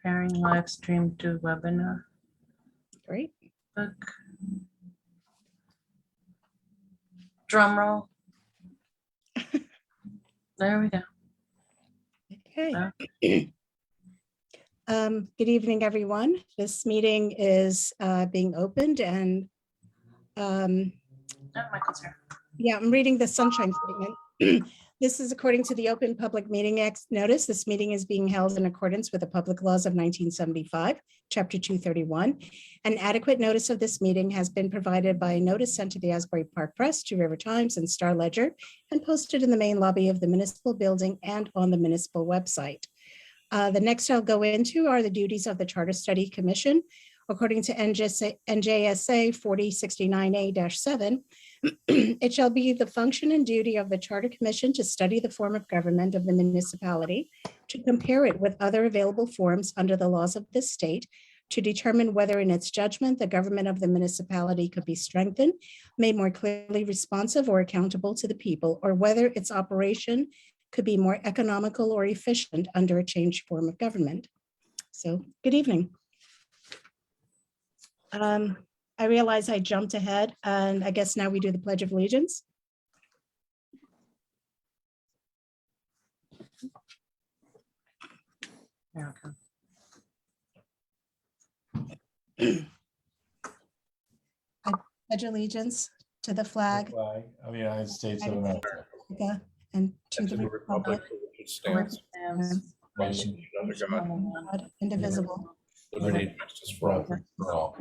Preparing live stream to webinar. Great. Book. Drum roll. There we go. Okay. Good evening, everyone. This meeting is being opened and Oh, Michael's here. yeah, I'm reading the sunshine statement. This is according to the Open Public Meeting Act notice. This meeting is being held in accordance with the public laws of 1975, Chapter 231. An adequate notice of this meeting has been provided by a notice sent to the Asbury Park Press, Two River Times, and Star Ledger, and posted in the main lobby of the municipal building and on the municipal website. The next I'll go into are the duties of the Charter Study Commission. According to NJSA 4069A-7, it shall be the function and duty of the Charter Commission to study the form of government of the municipality, to compare it with other available forms under the laws of this state, to determine whether in its judgment the government of the municipality could be strengthened, made more clearly responsive or accountable to the people, or whether its operation could be more economical or efficient under a changed form of government. So, good evening. I realize I jumped ahead, and I guess now we do the Pledge of Allegiance. Yeah, okay. I pledge allegiance to the flag Flag of the United States of America, and to and the to the republic republic for which it stands, nation under God, God, indivisible. liberty and justice for all.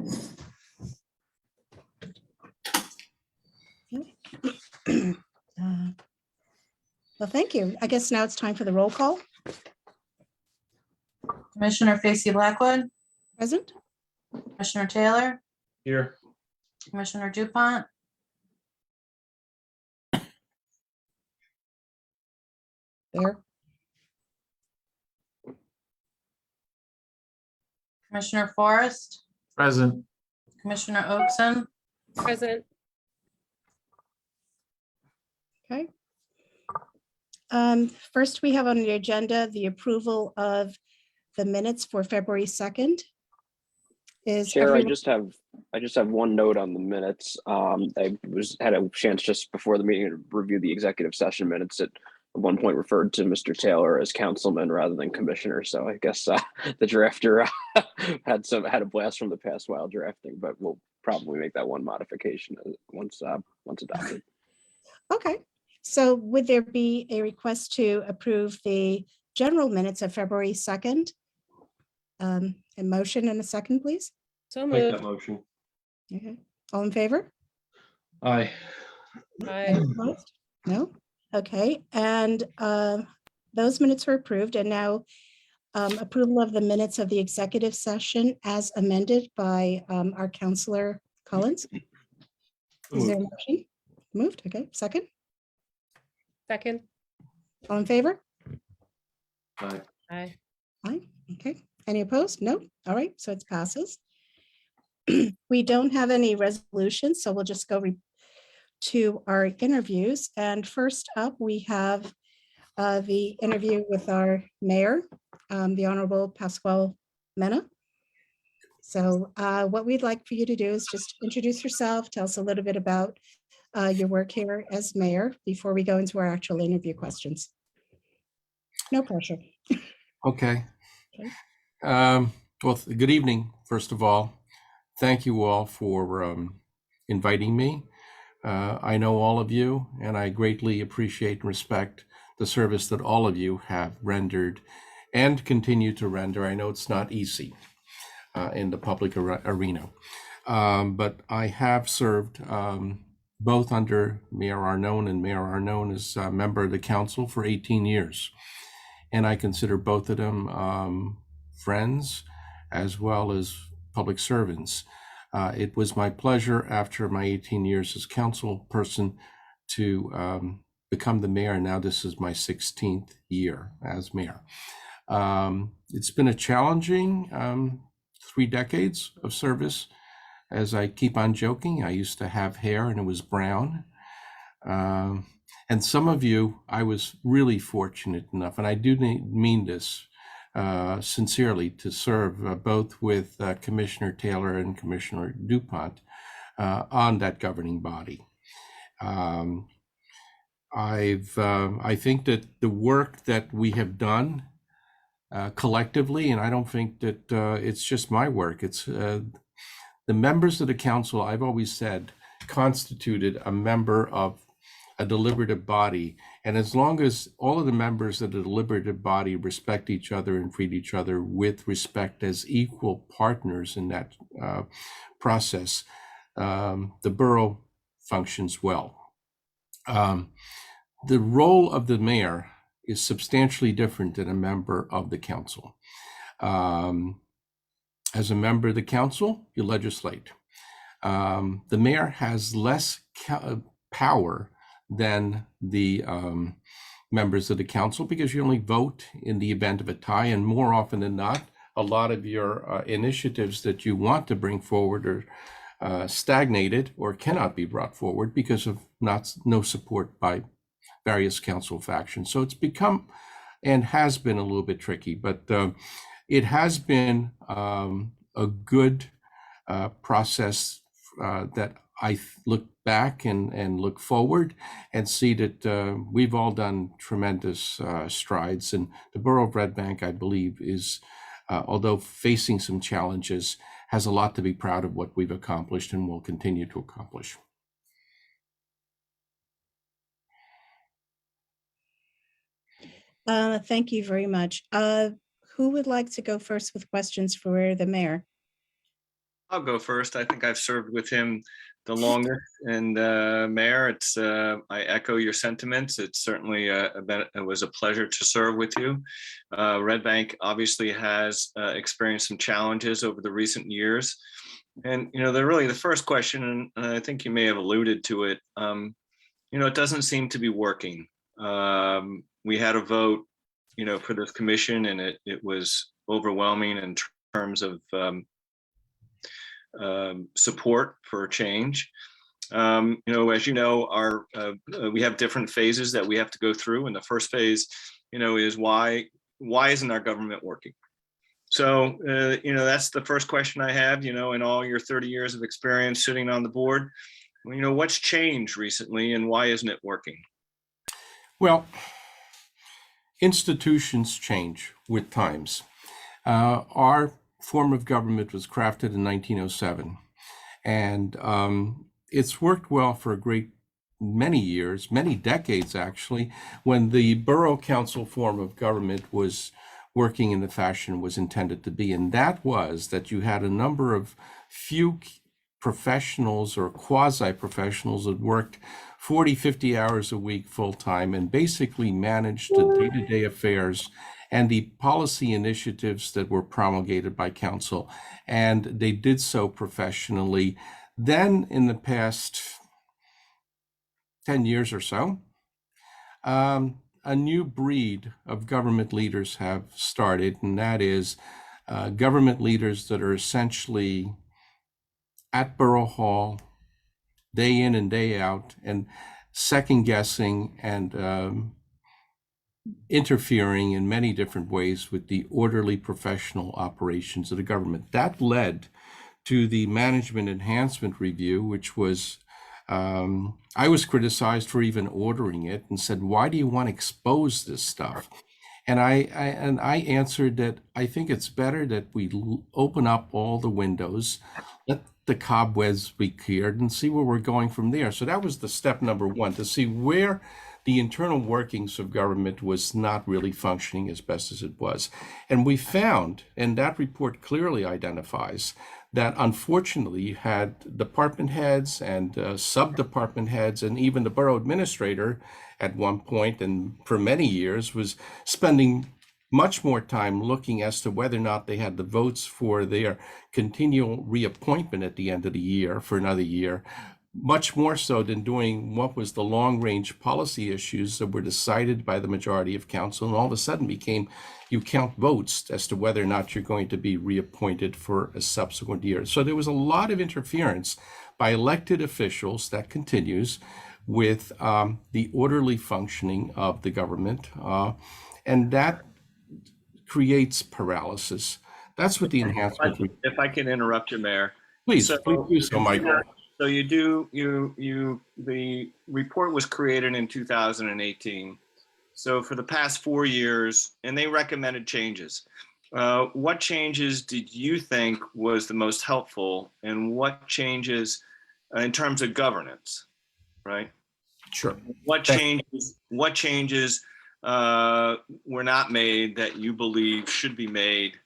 Well, thank you. I guess now it's time for the roll call. Commissioner Facey Blackwood, Present? Commissioner Taylor, Here. Commissioner Dupont, There. Commissioner Forrest, Present. Commissioner Oakson, Present. Okay. First, we have on the agenda the approval of the minutes for February 2nd. Chair, everyone- I just have one note on the minutes. I had a chance just before the meeting to review the executive session minutes. At one point referred to Mr. Taylor as councilman rather than commissioner. So I guess the drafter had a blast from the past while drafting, but we'll probably make that one modification once adopted. Okay, so would there be a request to approve the general minutes of February 2nd? A motion and a second, please. So Make that moved. motion. Okay, all in favor? Aye. Aye. Opposed? No? Okay, and those minutes were approved, and now approval of the minutes of the executive session as amended by our Councilor Collins. Is there a motion? Moved, okay, second? Second. All in favor? Aye. Aye. Aye, okay. Any opposed? No? All right, so it passes. We don't have any resolutions, so we'll just go to our interviews. And first up, we have the interview with our mayor, the Honorable Pasquale Menna. So what we'd like for you to do is just introduce yourself, tell us a little bit about your work here as mayor before we go into our actual interview questions. No pressure. Okay. Okay. Well, good evening, first of all. Thank you all for inviting me. I know all of you, and I greatly appreciate and respect the service that all of you have rendered and continue to render. I know it's not easy in the public arena, but I have served both under Mayor Arnone, and Mayor Arnone is a member of the council for 18 years. And I consider both of them friends as well as public servants. It was my pleasure after my 18 years as council person to become the mayor. Now this is my 16th year as mayor. It's been a challenging 3 decades of service. As I keep on joking, I used to have hair and it was brown. And some of you, I was really fortunate enough, and I do mean this, sincerely to serve both with Commissioner Taylor and Commissioner DuPont on that governing body. I think that the work that we have done collectively, and I don't think that it's just my work, it's the members of the council, I've always said, constituted a member of a deliberative body. And as long as all of the members of the deliberative body respect each other and treat each other with respect as equal partners in that process, the borough functions well. The role of the mayor is substantially different than a member of the council. As a member of the council, you legislate. The mayor has less power than the members of the council because you only vote in the event of a tie, and more often than not, a lot of your initiatives that you want to bring forward are stagnated or cannot be brought forward because of no support by various council factions. So it's become and has been a little bit tricky, but it has been a good process that I look back and look forward and see that we've all done tremendous strides. And the Borough of Red Bank, I believe, is, although facing some challenges, has a lot to be proud of what we've accomplished and will continue to accomplish. Thank you very much. Who would like to go first with questions for the mayor? I'll go first. I think I've served with him the longest. And Mayor, it's I echo your sentiments. It's certainly it was a pleasure to serve with you. Red Bank obviously has experienced some challenges over the recent years. And, they're really the first question, and I think you may have alluded to it, it doesn't seem to be working. We had a vote, for this commission, and it was overwhelming in terms of support for change. As you know, we have different phases that we have to go through, and the first phase, is why isn't our government working? So, that's the first question I have. In all your 30 years of experience sitting on the board, what's changed recently, and why isn't it working? Well, institutions change with times. Our form of government was crafted in 1907, and it's worked well for a great many years, many decades actually, when the borough council form of government was working in the fashion it was intended to be. And that was that you had a number of few professionals or quasi-professionals that worked 40, 50 hours a week full-time and basically managed the day-to-day affairs and the policy initiatives that were promulgated by council. And they did so professionally. Then in the past 10 years or so, a new breed of government leaders have started, and that is government leaders that are essentially at Borough Hall, day in and day out, and second guessing and interfering in many different ways with the orderly professional operations of the government. That led to the Management Enhancement Review, which was, I was criticized for even ordering it and said, why do you want to expose this stuff? And I answered that I think it's better that we open up all the windows, let the cobwebs be cleared, and see where we're going from there. So that was the step number one, to see where the internal workings of government was not really functioning as best as it was. And we found, and that report clearly identifies, that unfortunately you had department heads and sub-department heads, and even the borough administrator at one point and for many years was spending much more time looking as to whether or not they had the votes for their continual reappointment at the end of the year for another year, much more so than doing what was the long-range policy issues that were decided by the majority of council, and all of a sudden became you count votes as to whether or not you're going to be reappointed for a subsequent year. So there was a lot of interference by elected officials that continues with the orderly functioning of the government, and that creates paralysis. That's what the enhancement. If I can interrupt you, Mayor. Please So- do so, Michael. So the report was created in 2018. So for the past 4 years, and they recommended changes. What changes did you think was the most helpful, and what changes in terms of governance, right? Sure. What changes were not made that you believe should be made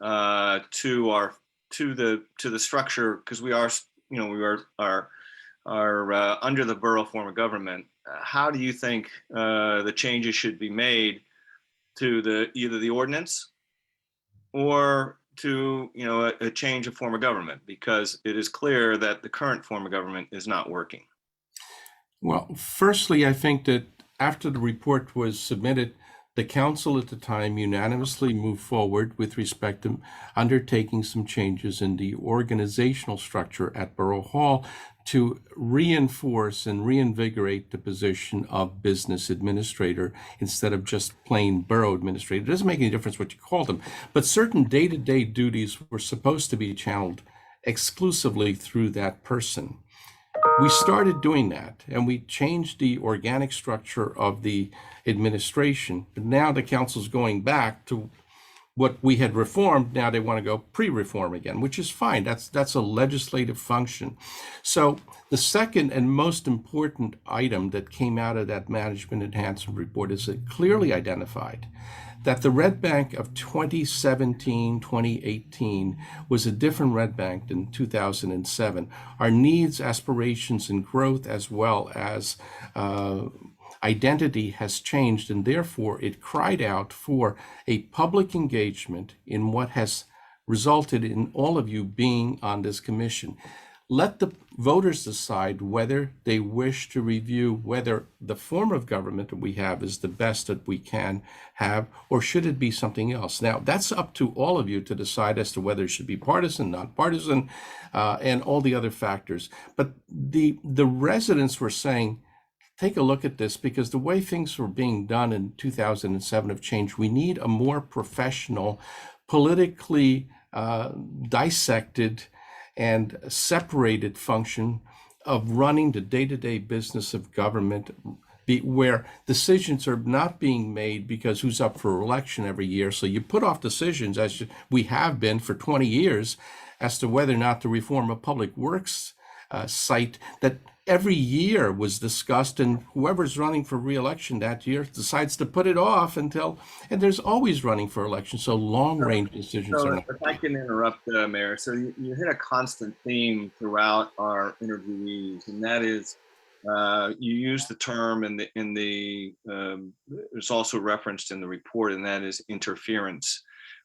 to the structure, because we are under the borough form of government. How do you think the changes should be made to either the ordinance or to a change of form of government, because it is clear that the current form of government is not working? Well, firstly, I think that after the report was submitted, the council at the time unanimously moved forward with respect to undertaking some changes in the organizational structure at Borough Hall to reinforce and reinvigorate the position of business administrator instead of just plain borough administrator. It doesn't make any difference what you call them, but certain day-to-day duties were supposed to be channeled exclusively through that person. We started doing that, and we changed the organic structure of the administration. But now the council's going back to what we had reformed. Now they want to go pre-reform again, which is fine. That's a legislative function. So the second and most important item that came out of that management enhancement report is it clearly identified that the Red Bank of 2017, 2018 was a different Red Bank than 2007. Our needs, aspirations, and growth, as well as identity, has changed, and therefore it cried out for a public engagement in what has resulted in all of you being on this commission. Let the voters decide whether they wish to review whether the form of government that we have is the best that we can have, or should it be something else. Now, that's up to all of you to decide as to whether it should be partisan, nonpartisan, and all the other factors. But the residents were saying, take a look at this, because the way things were being done in 2007 have changed. We need a more professional, politically dissected and separated function of running the day-to-day business of government, where decisions are not being made because who's up for election every year. So you put off decisions, as we have been for 20 years, as to whether or not to reform a public works site that every year was discussed, and whoever's running for re-election that year decides to put it off until, and there's always running for election. So long-range decisions So are not. if I can interrupt, Mayor, so you hit a constant theme throughout our interviewees, and that is you use the term it's also referenced in the report, and that is interference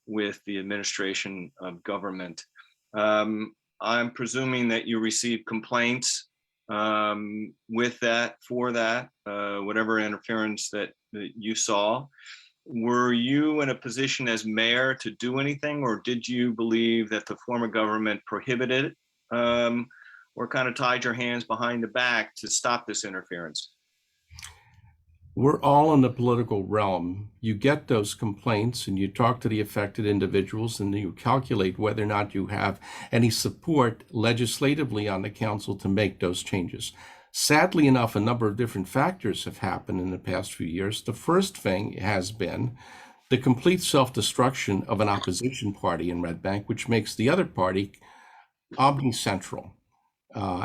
with the administration of government. I'm presuming that you received complaints with that, for that, whatever interference that you saw. Were you in a position as mayor to do anything, or did you believe that the form of government prohibited it, or kind of tied your hands behind the back to stop this interference? We're all in the political realm. You get those complaints and you talk to the affected individuals, and you calculate whether or not you have any support legislatively on the council to make those changes. Sadly enough, a number of different factors have happened in the past few years. The first thing has been the complete self-destruction of an opposition party in Red Bank, which makes the other party omnicentral.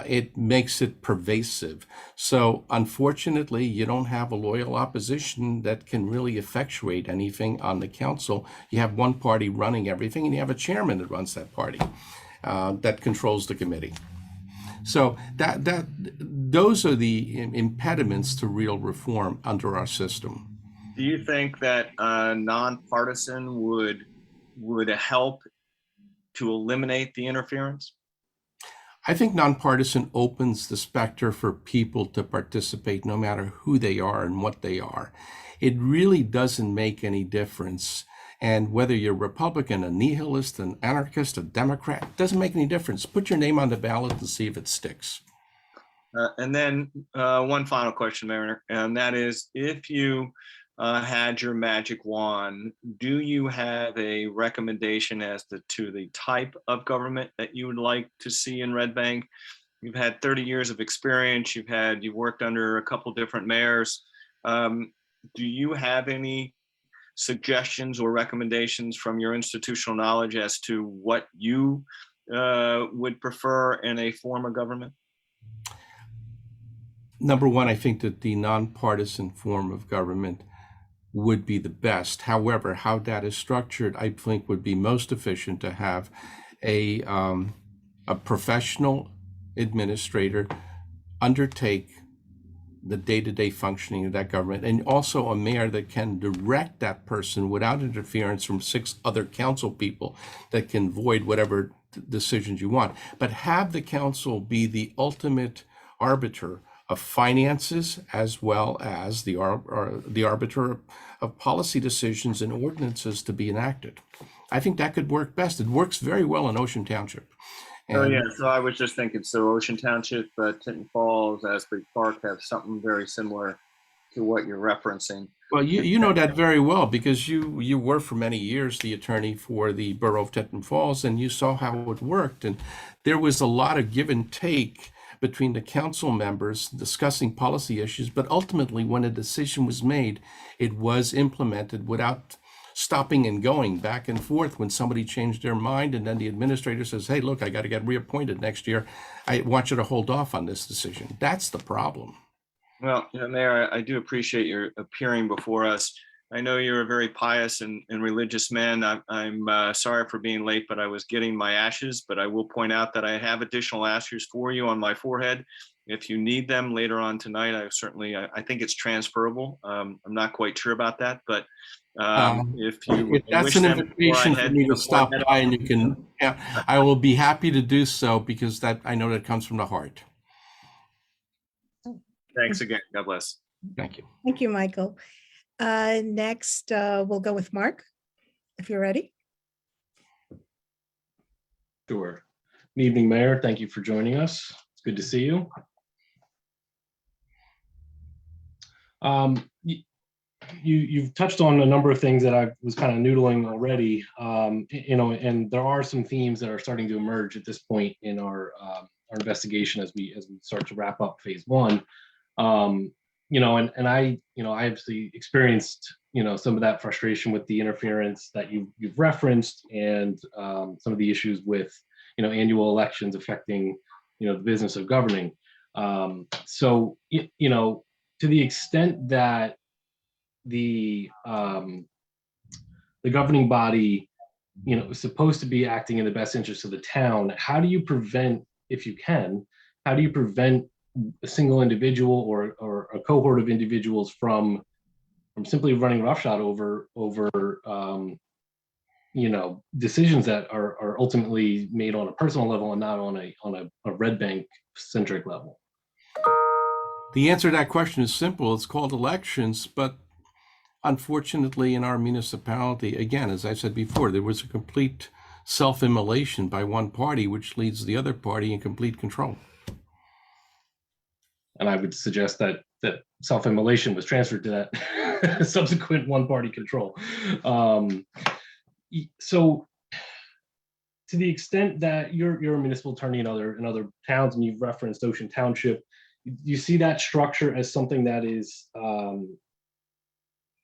It makes it pervasive. So unfortunately, you don't have a loyal opposition that can really effectuate anything on the council. You have one party running everything, and you have a chairman that runs that party, that controls the committee. So those are the impediments to real reform under our system. Do you think that nonpartisan would help to eliminate the interference? I think nonpartisan opens the specter for people to participate no matter who they are and what they are. It really doesn't make any difference. And whether you're Republican, a nihilist, an anarchist, a Democrat, it doesn't make any difference. Put your name on the ballot and see if it sticks. And then one final question, Mayor, and that is, if you had your magic wand, do you have a recommendation as to the type of government that you would like to see in Red Bank? You've had 30 years of experience. You've worked under a couple different mayors. Do you have any suggestions or recommendations from your institutional knowledge as to what you would prefer in a form of government? Number one, I think that the nonpartisan form of government would be the best. However, how that is structured, I think would be most efficient to have a professional administrator undertake the day-to-day functioning of that government, and also a mayor that can direct that person without interference from 6 other council people that can void whatever decisions you want. But have the council be the ultimate arbiter of finances as well as the arbiter of policy decisions and ordinances to be enacted. I think that could work best. It works very well in Ocean Township. Oh, And- yeah, so I was just thinking, so Ocean Township, Tinton Falls, Asbury Park have something very similar to what you're referencing. Well, you know that very well because you were for many years the attorney for the borough of Tinton Falls, and you saw how it worked. And there was a lot of give and take between the council members discussing policy issues, but ultimately when a decision was made, it was implemented without stopping and going back and forth when somebody changed their mind, and then the administrator says, hey, look, I got to get reappointed next year. I want you to hold off on this decision. That's the problem. Well, Mayor, I do appreciate your appearing before us. I know you're a very pious and religious man. I'm sorry for being late, but I was getting my ashes, but I will point out that I have additional ashes for you on my forehead. If you need them later on tonight, I think it's transferable. I'm not quite sure about that, but if you If that's wish an them invitation for me to stop by, and you can, I will be happy to do so because that I know that comes from the heart. Thanks again. God bless. Thank you. Thank you, Michael. Next, we'll go with Mark, if you're ready. Sure. Good evening, Mayor. Thank you for joining us. It's good to see you. You've touched on a number of things that I was kind of noodling already, and there are some themes that are starting to emerge at this point in our investigation as we start to wrap up phase 1. I obviously experienced, some of that frustration with the interference that you've referenced, and some of the issues with, annual elections affecting, the business of governing. To the extent that the governing body, is supposed to be acting in the best interest of the town, how do you prevent, if you can, a single individual or a cohort of individuals from simply running roughshod over decisions that are ultimately made on a personal level and not on a Red Bank centric level? The answer to that question is simple. It's called elections, but unfortunately in our municipality, again, as I said before, there was a complete self-immolation by one party, which leads the other party in complete control. And I would suggest that self-immolation was transferred to that subsequent one-party control. So to the extent that you're a municipal attorney in other towns, and you've referenced Ocean Township, you see that structure as something that is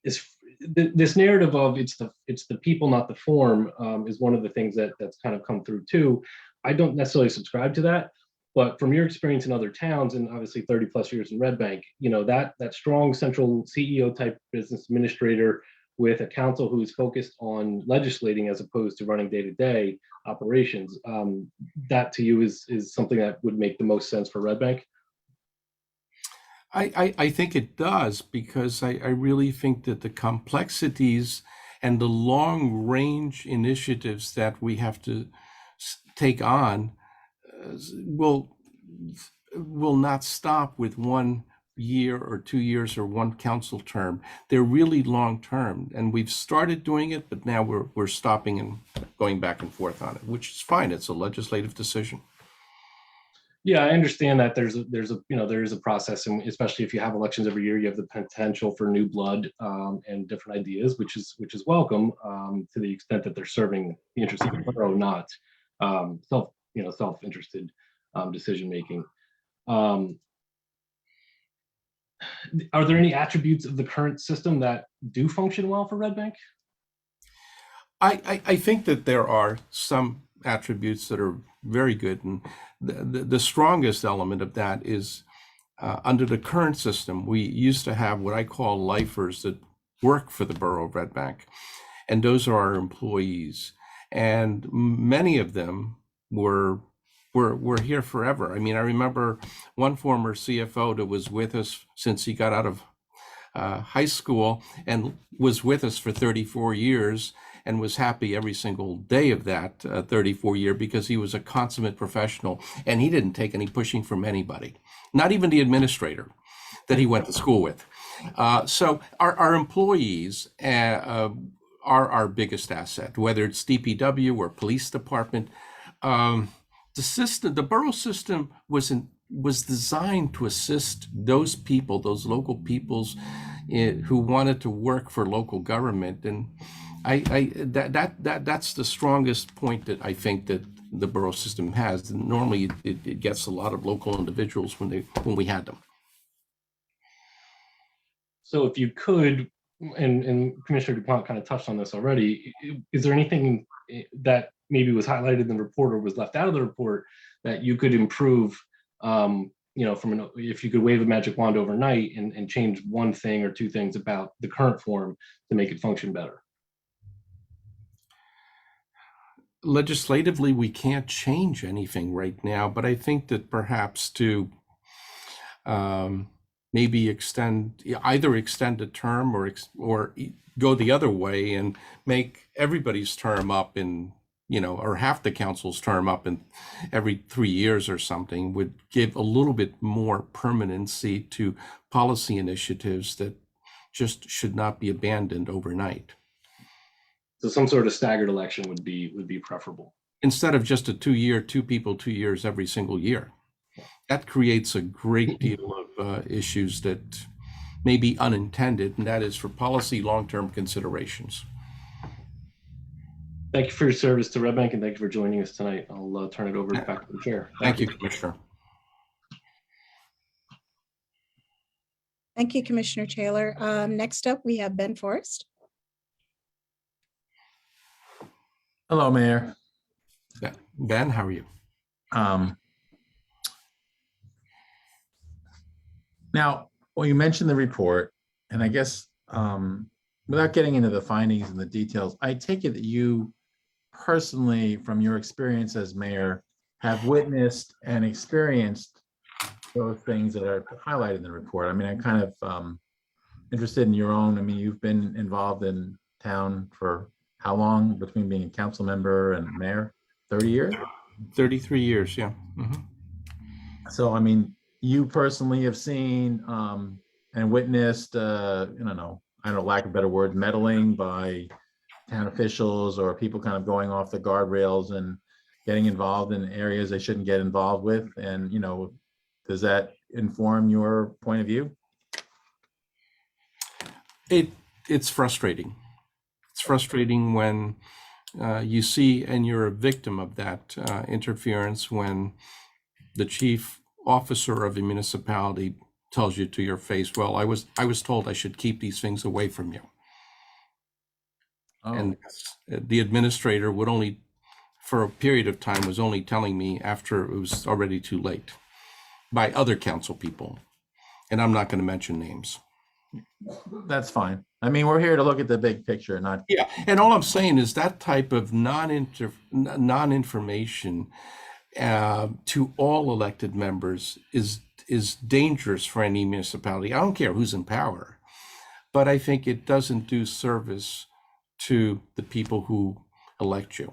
this narrative of it's the people, not the form, is one of the things that's kind of come through too. I don't necessarily subscribe to that, but from your experience in other towns, and obviously 30 plus years in Red Bank, that strong central CEO type business administrator with a council who is focused on legislating as opposed to running day-to-day operations, that to you is something that would make the most sense for Red Bank? I think it does, because I really think that the complexities and the long range initiatives that we have to take on will not stop with 1 year or 2 years or one council term. They're really long term, and we've started doing it, but now we're stopping and going back and forth on it, which is fine. It's a legislative decision. Yeah, I understand that there is a process, and especially if you have elections every year, you have the potential for new blood and different ideas, which is welcome to the extent that they're serving the interests of the borough, not self-interested decision making. Are there any attributes of the current system that do function well for Red Bank? I think that there are some attributes that are very good, and the strongest element of that is under the current system, we used to have what I call lifers that work for the borough of Red Bank, and those are our employees, and many of them were here forever. I mean, I remember one former CFO that was with us since he got out of high school and was with us for 34 years and was happy every single day of that 34 year because he was a consummate professional and he didn't take any pushing from anybody, not even the administrator that he went to school with. So our employees are our biggest asset, whether it's DPW or police department. The borough system was designed to assist those people, those local peoples who wanted to work for local government, and that's the strongest point that I think that the borough system has. And normally, it gets a lot of local individuals when we had them. So, if you could, and Commissioner DuPont kind of touched on this already, is there anything that maybe was highlighted in the report or was left out of the report that you could improve? If you could wave a magic wand overnight and change one thing or two things about the current form to make it function better. Legislatively, we can't change anything right now, but I think that perhaps to maybe either extend a term or go the other way and make everybody's term up in, or half the council's term up in every 3 years or something would give a little bit more permanency to policy initiatives that just should not be abandoned overnight. So some sort of staggered election would be preferable. Instead of just a 2 years every single year. That creates a great deal of issues that may be unintended, and that is for policy long-term considerations. Thank you for your service to Red Bank, and thank you for joining us tonight. I'll turn it over back to the chair. Thank you, Commissioner. Thank you, Commissioner Taylor. Next up, we have Ben Forrest. Hello, Mayor. Ben, how are you? Now, well, you mentioned the report, and I guess without getting into the findings and the details, I take it that you personally, from your experience as mayor, have witnessed and experienced those things that are highlighted in the report. I mean, I'm kind of interested in your own. I mean, you've been involved in town for how long between being a council member and mayor? 30 years? 33 years, yeah. Mm-hmm. So, I mean, you personally have seen and witnessed, I don't know, lack of a better word, meddling by town officials or people kind of going off the guardrails and getting involved in areas they shouldn't get involved with. And, does that inform your point of view? It's frustrating. It's frustrating when you see and you're a victim of that interference when the chief officer of the municipality tells you to your face, well, I was told I should keep these things away from you. Oh. And the administrator would only, for a period of time, was only telling me after it was already too late by other council people. And I'm not going to mention names. That's fine. I mean, we're here to look at the big picture, not. Yeah. And all I'm saying is that type of non-information to all elected members is dangerous for any municipality. I don't care who's in power, but I think it doesn't do service to the people who elect you.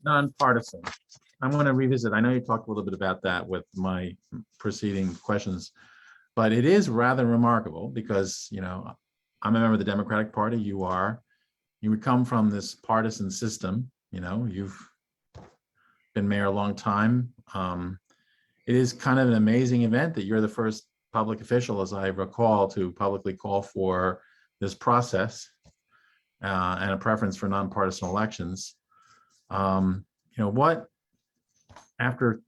Nonpartisan. I'm going to revisit. I know you talked a little bit about that with my preceding questions, but it is rather remarkable because, I'm a member of the Democratic Party. You would come from this partisan system. You've been mayor a long time. It is kind of an amazing event that you're the first public official, as I recall, to publicly call for this process and a preference for nonpartisan elections. What after,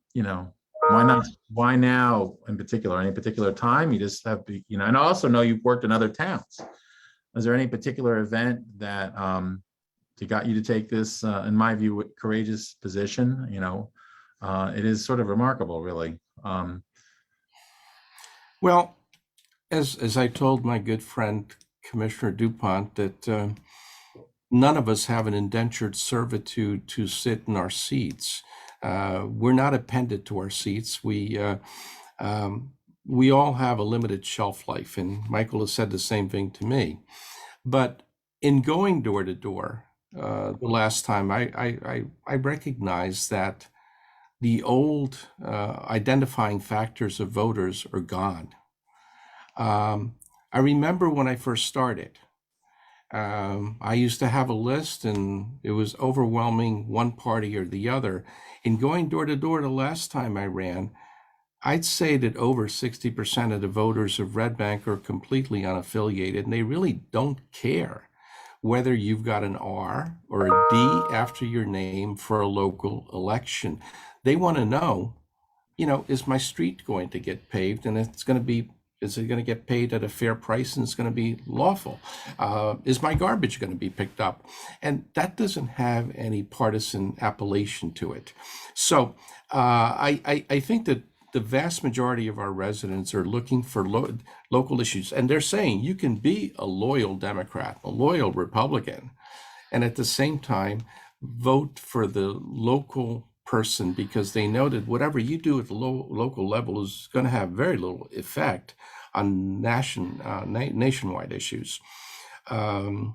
why now in particular, any particular time? You just have to, and I also know you've worked in other towns. Is there any particular event that got you to take this, in my view, courageous position? It is sort of remarkable, really. Well, as I told my good friend, Commissioner DuPont, that none of us have an indentured servitude to sit in our seats. We're not appended to our seats. We all have a limited shelf life, and Michael has said the same thing to me. But in going door to door, the last time I recognized that the old identifying factors of voters are gone. I remember when I first started, I used to have a list and it was overwhelming one party or the other. In going door to door the last time I ran, I'd say that over 60% of the voters of Red Bank are completely unaffiliated, and they really don't care whether you've got an R or a D after your name for a local election. They want to know, is my street going to get paved, and is it going to get paid at a fair price, and it's going to be lawful? Is my garbage going to be picked up? And that doesn't have any partisan appellation to it. So I think that the vast majority of our residents are looking for local issues, and they're saying you can be a loyal Democrat, a loyal Republican, and at the same time vote for the local person, because they know that whatever you do at the local level is going to have very little effect on nationwide issues. And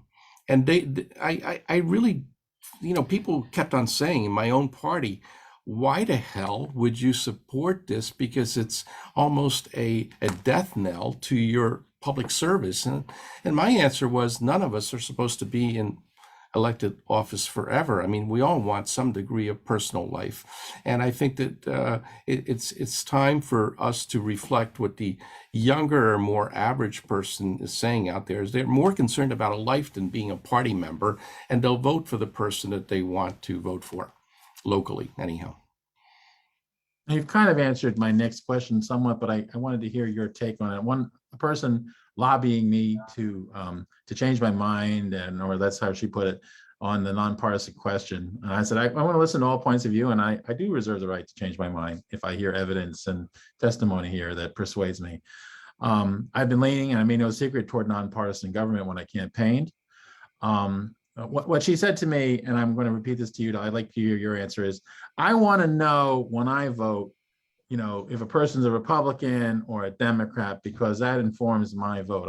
I really, people kept on saying in my own party, why the hell would you support this? Because it's almost a death knell to your public service. And my answer was, none of us are supposed to be in elected office forever. I mean, we all want some degree of personal life. And I think that it's time for us to reflect what the younger, more average person is saying out there. Is they're more concerned about a life than being a party member, and they'll vote for the person that they want to vote for, locally anyhow. You've kind of answered my next question somewhat, but I wanted to hear your take on it. A person lobbying me to change my mind, or that's how she put it, on the nonpartisan question. And I said, I want to listen to all points of view, and I do reserve the right to change my mind if I hear evidence and testimony here that persuades me. I've been leaning, and I made no secret, toward nonpartisan government when I campaigned. What she said to me, and I'm going to repeat this to you, I'd like to hear your answer, is I want to know when I vote, if a person's a Republican or a Democrat, because that informs my vote.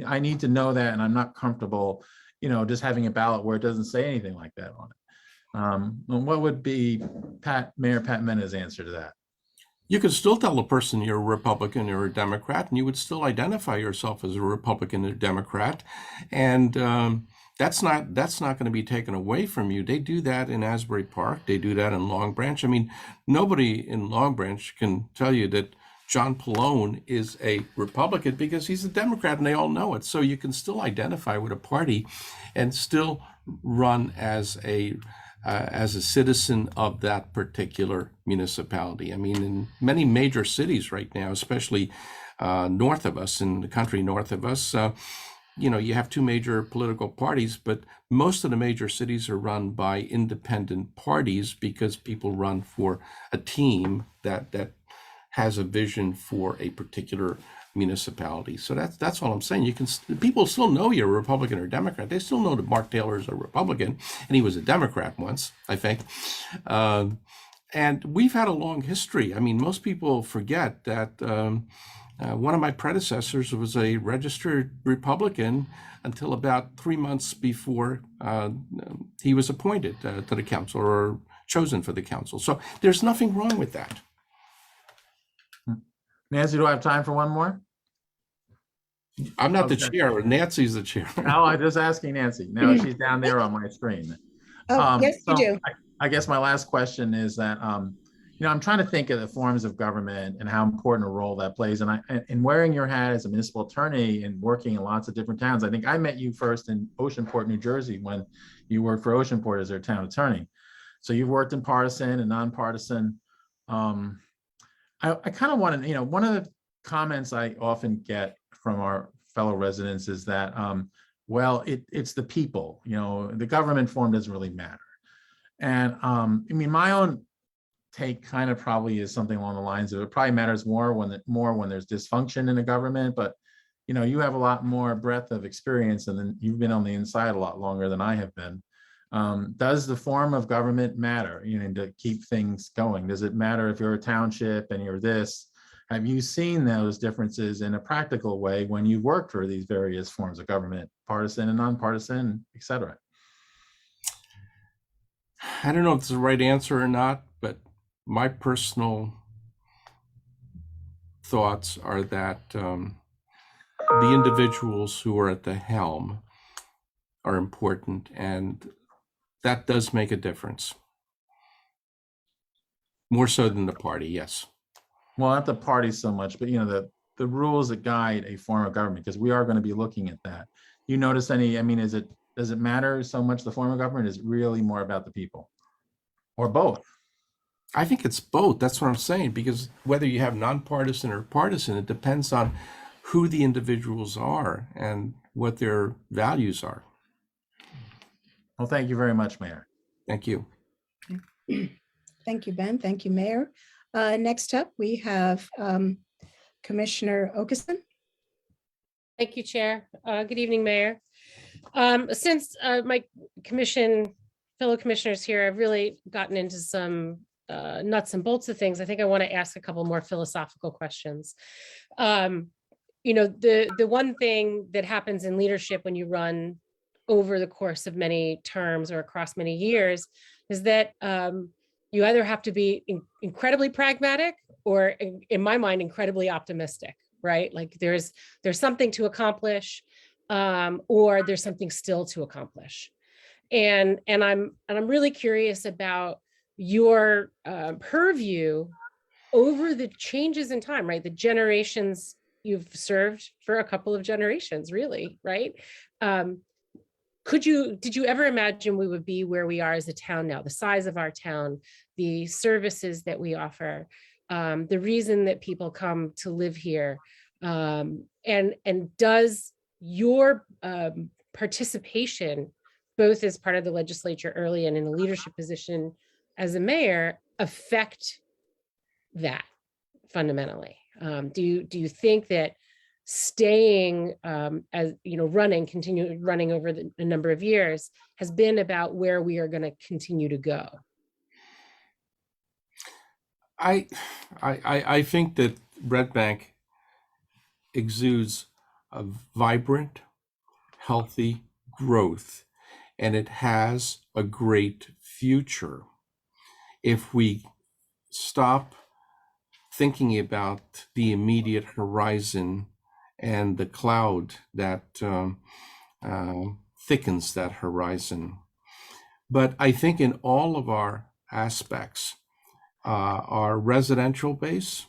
I need to know that, and I'm not comfortable, just having a ballot where it doesn't say anything like that on it. What would be Mayor Pat Menna's answer to that? You could still tell a person you're a Republican or a Democrat, and you would still identify yourself as a Republican or Democrat. And that's not going to be taken away from you. They do that in Asbury Park. They do that in Long Branch. I mean, nobody in Long Branch can tell you that John Pallone is a Republican, because he's a Democrat, and they all know it. So you can still identify with a party and still run as a citizen of that particular municipality. I mean, in many major cities right now, especially north of us, in the country north of us, you have two major political parties, but most of the major cities are run by independent parties, because people run for a team that has a vision for a particular municipality. So that's all I'm saying. People still know you're a Republican or Democrat. They still know that Mark Taylor is a Republican, and he was a Democrat once, I think. And we've had a long history. I mean, most people forget that one of my predecessors was a registered Republican until about 3 months before he was appointed to the council, or chosen for the council. So there's nothing wrong with that. Nancy, do I have time for one more? I'm not the Okay. chair. Nancy's the chair. No, I'm just asking Nancy. Now she's down there on my screen. Oh, yes, you So do. I guess my last question is that, I'm trying to think of the forms of government and how important a role that plays. And in wearing your hat as a municipal attorney and working in lots of different towns, I think I met you first in Oceanport, New Jersey, when you worked for Oceanport as their town attorney. So you've worked in partisan and nonpartisan. I kind of want to, one of the comments I often get from our fellow residents is that, well, it's the people, the government form doesn't really matter. And my own take kind of probably is something along the lines of, it probably matters more when there's dysfunction in the government, but you have a lot more breadth of experience, and then you've been on the inside a lot longer than I have been. Does the form of government matter, to keep things going? Does it matter if you're a township and you're this? Have you seen those differences in a practical way when you work for these various forms of government, partisan and nonpartisan, et cetera? I don't know if it's the right answer or not, but my personal thoughts are that the individuals who are at the helm are important, and that does make a difference. More so than the party, yes. Well, not the party so much, but the rules that guide a form of government, because we are going to be looking at that. You notice any, does it matter so much the form of government? Is it really more about the people, or both? I think it's both. That's what I'm saying, because whether you have nonpartisan or partisan, it depends on who the individuals are and what their values are. Well, thank you very much, Mayor. Thank you. Thank you, Ben. Thank you, Mayor. Next up, we have Commissioner Okeson. Thank you, Chair. Good evening, Mayor. Since my fellow commissioners here, I've really gotten into some nuts and bolts of things. I think I want to ask a couple more philosophical questions. The one thing that happens in leadership when you run over the course of many terms or across many years is that you either have to be incredibly pragmatic or, in my mind, incredibly optimistic, right? Like there's something to accomplish, or there's something still to accomplish. And I'm really curious about your purview over the changes in time, right? The generations you've served for a couple of generations, really, right? Did you ever imagine we would be where we are as a town now, the size of our town, the services that we offer, the reason that people come to live here, and does your participation, both as part of the legislature early and in a leadership position as a mayor, affect that fundamentally? Do you think that staying continue running over a number of years has been about where we are going to continue to go? I think that Red Bank exudes a vibrant, healthy growth, and it has a great future. If we stop thinking about the immediate horizon and the cloud that thickens that horizon. But I think in all of our aspects, our residential base,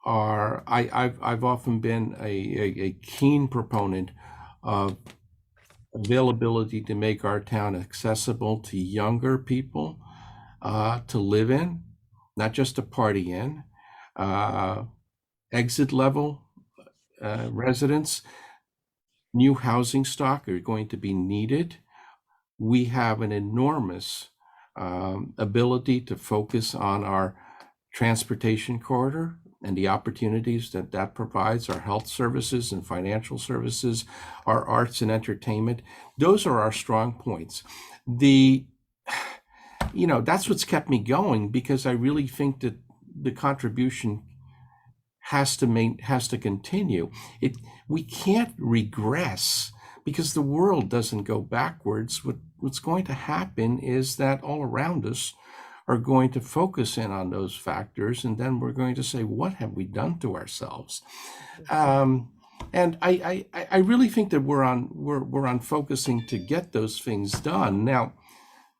I've often been a keen proponent of availability to make our town accessible to younger people to live in, not just to party in. Exit level residents, new housing stock are going to be needed. We have an enormous ability to focus on our transportation corridor and the opportunities that provides, our health services and financial services, our arts and entertainment. Those are our strong points. That's what's kept me going, because I really think that the contribution has to continue. We can't regress, because the world doesn't go backwards. What's going to happen is that all around us are going to focus in on those factors, and then we're going to say, what have we done to ourselves? And I really think that we're on focusing to get those things done. Now,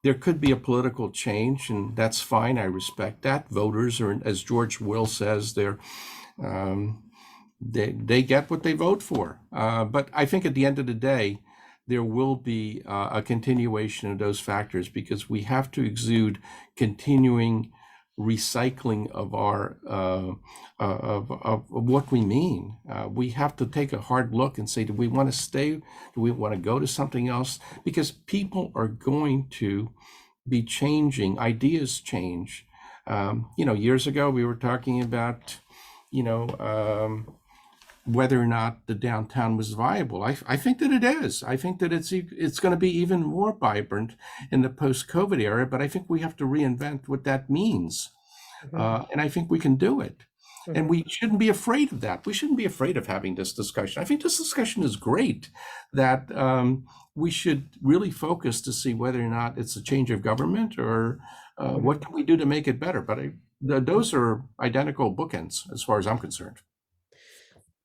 there could be a political change, and that's fine. I respect that. Voters are, as George Will says, they get what they vote for. But I think at the end of the day, there will be a continuation of those factors, because we have to exude continuing recycling of our of what we mean. We have to take a hard look and say, do we want to stay? Do we want to go to something else? Because people are going to be changing. Ideas change. Years ago we were talking about, whether or not the downtown was viable. I think that it is. I think that it's going to be even more vibrant in the post-COVID era, but I think we have to reinvent what that means. And I think we can do it. And we shouldn't be afraid of that. We shouldn't be afraid of having this discussion. I think this discussion is great, that we should really focus to see whether or not it's a change of government or what can we do to make it better. But those are identical bookends as far as I'm concerned.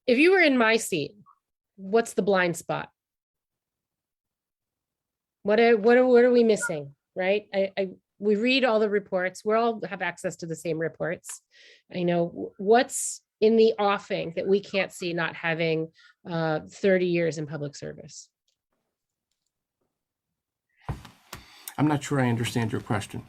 If you were in my seat, what's the blind spot? What are we missing, right? We read all the reports. We all have access to the same reports. I know what's in the offing that we can't see, not having 30 years in public service. I'm not sure I understand your question.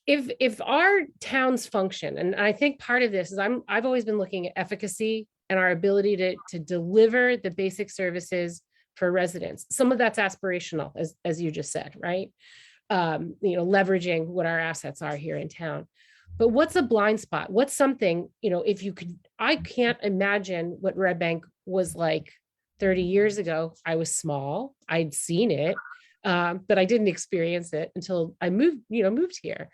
If our towns function, and I think part of this is I've always been looking at efficacy and our ability to deliver the basic services for residents. Some of that's aspirational, as you just said, right? Leveraging what our assets are here in town. But what's a blind spot? What's something, if you could, I can't imagine what Red Bank was like 30 years ago. I was small, I'd seen it, but I didn't experience it until I moved here.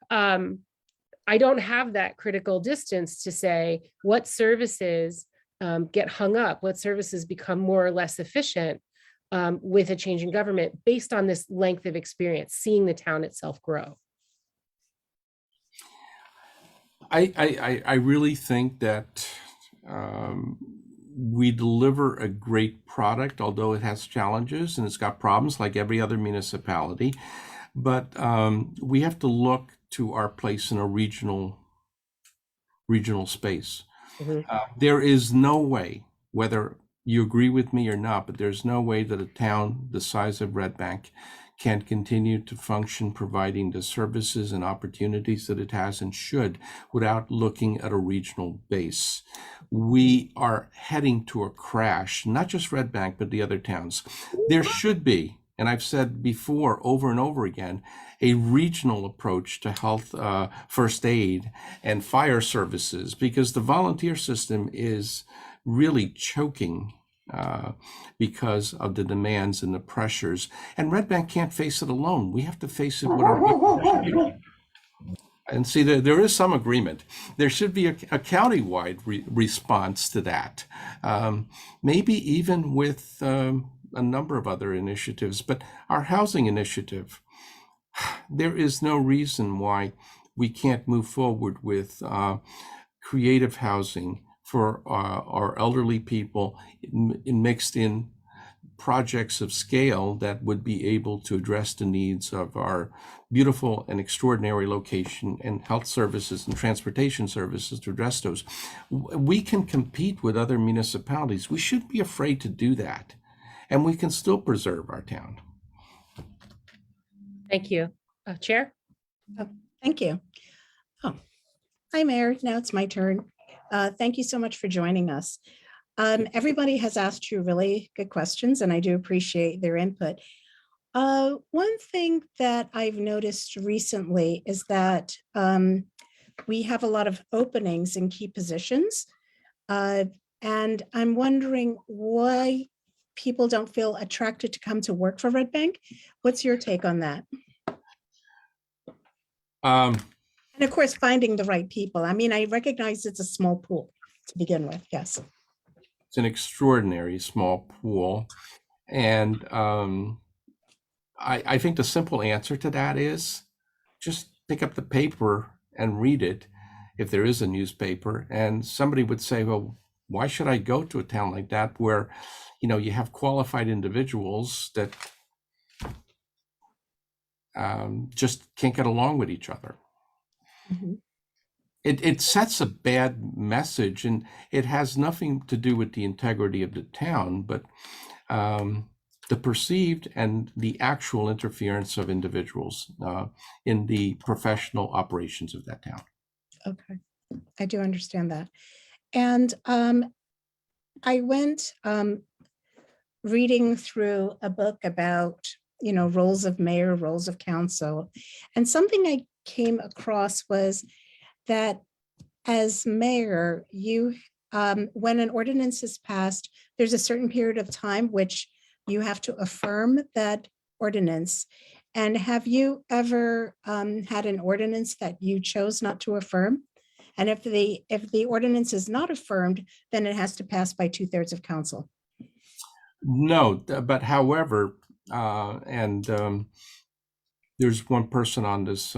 I don't have that critical distance to say what services get hung up, what services become more or less efficient with a change in government based on this length of experience, seeing the town itself grow. I really think that we deliver a great product, although it has challenges and it's got problems like every other municipality. But we have to look to our place in a regional space. There is no way, whether you agree with me or not, but there's no way that a town the size of Red Bank can continue to function providing the services and opportunities that it has and should without looking at a regional base. We are heading to a crash, not just Red Bank, but the other towns. There should be, and I've said before over and over again, a regional approach to health, first aid and fire services, because the volunteer system is really choking because of the demands and the pressures. And Red Bank can't face it alone. We have to face it with our people. And see, there is some agreement. There should be a countywide response to that, maybe even with a number of other initiatives. But our housing initiative, there is no reason why we can't move forward with creative housing for our elderly people mixed in projects of scale that would be able to address the needs of our beautiful and extraordinary location and health services and transportation services to address those. We can compete with other municipalities. We shouldn't be afraid to do that. And we can still preserve our town. Thank you. Chair? Oh, thank you. Oh, hi, Mayor. Now it's my turn. Thank you so much for joining us. Everybody has asked you really good questions, and I do appreciate their input. One thing that I've noticed recently is that we have a lot of openings in key positions, and I'm wondering why people don't feel attracted to come to work for Red Bank. What's your take on that? And of course, finding the right people. I mean, I recognize it's a small pool to begin with, yes. It's an extraordinary small pool. And I think the simple answer to that is just pick up the paper and read it, if there is a newspaper. And somebody would say, well, why should I go to a town like that where, you have qualified individuals that just can't get along with each other. Mhm. It sets a bad message, and it has nothing to do with the integrity of the town, but the perceived and the actual interference of individuals in the professional operations of that town. Okay, I do understand that. And I went reading through a book about, roles of mayor, roles of council. And something I came across was that as mayor, you, when an ordinance is passed, there's a certain period of time which you have to affirm that ordinance. And have you ever had an ordinance that you chose not to affirm? And if the ordinance is not affirmed, then it has to pass by 2/3 of council. No, but however, there's one person on this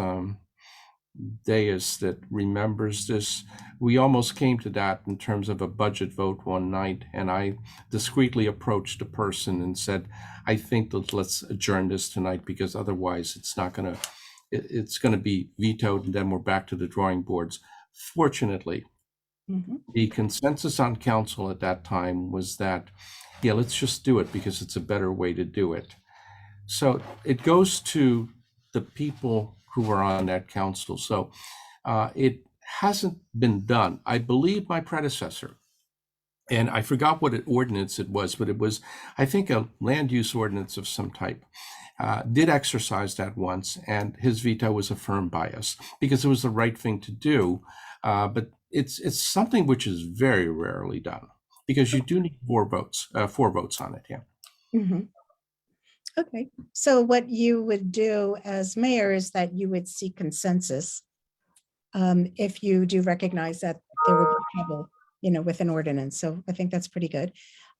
dais that remembers this. We almost came to that in terms of a budget vote one night, and I discreetly approached a person and said, I think that let's adjourn this tonight, because otherwise it's going to be vetoed, and then we're back to the drawing boards. Fortunately, the consensus on council at that time was that, yeah, let's just do it because it's a better way to do it. So it goes to the people who are on that council. So it hasn't been done. I believe my predecessor, and I forgot what ordinance it was, but it was, I think, a land use ordinance of some type, did exercise that once, and his veto was affirmed by us because it was the right thing to do. But it's something which is very rarely done, because you do need 4 votes on it. Yeah. Mhm. Okay, so what you would do as mayor is that you would seek consensus if you do recognize that there would be trouble, with an ordinance. So I think that's pretty good.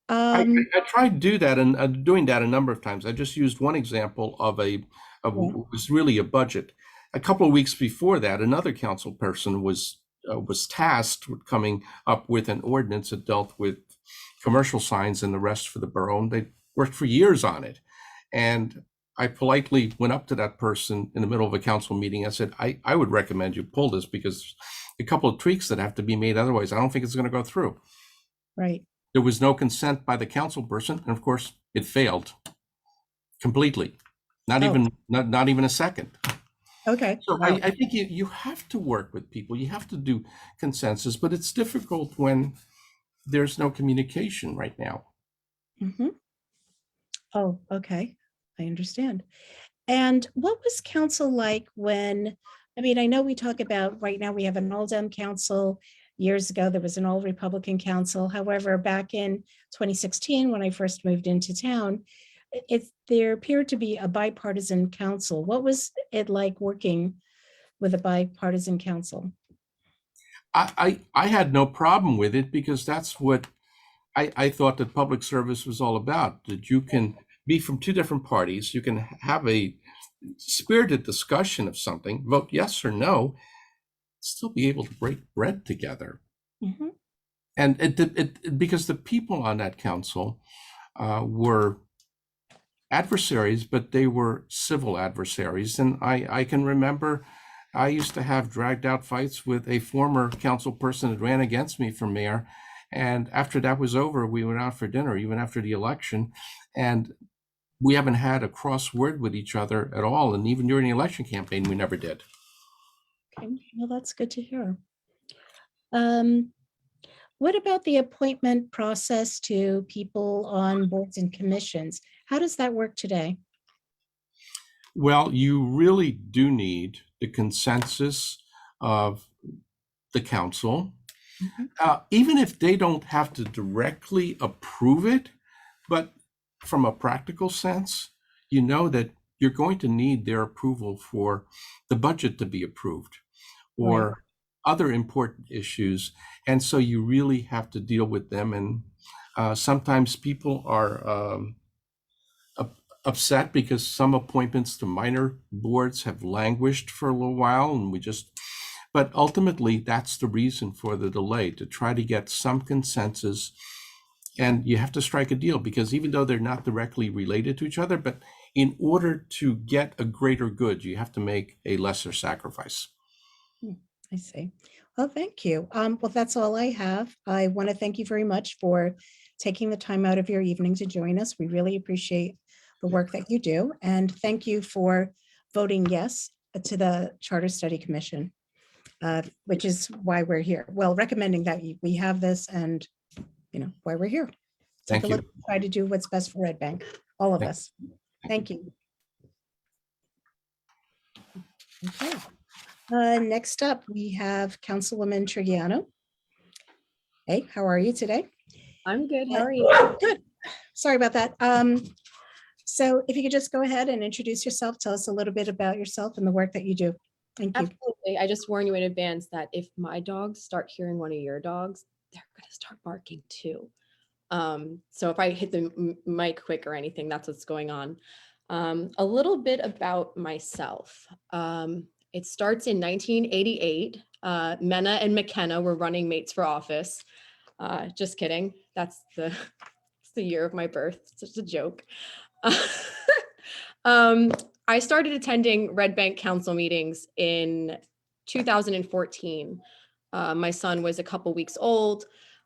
I tried to do that, and doing that a number of times. I just used one example of what was really a budget. A couple of weeks before that, another council person was tasked with coming up with an ordinance that dealt with commercial signs and the rest for the borough, and they worked for years on it. And I politely went up to that person in the middle of a council meeting. I said, I would recommend you pull this, because a couple of tweaks that have to be made. Otherwise, I don't think it's going to go through. Right. There was no consent by the council person. And of course, it failed completely. Not even a second. Okay. So Wow. I think you have to work with people. You have to do consensus, but it's difficult when there's no communication right now. Oh, okay. I understand. And what was council like when, I know we talk about right now we have an all Dem council. Years ago, there was an all Republican council. However, back in 2016, when I first moved into town, there appeared to be a bipartisan council. What was it like working with a bipartisan council? I had no problem with it, because that's what I thought that public service was all about, that you can be from 2 different parties, you can have a spirited discussion of something, vote yes or no, still be able to break bread together. And because the people on that council were adversaries, but they were civil adversaries. And I can remember I used to have dragged out fights with a former council person that ran against me for mayor. And after that was over, we went out for dinner, even after the election. And we haven't had a cross word with each other at all. And even during the election campaign, we never did. Okay, well, that's good to hear. What about the appointment process to people on boards and commissions? How does that work today? Well, you really do need the consensus of the council, even if they don't have to directly approve it. But from a practical sense, you know that you're going to need their approval for the budget to be approved, or other important issues. And so you really have to deal with them. And sometimes people are upset because some appointments to minor boards have languished for a little while, and but ultimately that's the reason for the delay, to try to get some consensus And you have to strike a deal, because even though they're not directly related to each other, but in order to get a greater good, you have to make a lesser sacrifice. I see. Well, thank you. Well, that's all I have. I want to thank you very much for taking the time out of your evening to join us. We really appreciate the work that you do. And thank you for voting yes to the Charter Study Commission, which is why we're here. Well, recommending that we have this and, why we're here. Thank Take a look, you. try to do what's best for Red Bank, all of Thank- us. Thank you. Okay. Next up, we have Councilwoman Triggiano. Hey, how are you today? I'm good. How are you? Good. Sorry about that. So if you could just go ahead and introduce yourself, tell us a little bit about yourself and the work that you do. Thank you. Absolutely. I just warn you in advance that if my dogs start hearing one of your dogs, they're going to start barking too. So if I hit the mic quick or anything, that's what's going on. A little bit about myself. It starts in 1988. Menna and McKenna were running mates for office. Just kidding. That's the year of my birth. It's just a joke. I started attending Red Bank Council meetings in 2014. My son was a couple weeks old.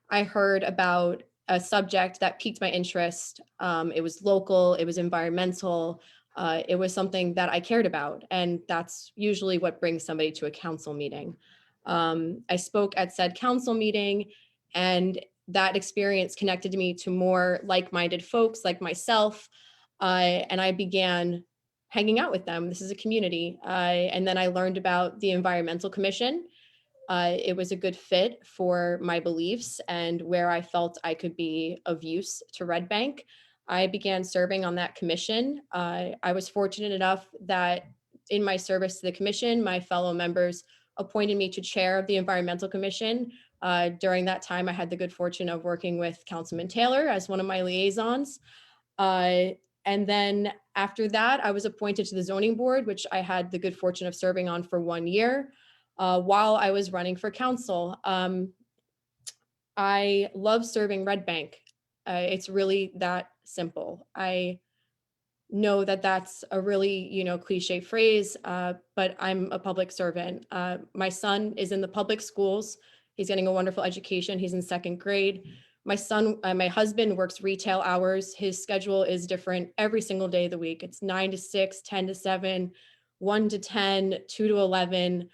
I heard about a subject that piqued my interest. It was local, it was environmental, it was something that I cared about, and that's usually what brings somebody to a council meeting. I spoke at said council meeting, and that experience connected me to more like-minded folks like myself, and I began hanging out with them. This is a community. And then I learned about the Environmental Commission. It was a good fit for my beliefs and where I felt I could be of use to Red Bank. I began serving on that commission. I was fortunate enough that in my service to the commission, my fellow members appointed me to chair of the Environmental Commission. During that time, I had the good fortune of working with Councilman Taylor as one of my liaisons. And then after that, I was appointed to the zoning board, which I had the good fortune of serving on for 1 year while I was running for council. I love serving Red Bank. It's really that simple. I know that that's a really, cliche phrase, but I'm a public servant. My son is in the public schools. He's getting a wonderful education. He's in 2nd grade. My husband works retail hours. His schedule is different every single day of the week. It's 9 to 6, 10 to 7, 1 to 10, 2 to 11.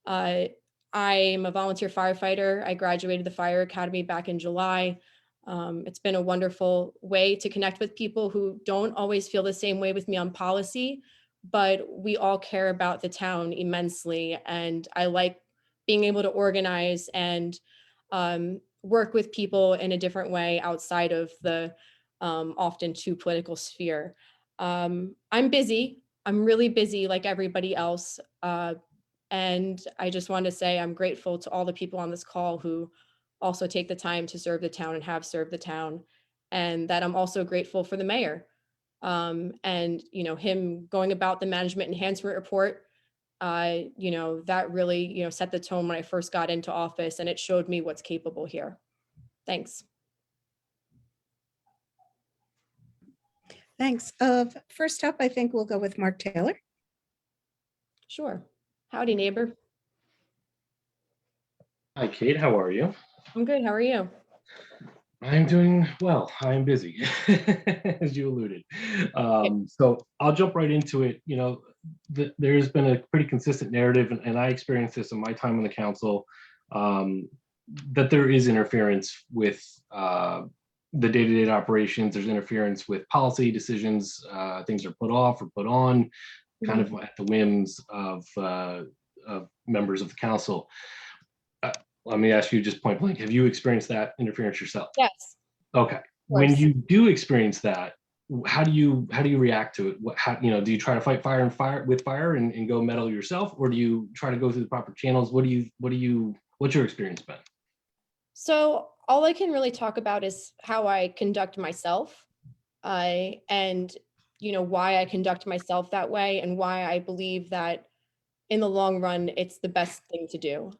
I'm a volunteer firefighter. I graduated the fire academy back in July. It's been a wonderful way to connect with people who don't always feel the same way with me on policy, but we all care about the town immensely. And I like being able to organize and work with people in a different way outside of the often too political sphere. I'm busy. I'm really busy like everybody else. And I just want to say I'm grateful to all the people on this call who also take the time to serve the town and have served the town. And that I'm also grateful for the mayor. And, him going about the management enhancement report, that really, set the tone when I first got into office, and it showed me what's capable here. Thanks. Thanks. First up, I think we'll go with Mark Taylor. Sure. Howdy, neighbor. Hi, Kate. How are you? I'm good. How are you? I'm doing well. I'm busy, as you alluded. So I'll jump right into it. There's been a pretty consistent narrative, and I experienced this in my time on the council, that there is interference with the day-to-day operations. There's interference with policy decisions. Things are put off or put on, kind of at the whims of members of the council. Let me ask you just point blank, have you experienced that interference yourself? Yes. Okay. When you do experience that, how do you react to it? Do you try to fight fire with fire and go metal yourself, or do you try to go through the proper channels? What's your experience been? So all I can really talk about is how I conduct myself, and why I conduct myself that way, and why I believe that in the long run, it's the best thing to do.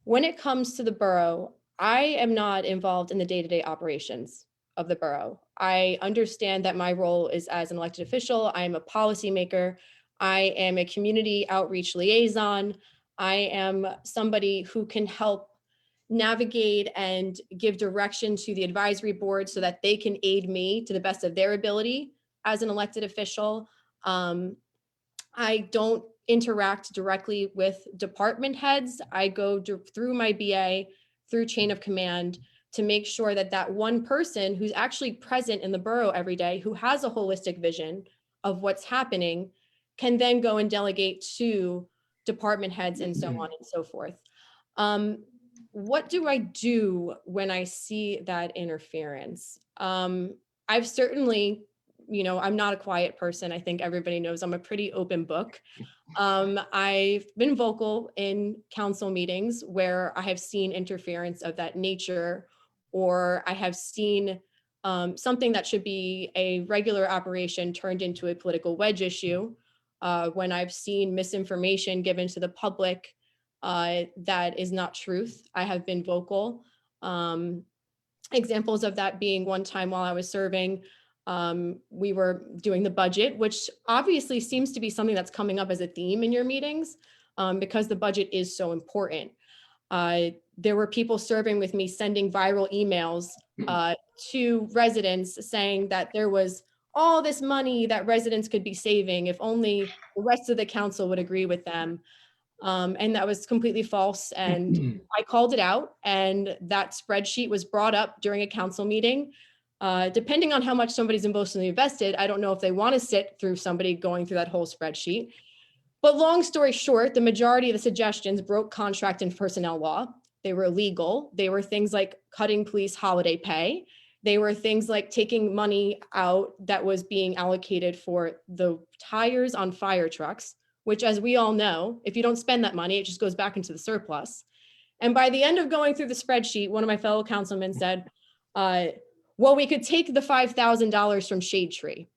When it comes to the borough, I am not involved in the day-to-day operations of the borough. I understand that my role is as an elected official. I am a policymaker. I am a community outreach liaison. I am somebody who can help navigate and give direction to the advisory board so that they can aid me to the best of their ability as an elected official. I don't interact directly with department heads. I go through my BA, through chain of command, to make sure that that one person who's actually present in the borough every day, who has a holistic vision of what's happening, can then go and delegate to department heads and so on and so forth. What do I do when I see that interference? I've certainly, I'm not a quiet person. I think everybody knows I'm a pretty open book. I've been vocal in council meetings where I have seen interference of that nature, or I have seen something that should be a regular operation turned into a political wedge issue. When I've seen misinformation given to the public that is not truth, I have been vocal. Examples of that being one time while I was serving, we were doing the budget, which obviously seems to be something that's coming up as a theme in your meetings because the budget is so important. There were people serving with me sending viral emails to residents saying that there was all this money that residents could be saving if only the rest of the council would agree with them. And that was completely false. And I called it out, and that spreadsheet was brought up during a council meeting. Depending on how much somebody's emotionally invested, I don't know if they want to sit through somebody going through that whole spreadsheet. But long story short, the majority of the suggestions broke contract and personnel law. They were illegal. They were things like cutting police holiday pay. They were things like taking money out that was being allocated for the tires on fire trucks, which, as we all know, if you don't spend that money, it just goes back into the surplus. And by the end of going through the spreadsheet, one of my fellow councilmen said, well, we could take the $5,000 from Shade Tree.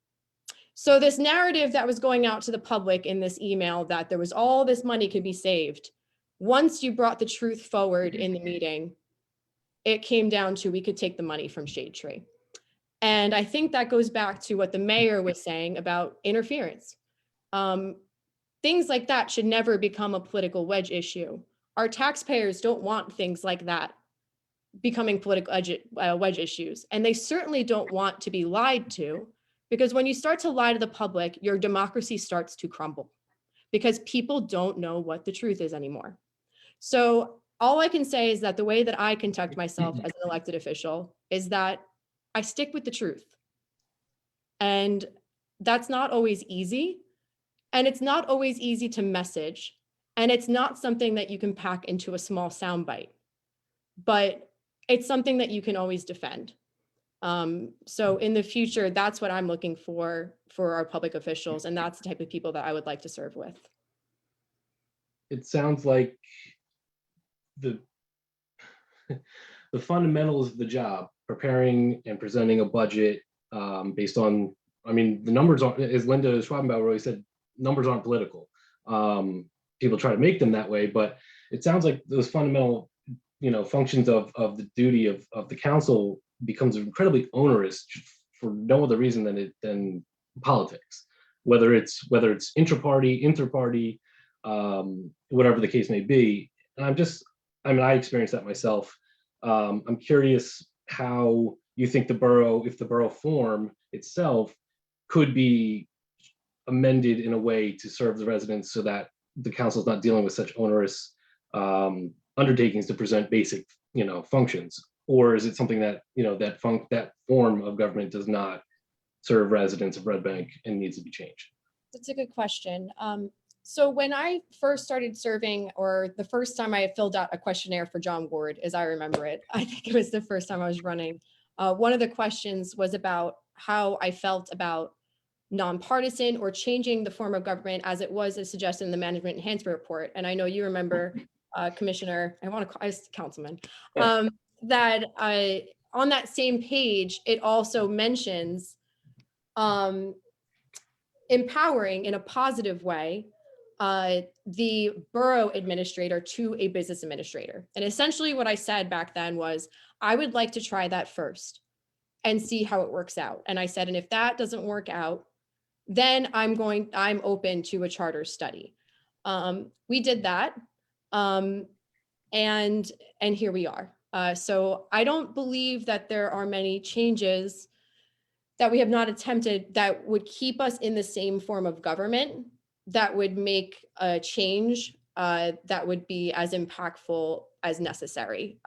So this narrative that was going out to the public in this email that there was all this money could be saved, once you brought the truth forward in the meeting, it came down to we could take the money from Shade Tree. And I think that goes back to what the mayor was saying about interference. Things like that should never become a political wedge issue. Our taxpayers don't want things like that becoming political wedge issues. And they certainly don't want to be lied to, because when you start to lie to the public, your democracy starts to crumble because people don't know what the truth is anymore. So all I can say is that the way that I conduct myself as an elected official is that I stick with the truth. And that's not always easy. And it's not always easy to message. And it's not something that you can pack into a small soundbite, but it's something that you can always defend. So in the future, that's what I'm looking for our public officials. And that's the type of people that I would like to serve with. It sounds like the fundamentals of the job, preparing and presenting a budget based on, the numbers aren't, as Linda Schwabenbauer always said, numbers aren't political. People try to make them that way, but it sounds like those fundamental, functions of the duty of the council becomes incredibly onerous for no other reason than politics, whether it's intra-party, inter-party, whatever the case may be. And I experienced that myself. I'm curious how you think if the borough form itself could be amended in a way to serve the residents so that the council is not dealing with such onerous undertakings to present basic, functions, or is it something that that form of government does not serve residents of Red Bank and needs to be changed? That's a good question. So when I first started serving, or the first time I filled out a questionnaire for John Ward, as I remember it, I think it was the first time I was running. One of the questions was about how I felt about nonpartisan or changing the form of government as it was as suggested in the management enhancement report. And I know you remember, Commissioner, I want to call Councilman, that on that same page, it also mentions empowering in a positive way the borough administrator to a business administrator. And essentially what I said back then was, I would like to try that first and see how it works out. And I said, and if that doesn't work out, then I'm open to a charter study. We did that. And here we are. So I don't believe that there are many changes that we have not attempted that would keep us in the same form of government, that would make a change that would be as impactful as necessary,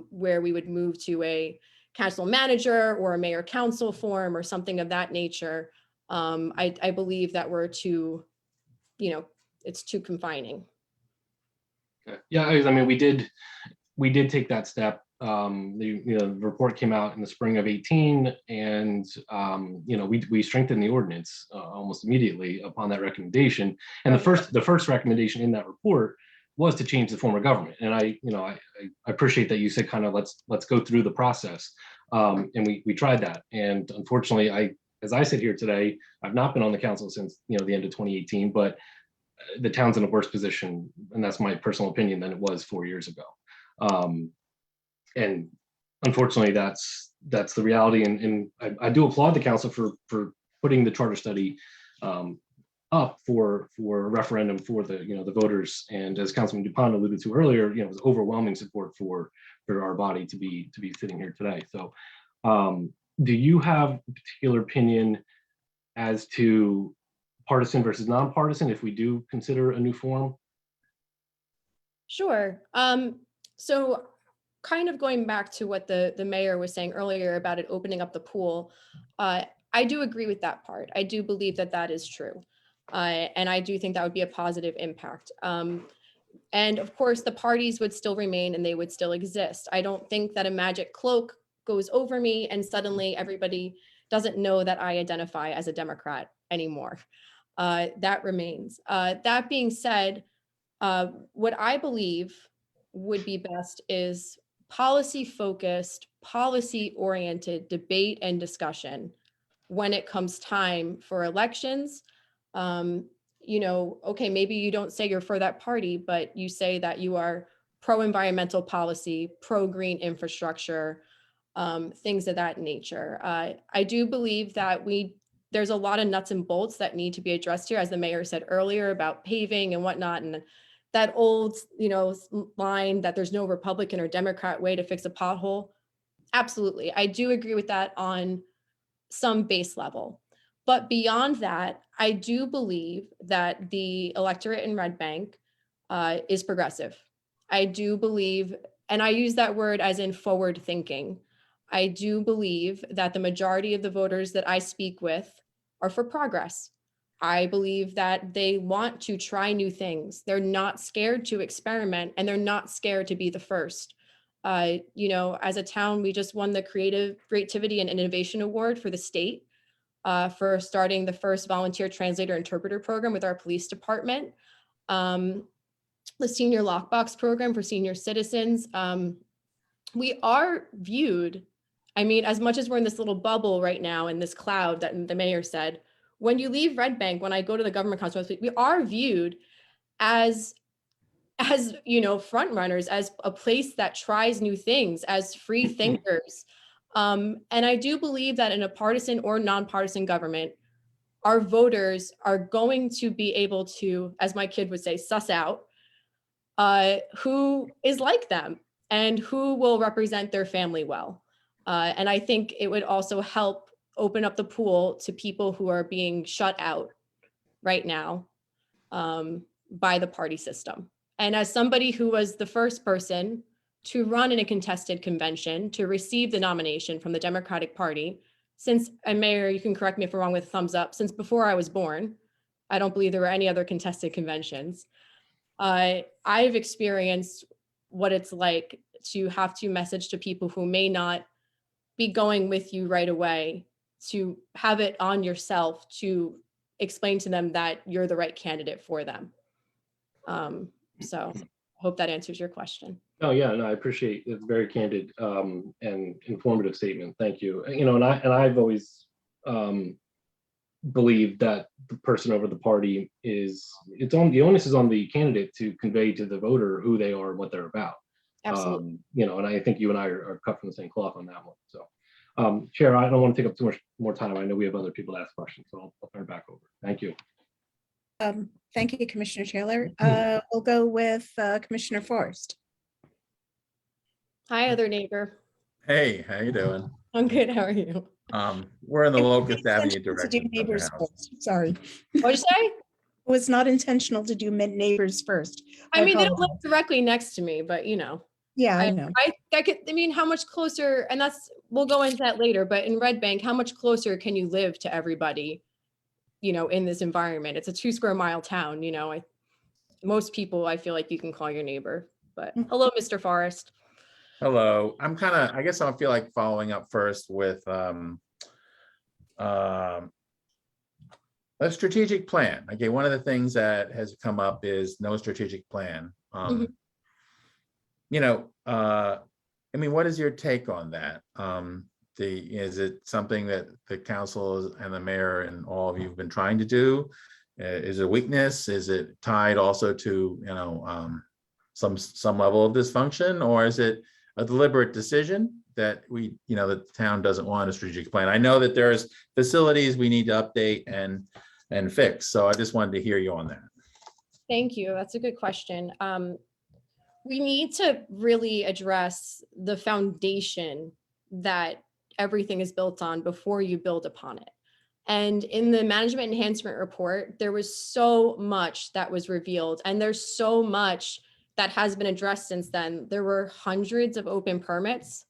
where we would move to a council manager or a mayor council form or something of that nature. I believe that we're too, it's too confining. Okay. Yeah, I mean, we did take that step. The report came out in the spring of 18, and we strengthened the ordinance almost immediately upon that recommendation. And the first recommendation in that report was to change the form of government. And I appreciate that you said kind of let's go through the process. And we tried that. And unfortunately, as I sit here today, I've not been on the council since the end of 2018, but the town's in a worse position, and that's my personal opinion, than it was 4 years ago. And unfortunately, that's the reality. And I do applaud the council for putting the charter study up for a referendum for the voters. And as Councilman Dupont alluded to earlier, it was overwhelming support for our body to be sitting here today. So do you have a particular opinion as to partisan versus nonpartisan if we do consider a new form? Sure. So kind of going back to what the mayor was saying earlier about it opening up the pool, I do agree with that part. I do believe that that is true. And I do think that would be a positive impact. And of course, the parties would still remain and they would still exist. I don't think that a magic cloak goes over me and suddenly everybody doesn't know that I identify as a Democrat anymore. That remains. That being said, what I believe would be best is policy-focused, policy-oriented debate and discussion when it comes time for elections. Okay, maybe you don't say you're for that party, but you say that you are pro-environmental policy, pro-green infrastructure, things of that nature. I do believe that there's a lot of nuts and bolts that need to be addressed here, as the mayor said earlier, about paving and whatnot, and that old, line that there's no Republican or Democrat way to fix a pothole. Absolutely, I do agree with that on some base level. But beyond that, I do believe that the electorate in Red Bank is progressive. I do believe, and I use that word as in forward thinking. I do believe that the majority of the voters that I speak with are for progress. I believe that they want to try new things. They're not scared to experiment, and they're not scared to be the first. As a town, we just won the Creativity and Innovation Award for the state for starting the first volunteer translator interpreter program with our police department. The senior lockbox program for senior citizens. We are viewed, as much as we're in this little bubble right now in this cloud that the mayor said, when you leave Red Bank, when I go to the government council, we are viewed as front runners, as a place that tries new things, as free thinkers. And I do believe that in a partisan or nonpartisan government, our voters are going to be able to, as my kid would say, suss out who is like them and who will represent their family well. And I think it would also help open up the pool to people who are being shut out right now by the party system. And as somebody who was the first person to run in a contested convention, to receive the nomination from the Democratic Party, and Mayor, you can correct me if I'm wrong with thumbs up, since before I was born, I don't believe there were any other contested conventions. I've experienced what it's like to have to message to people who may not be going with you right away, to have it on yourself to explain to them that you're the right candidate for them. So hope that answers your question. Oh yeah, no, I appreciate it. Very candid and informative statement. Thank you. And I've always believe that the person over the party the onus is on the candidate to convey to the voter who they are, what they're about. Absolutely. And I think you and I are cut from the same cloth on that one. So, Chair, I don't want to take up too much more time. I know we have other people to ask questions, so I'll turn it back over. Thank you. Thank you, Commissioner Taylor. We'll go with Commissioner Forrest. Hi, other neighbor. Hey, how you doing? I'm good. How are you? We're in the It was Locust Avenue intentional to do direction. of your neighbors house. first. Sorry. What'd you say? It was not intentional to do neighbors first. I mean, they don't live apologize. directly next to me, but Yeah, I know. I mean, how much closer, and we'll go into that later, but in Red Bank, how much closer can you live to everybody, in this environment? It's a 2 square mile town, most people, I feel like you can call your neighbor, but hello, Mr. Forrest. Hello, I guess I feel like following up first with a strategic plan. Okay, one of the things that has come up is no strategic plan. I mean, what is your take on that? Is it something that the council and the mayor and all of you have been trying to do? Is it a weakness? Is it tied also to some level of dysfunction, or is it a deliberate decision that that the town doesn't want a strategic plan? I know that there's facilities we need to update and fix, so I just wanted to hear you on that. Thank you. That's a good question. We need to really address the foundation that everything is built on before you build upon it. And in the management enhancement report, there was so much that was revealed, and there's so much that has been addressed since then. There were hundreds of open permits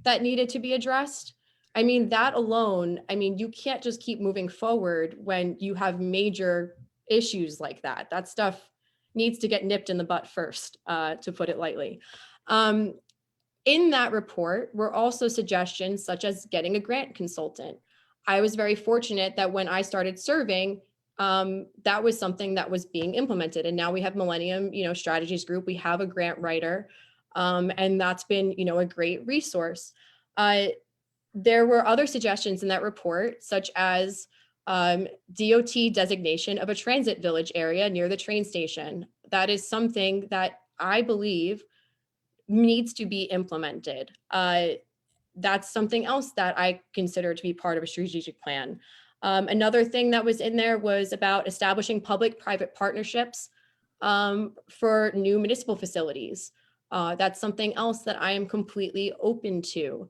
that needed to be addressed. I mean, that alone, you can't just keep moving forward when you have major issues like that. That stuff needs to get nipped in the butt first, to put it lightly. In that report were also suggestions such as getting a grant consultant. I was very fortunate that when I started serving, that was something that was being implemented. And now we have Millennium, Strategies Group. We have a grant writer, and that's been, a great resource. There were other suggestions in that report, such as DOT designation of a transit village area near the train station. That is something that I believe needs to be implemented. That's something else that I consider to be part of a strategic plan. Another thing that was in there was about establishing public-private partnerships for new municipal facilities. That's something else that I am completely open to.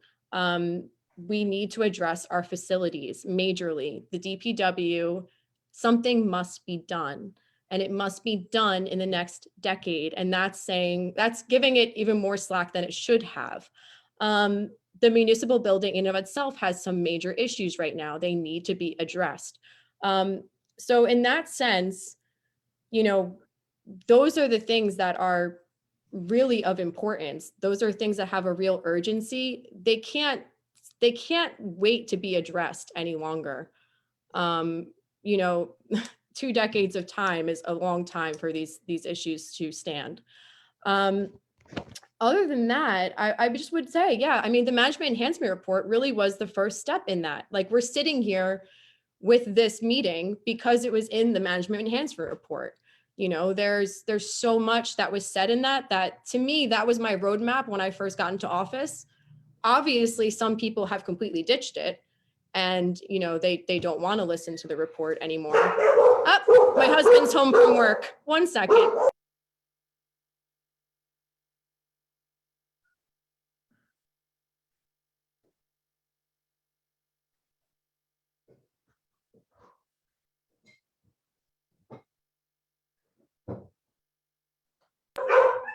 We need to address our facilities majorly. The DPW, something must be done, and it must be done in the next decade. And that's giving it even more slack than it should have. The municipal building in of itself has some major issues right now. They need to be addressed. So in that sense, those are the things that are really of importance. Those are things that have a real urgency. They can't wait to be addressed any longer. 2 decades of time is a long time for these issues to stand. Other than that, I just would say, the management enhancement report really was the first step in that. Like, we're sitting here with this meeting because it was in the management enhancement report. There's so much that was said in that to me, that was my roadmap when I first got into office. Obviously, some people have completely ditched it, and they don't want to listen to the report anymore. Oh, my husband's home from work. 1 second.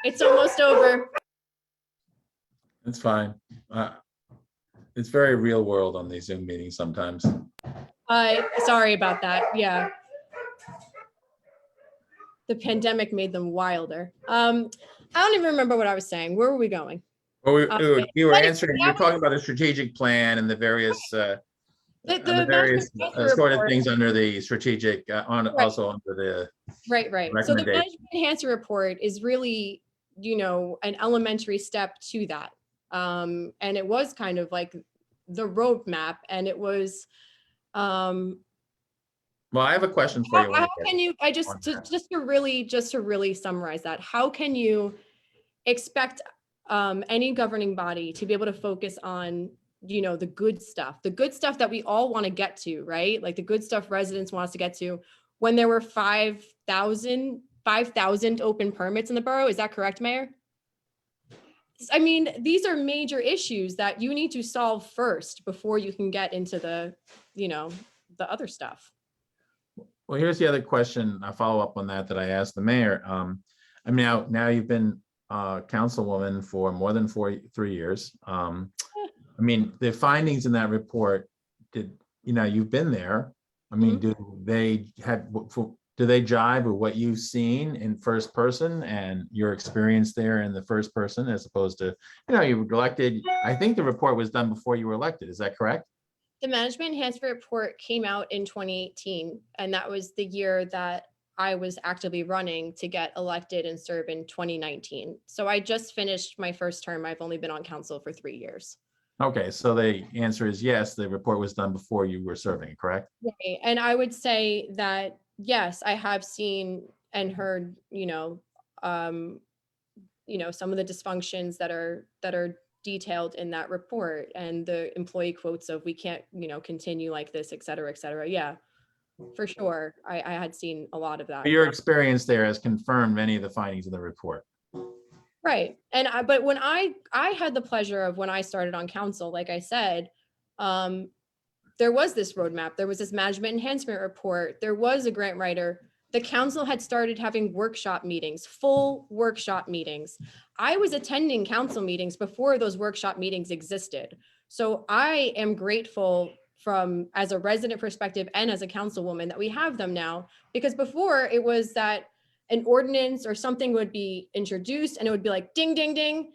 It's almost over. It's fine. It's very real world on these Zoom meetings sometimes. Sorry about that. Yeah. The pandemic made them wilder. I don't even remember what I was saying. Where were we going? Well, we were answering, you were talking about a strategic plan and the various sort of things under the strategic, also under the Right. So the management enhancement report is really, an elementary step to that. And it was kind of like the roadmap, and it was Well, I have a question for you. when I How get can you, I on just, that. just to really summarize that, how can you expect any governing body to be able to focus on, you know, the good stuff that we all want to get to, right? Like the good stuff residents want us to get to, when there were 5,000 open permits in the borough. Is that correct, Mayor? I mean, these are major issues that you need to solve first before you can get into the, you know, the other stuff. Well, here's the other question, a follow-up on that I asked the mayor. I mean, now you've been councilwoman for more than 3 years. I mean, the findings in that report, you've been there. I mean, do they jive with what you've seen in first person and your experience there in the first person, as opposed to, you were elected? I think the report was done before you were elected. Is that correct? The management enhancement report came out in 2018, and that was the year that I was actively running to get elected and serve in 2019. So I just finished my first term. I've only been on council for 3 years. Okay, so the answer is yes, the report was done before you were serving, correct? Right. And I would say that, yes, I have seen and heard, some of the dysfunctions that are detailed in that report, and the employee quotes of, we can't, continue like this, et cetera, et cetera. Yeah, for sure. I had seen a lot of that. Your experience there has confirmed many of the findings in the report. Right. But when I had the pleasure of, when I started on council, like I said, there was this roadmap, there was this management enhancement report, there was a grant writer. The council had started having workshop meetings, full workshop meetings. I was attending council meetings before those workshop meetings existed. So I am grateful as a resident perspective and as a councilwoman that we have them now, because before it was that an ordinance or something would be introduced and it would be like, ding, ding, ding.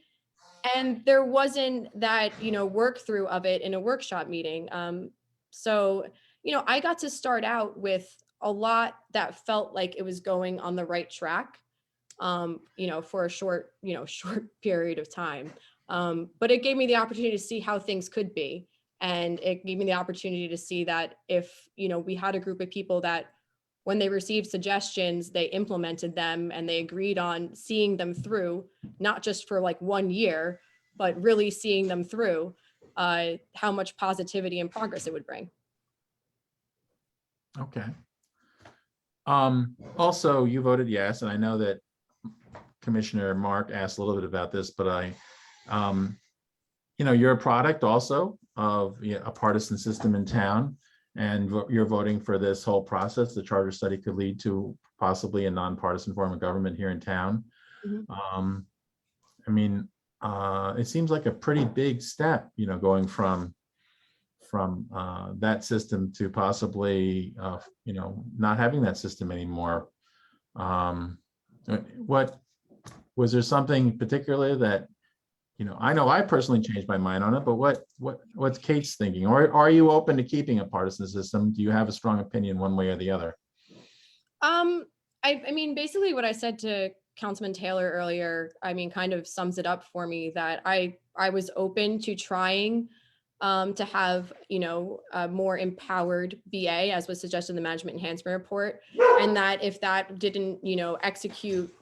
And there wasn't that, work through of it in a workshop meeting. So, I got to start out with a lot that felt like it was going on the right track, for a short period of time. But it gave me the opportunity to see how things could be. And it gave me the opportunity to see that if, we had a group of people that, when they received suggestions, they implemented them and they agreed on seeing them through, not just for like 1 year, but really seeing them through, how much positivity and progress it would bring. Okay. Also, you voted yes, and I know that Commissioner Mark asked a little bit about this, but you're a product also of a partisan system in town, and you're voting for this whole process. The charter study could lead to possibly a nonpartisan form of government here in town. It seems like a pretty big step, going from that system to possibly, not having that system anymore. What was there something particularly that, I know I personally changed my mind on it, but what's Kate's thinking? Or are you open to keeping a partisan system? Do you have a strong opinion one way or the other? Basically what I said to Councilman Taylor earlier, kind of sums it up for me, that I was open to trying to have, a more empowered BA, as was suggested in the management enhancement report. And that if that didn't, execute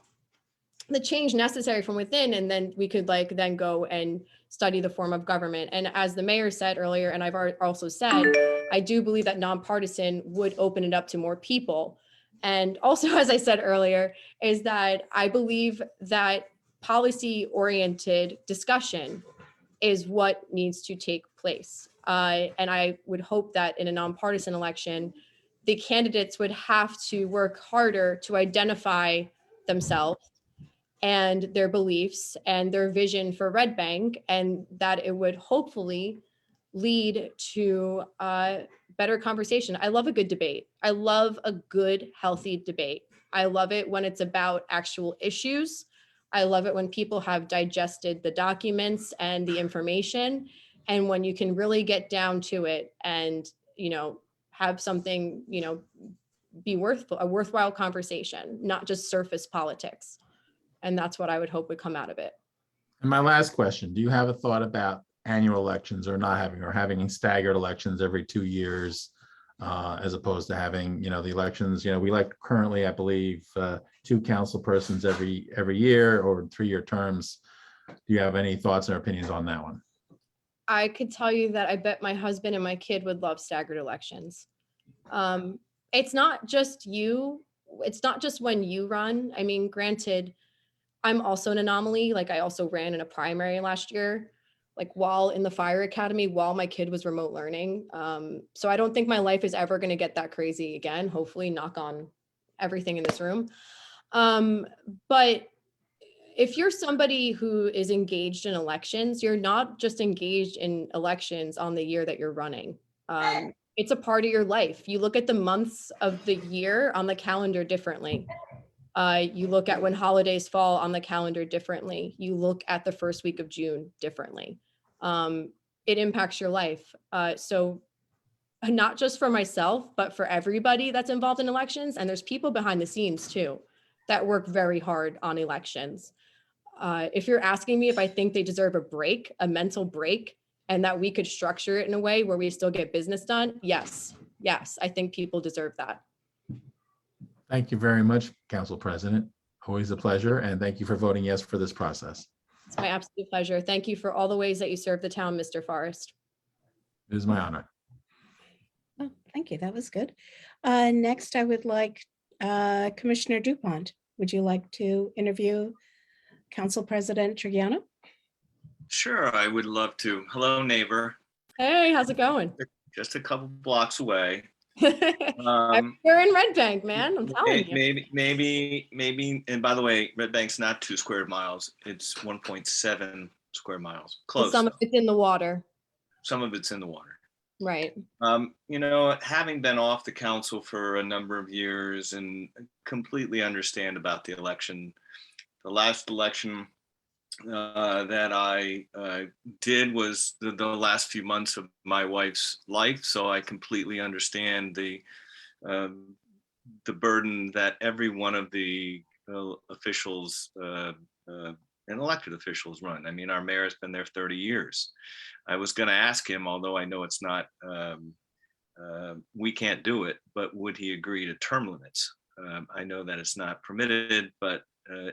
the change necessary from within, and then we could then go and study the form of government. And as the mayor said earlier, and I've also said, I do believe that nonpartisan would open it up to more people. And also, as I said earlier, is that I believe that policy-oriented discussion is what needs to take place. And I would hope that in a nonpartisan election, the candidates would have to work harder to identify themselves and their beliefs and their vision for Red Bank, and that it would hopefully lead to better conversation. I love a good debate. I love a good, healthy debate. I love it when it's about actual issues. I love it when people have digested the documents and the information, and when you can really get down to it and, have something, be a worthwhile conversation, not just surface politics. And that's what I would hope would come out of it. And my last question, do you have a thought about annual elections or not having, or having staggered elections every 2 years? as opposed to having, the elections, we elect currently, I believe, 2 council persons every year or 3-year terms. Do you have any thoughts or opinions on that one? I could tell you that I bet my husband and my kid would love staggered elections. It's not just you. It's not just when you run. I mean, granted, I'm also an anomaly. Like I also ran in a primary last year, like while in the fire academy, while my kid was remote learning. So I don't think my life is ever going to get that crazy again. Hopefully, knock on everything in this room. But if you're somebody who is engaged in elections, you're not just engaged in elections on the year that you're running. It's a part of your life. You look at the months of the year on the calendar differently. You look at when holidays fall on the calendar differently. You look at the first week of June differently. It impacts your life. So not just for myself, but for everybody that's involved in elections. And there's people behind the scenes too that work very hard on elections. If you're asking me if I think they deserve a break, a mental break, and that we could structure it in a way where we still get business done, yes, I think people deserve that. Thank you very much, Council President. Always a pleasure, and thank you for voting yes for this process. It's my absolute pleasure. Thank you for all the ways that you serve the town, Mr. Forrest. It is my honor. Oh, thank you. That was good. Next, I would like Commissioner DuPont. Would you like to interview Council President Triggiano? Sure, I would love to. Hello, neighbor. Hey, how's it going? Just a couple blocks away. You're in Red Bank, man. I'm telling you. Maybe. And by the way, Red Bank's not 2 square miles. It's 1.7 square miles. Close. Some of it's in the water. Some of it's in the water. Right. Having been off the council for a number of years and completely understand about the election, the last election that I did was the last few months of my wife's life. So I completely understand the burden that every one of the officials and elected officials run. I mean, our mayor has been there 30 years. I was going to ask him, although I know it's not, we can't do it, but would he agree to term limits? I know that it's not permitted, but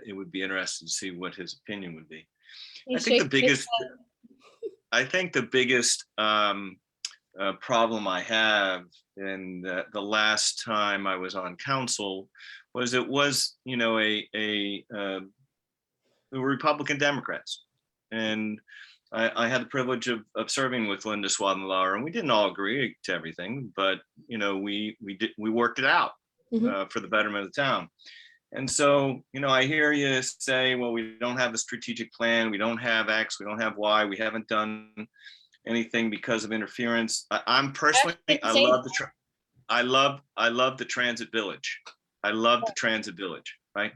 it would be interesting to see what his opinion would be. I think the biggest problem I have, and the last time I was on council was we were Republican Democrats, and I had the privilege of serving with Linda Swadenlauer, and we didn't all agree to everything, but we worked it out for the betterment of the town. And so, I hear you say, well, we don't have a strategic plan, we don't have X, we don't have Y, we haven't done anything because of interference. I'm personally, I love the transit village. I love the transit village, right?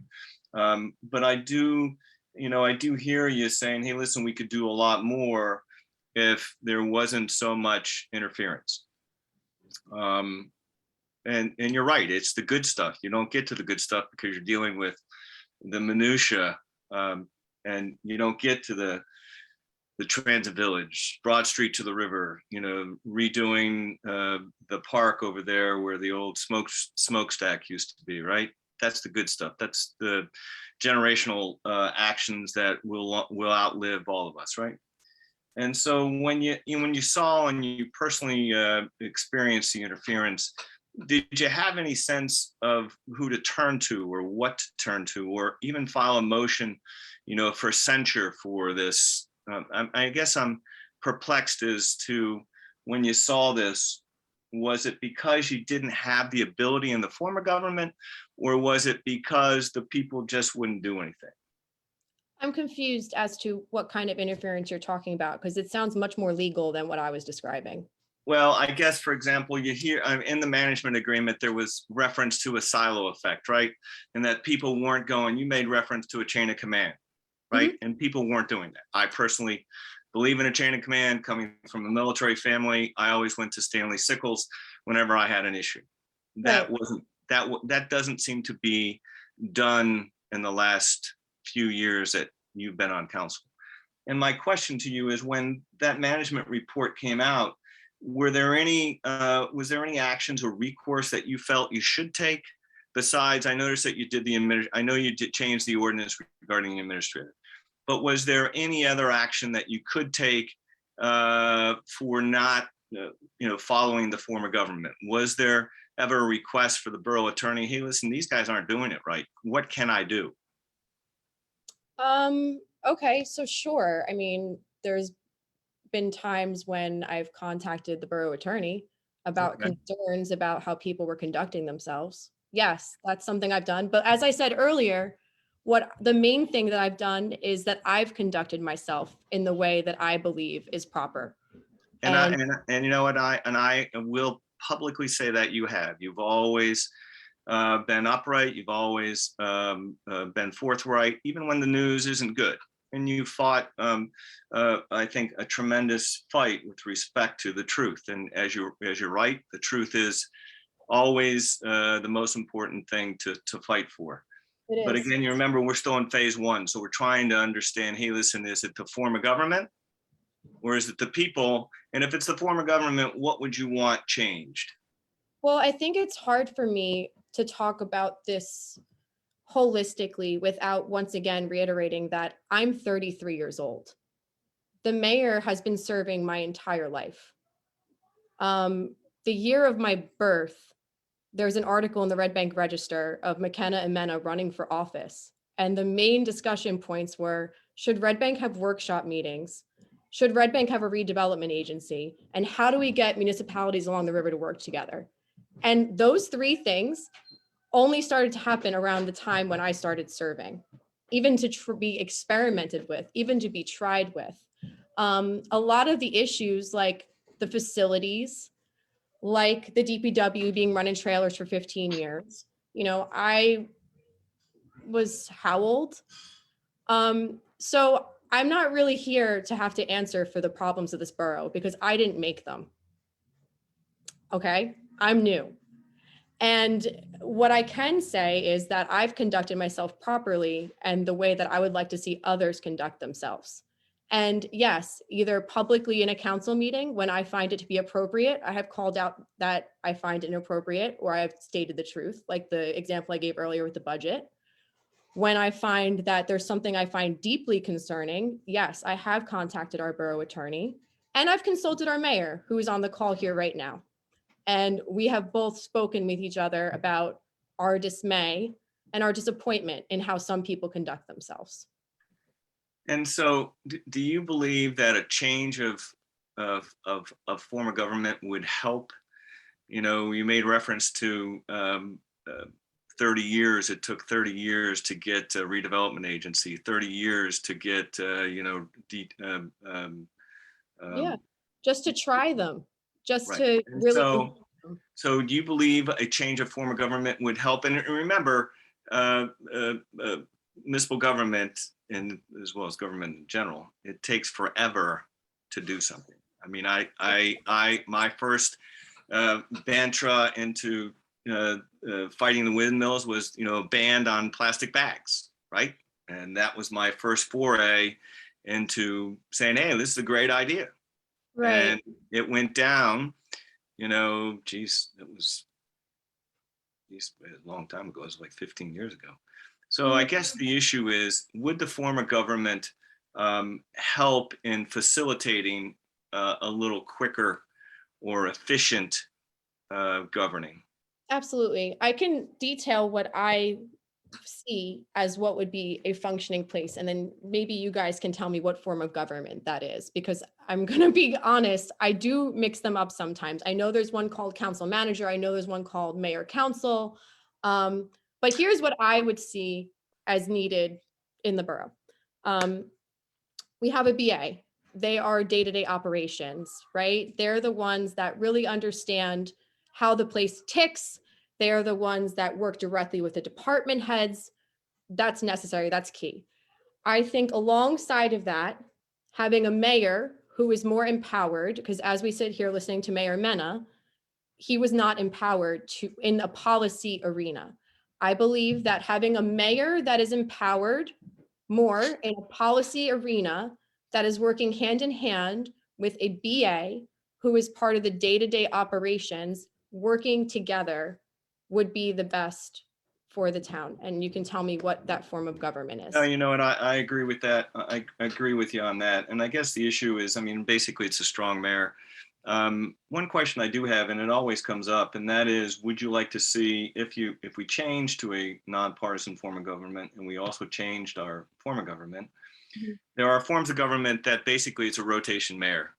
But I do hear you saying, hey, listen, we could do a lot more if there wasn't so much interference. And you're right, it's the good stuff. You don't get to the good stuff because you're dealing with the minutia, and you don't get to the transit village, Broad Street to the river, redoing the park over there where the old smokestack used to be, right? That's the good stuff. That's the generational actions that will outlive all of us, right? And so when you saw and you personally experienced the interference, did you have any sense of who to turn to or what to turn to, or even file a motion, for censure for this? I guess I'm perplexed as to, when you saw this, was it because you didn't have the ability in the former government, or was it because the people just wouldn't do anything? I'm confused as to what kind of interference you're talking about, because it sounds much more legal than what I was describing. Well, I guess, for example, you hear in the management agreement, there was reference to a silo effect, right? And that people weren't going, you made reference to a chain of command, right? And people weren't doing that. I personally believe in a chain of command. Coming from a military family, I always went to Stanley Sickles whenever I had an issue. That doesn't seem to be done in the last few years that you've been on council. And my question to you is, when that management report came out, was there any actions or recourse that you felt you should take? Besides, I noticed that you did I know you did change the ordinance regarding the administrator, but was there any other action that you could take for not, following the form of government? Was there ever a request for the borough attorney? Hey, listen, these guys aren't doing it right. What can I do? Okay, so sure. I mean, there's been times when I've contacted the borough attorney about Okay. concerns about how people were conducting themselves. Yes, that's something I've done. But as I said earlier, what the main thing that I've done is that I've conducted myself in the way that I believe is proper. And you know what, I will publicly say that you have. You've always been upright. You've always been forthright, even when the news isn't good. And you fought, I think, a tremendous fight with respect to the truth. And as you're right, the truth is always the most important thing to fight for. It But is. again, you remember, we're still in phase one. So we're trying to understand, hey, listen, is it the form of government or is it the people? And if it's the form of government, what would you want changed? Well, I think it's hard for me to talk about this holistically without once again reiterating that I'm 33 years old. The mayor has been serving my entire life. The year of my birth, there's an article in the Red Bank Register of McKenna and Menna running for office. And the main discussion points were, should Red Bank have workshop meetings? Should Red Bank have a redevelopment agency? And how do we get municipalities along the river to work together? And those three things only started to happen around the time when I started serving, even to be experimented with, even to be tried with. A lot of the issues like the facilities, like the DPW being run in trailers for 15 years. I was how old? So I'm not really here to have to answer for the problems of this borough because I didn't make them. Okay, I'm new. And what I can say is that I've conducted myself properly and the way that I would like to see others conduct themselves. And yes, either publicly in a council meeting when I find it to be appropriate, I have called out that I find it inappropriate, or I've stated the truth, like the example I gave earlier with the budget. When I find that there's something I find deeply concerning, yes, I have contacted our borough attorney and I've consulted our mayor, who is on the call here right now. And we have both spoken with each other about our dismay and our disappointment in how some people conduct themselves. And so do you believe that a change of form of government would help? You made reference to 30 years. It took 30 years to get a redevelopment agency, 30 years to get, Yeah, just to try them, just right. to And really. so do you believe a change of form of government would help? And remember, municipal government, and as well as government in general, it takes forever to do something. I mean, my first mantra into fighting the windmills was, a ban on plastic bags, right? And that was my first foray into saying, hey, this is a great idea. Right. And it went down, geez, it was a long time ago. It was like 15 years ago. So I guess the issue is, would the form of government help in facilitating a little quicker or efficient governing? Absolutely. I can detail what I see as what would be a functioning place. And then maybe you guys can tell me what form of government that is, because I'm going to be honest, I do mix them up sometimes. I know there's one called council manager. I know there's one called mayor council. But here's what I would see as needed in the borough. We have a BA. They are day-to-day operations, right? They're the ones that really understand how the place ticks. They're the ones that work directly with the department heads. That's necessary. That's key. I think alongside of that, having a mayor who is more empowered, because as we sit here listening to Mayor Menna, he was not empowered in a policy arena. I believe that having a mayor that is empowered more in a policy arena that is working hand in hand with a BA who is part of the day-to-day operations, working together would be the best for the town. And you can tell me what that form of government is. No, you know what, I agree with that. I agree with you on that. And I guess the issue is, I mean, basically it's a strong mayor. One question I do have, and it always comes up, and that is, would you like to see, if we change to a nonpartisan form of government, and we also changed our form of government, Mhm. there are forms of government that basically it's a rotation mayor,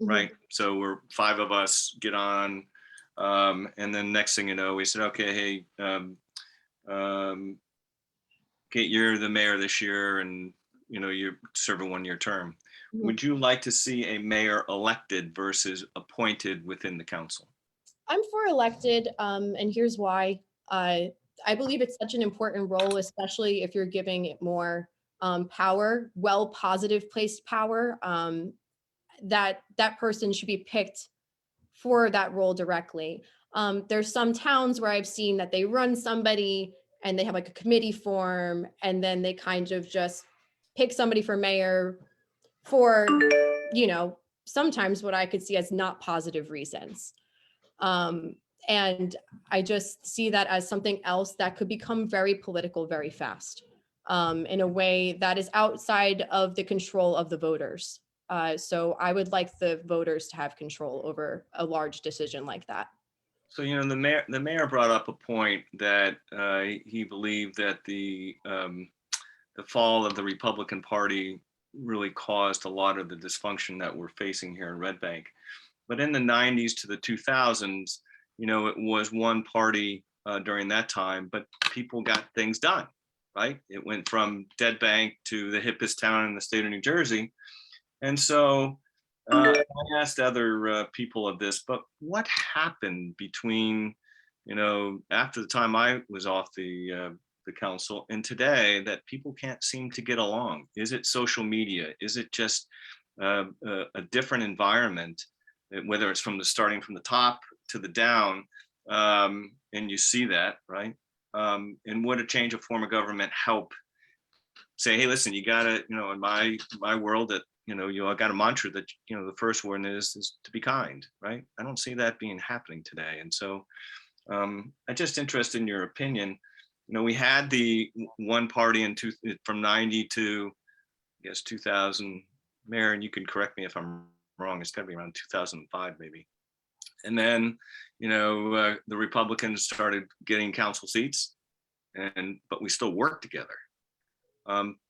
Mhm. right? So we're 5 of us get on, and then next thing you know, we said, okay, hey, Kate, you're the mayor this year, and you serve a 1-year term. Mhm. Would you like to see a mayor elected versus appointed within the council? I'm for elected, and here's why. I believe it's such an important role, especially if you're giving it more power, positive placed power, that person should be picked for that role directly. There's some towns where I've seen that they run somebody and they have like a committee form, and then they kind of just pick somebody for mayor for, sometimes what I could see as not positive reasons. And I just see that as something else that could become very political very fast, in a way that is outside of the control of the voters. So I would like the voters to have control over a large decision like that. So, the mayor brought up a point that he believed that the fall of the Republican Party really caused a lot of the dysfunction that we're facing here in Red Bank. But in the 90s to the 2000s, it was one party during that time, but people got things done, right? It went from dead bank to the hippest town in the state of New Jersey. And so I asked other people of this, but what happened between, after the time I was off the council and today, that people can't seem to get along? Is it social media? Is it just a different environment, whether it's starting from the top to the down? And you see that, right? And would a change of form of government help say, hey, listen, you gotta, in my world, that I got a mantra that the first one is to be kind, right? I don't see that being happening today. And so I'm just interested in your opinion. We had the one party from 90 to, I guess, 2000. Mayor, and you can correct me if I'm wrong, it's got to be around 2005 maybe. And then the Republicans started getting council seats, but we still worked together.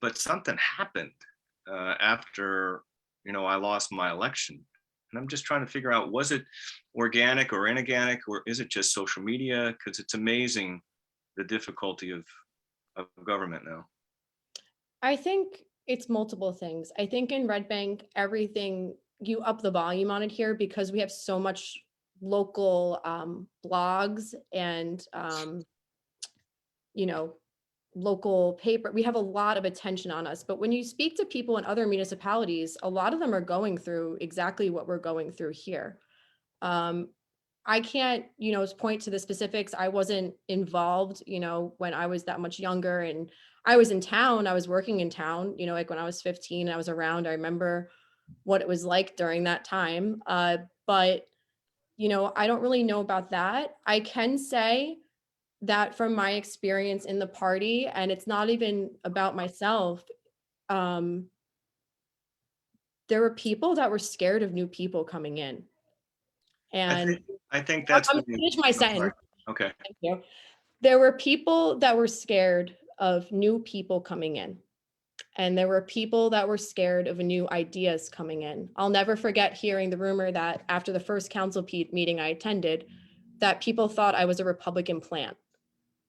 But something happened after I lost my election, and I'm just trying to figure out, was it organic or inorganic, or is it just social media? Because it's amazing the difficulty of government now. I think it's multiple things. I think in Red Bank, everything, you up the volume on it here because we have so much local blogs and, local paper. We have a lot of attention on us. But when you speak to people in other municipalities, a lot of them are going through exactly what we're going through here. I can't, point to the specifics. I wasn't involved, when I was that much younger, and I was in town, I was working in town, like when I was 15, I was around, I remember what it was like during that time. But, I don't really know about that. I can say that from my experience in the party, and it's not even about myself, there were people that were scared of new people coming in. And I think that's I'm finish my sentence. Okay. Thank you. There were people that were scared of new people coming in. And there were people that were scared of new ideas coming in. I'll never forget hearing the rumor that after the first council meeting I attended, that people thought I was a Republican plant.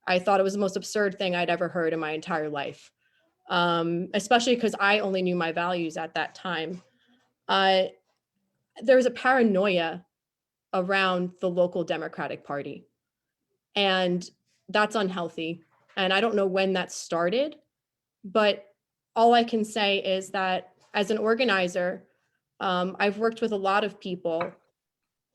I thought it was the most absurd thing I'd ever heard in my entire life, especially because I only knew my values at that time. There was a paranoia around the local Democratic Party, and that's unhealthy. And I don't know when that started, but all I can say is that as an organizer, I've worked with a lot of people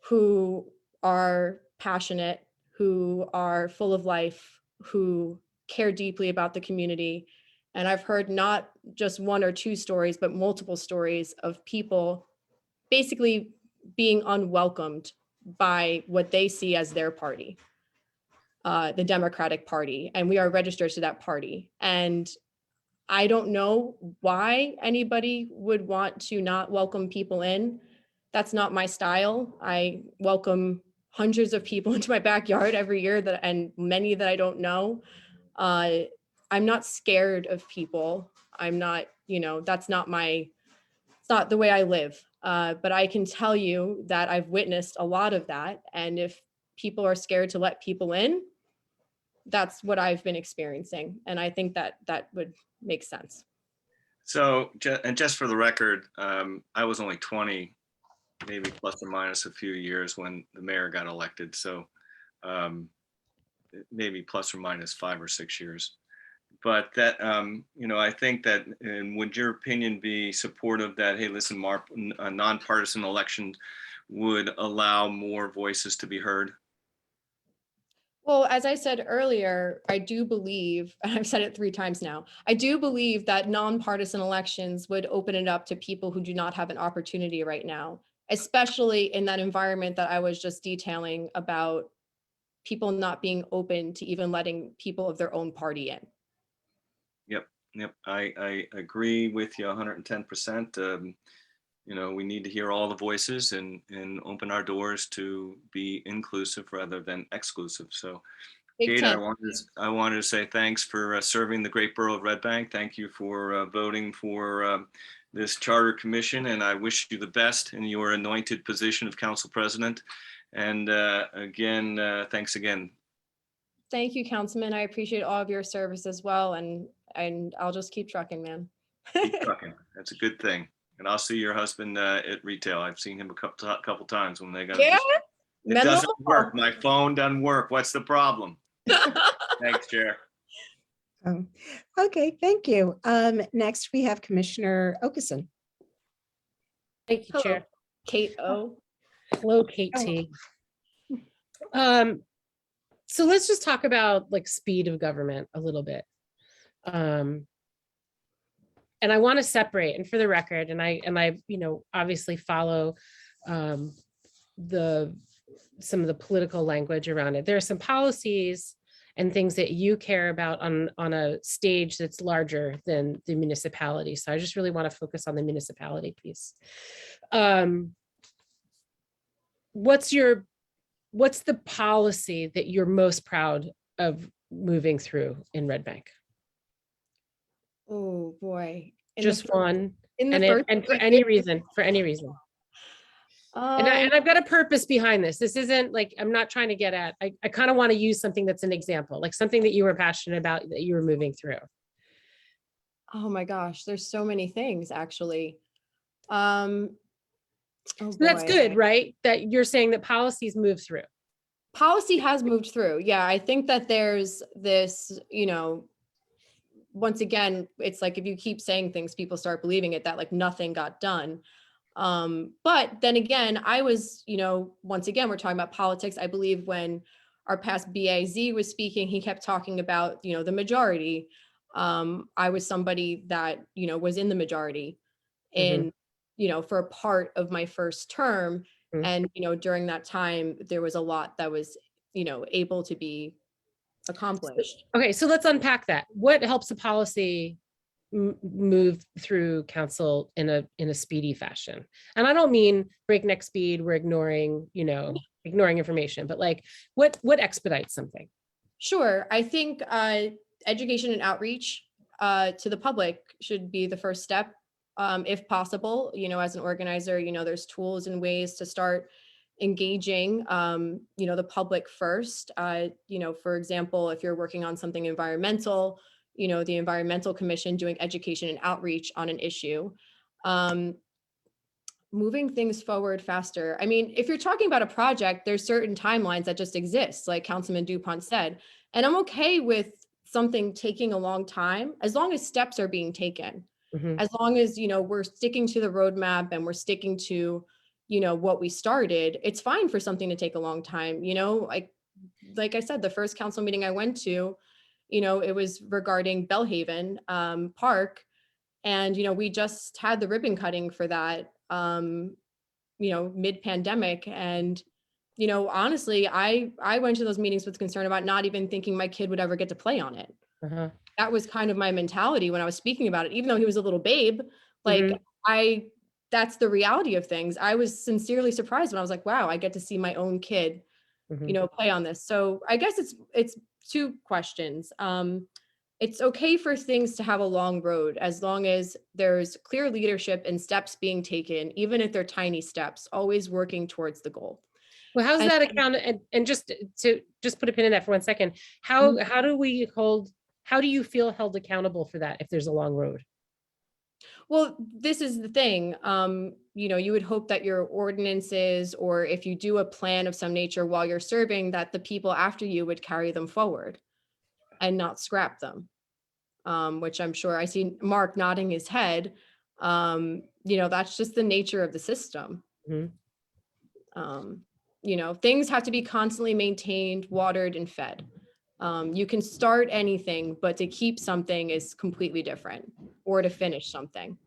who are passionate, who are full of life, who care deeply about the community. And I've heard not just one or two stories, but multiple stories of people basically being unwelcomed by what they see as their party, the Democratic Party, and we are registered to that party. And I don't know why anybody would want to not welcome people in. That's not my style. I welcome hundreds of people into my backyard every year, and many that I don't know. I'm not scared of people. I'm not, that's not it's not the way I live. But I can tell you that I've witnessed a lot of that. And if people are scared to let people in, that's what I've been experiencing. And I think that that would make sense. So, and just for the record, I was only 20, maybe plus or minus a few years when the mayor got elected. So maybe plus or minus 5 or 6 years. But that, I think that, and would your opinion be supportive that, hey, listen, a nonpartisan election would allow more voices to be heard? Well, as I said earlier, I do believe, and I've said it 3 times now, I do believe that nonpartisan elections would open it up to people who do not have an opportunity right now, especially in that environment that I was just detailing about people not being open to even letting people of their own party in. Yep. I agree with you 110%. We need to hear all the voices and open our doors to be inclusive rather than exclusive. So, Big Kate, tent. I wanted to say thanks for serving the great borough of Red Bank. Thank you for voting for this charter commission, and I wish you the best in your anointed position of council president. And again, thanks again. Thank you, Councilman. I appreciate all of your service as well. And I'll just keep trucking, man. Keep trucking. That's a good thing. And I'll see your husband at retail. I've seen him a couple times when they got. Yeah. It doesn't work. My phone doesn't work. What's the problem? Thanks, Chair. Okay, thank you. Next, we have Commissioner Okeson. Thank you, Hello. Chair. Kate O. Hello, Kate T. So let's just talk about like speed of government a little bit. And I want to separate, and for the record, and I obviously follow some of the political language around it. There are some policies and things that you care about on a stage that's larger than the municipality. So I just really want to focus on the municipality piece. What's the policy that you're most proud of moving through in Red Bank? Oh boy. Just one, In the and first. for any reason, And I've got a purpose behind this. This isn't like, I'm not trying to get at, I kind of want to use something that's an example, like something that you were passionate about that you were moving through. Oh my gosh, there's so many things actually. So that's good, right? That you're saying that policies move through. Policy has moved through. Yeah, I think that there's this, once again, it's like if you keep saying things, people start believing it, that like nothing got done. But then again, I was, once again, we're talking about politics. I believe when our past BAZ was speaking, he kept talking about, the majority. I was somebody that, was in the majority in, for a part of my first term. And, during that time, there was a lot that was, able to be accomplished. Okay, so let's unpack that. What helps a policy move through council in a speedy fashion? And I don't mean breakneck speed, we're ignoring information, but like what expedites something? Sure. I think education and outreach to the public should be the first step. If possible, as an organizer, there's tools and ways to start engaging, the public first. For example, if you're working on something environmental, the Environmental Commission doing education and outreach on an issue, moving things forward faster. I mean, if you're talking about a project, there's certain timelines that just exist, like Councilman Dupont said, and I'm okay with something taking a long time, as long as steps are being taken. As long as, we're sticking to the roadmap and we're sticking to, what we started, it's fine for something to take a long time. Like I said, the first council meeting I went to, it was regarding Bellhaven Park. And, we just had the ribbon cutting for that, mid-pandemic. And, honestly, I went to those meetings with concern about not even thinking my kid would ever get to play on it. Uh-huh. That was kind of my mentality when I was speaking about it, even though he was a little babe, like Mhm. that's the reality of things. I was sincerely surprised when I was like, wow, I get to see my own kid, Mhm. play on this. So I guess it's two questions. It's okay for things to have a long road as long as there's clear leadership and steps being taken, even if they're tiny steps, always working towards the goal. Well, how's And that account? And just to put a pin in that for 1 second, how do you feel held accountable for that if there's a long road? Well, this is the thing. You would hope that your ordinances, or if you do a plan of some nature while you're serving, that the people after you would carry them forward and not scrap them. Which I'm sure I see Mark nodding his head. That's just the nature of the system. Mhm. Things have to be constantly maintained, watered, and fed. You can start anything, but to keep something is completely different, or to finish something.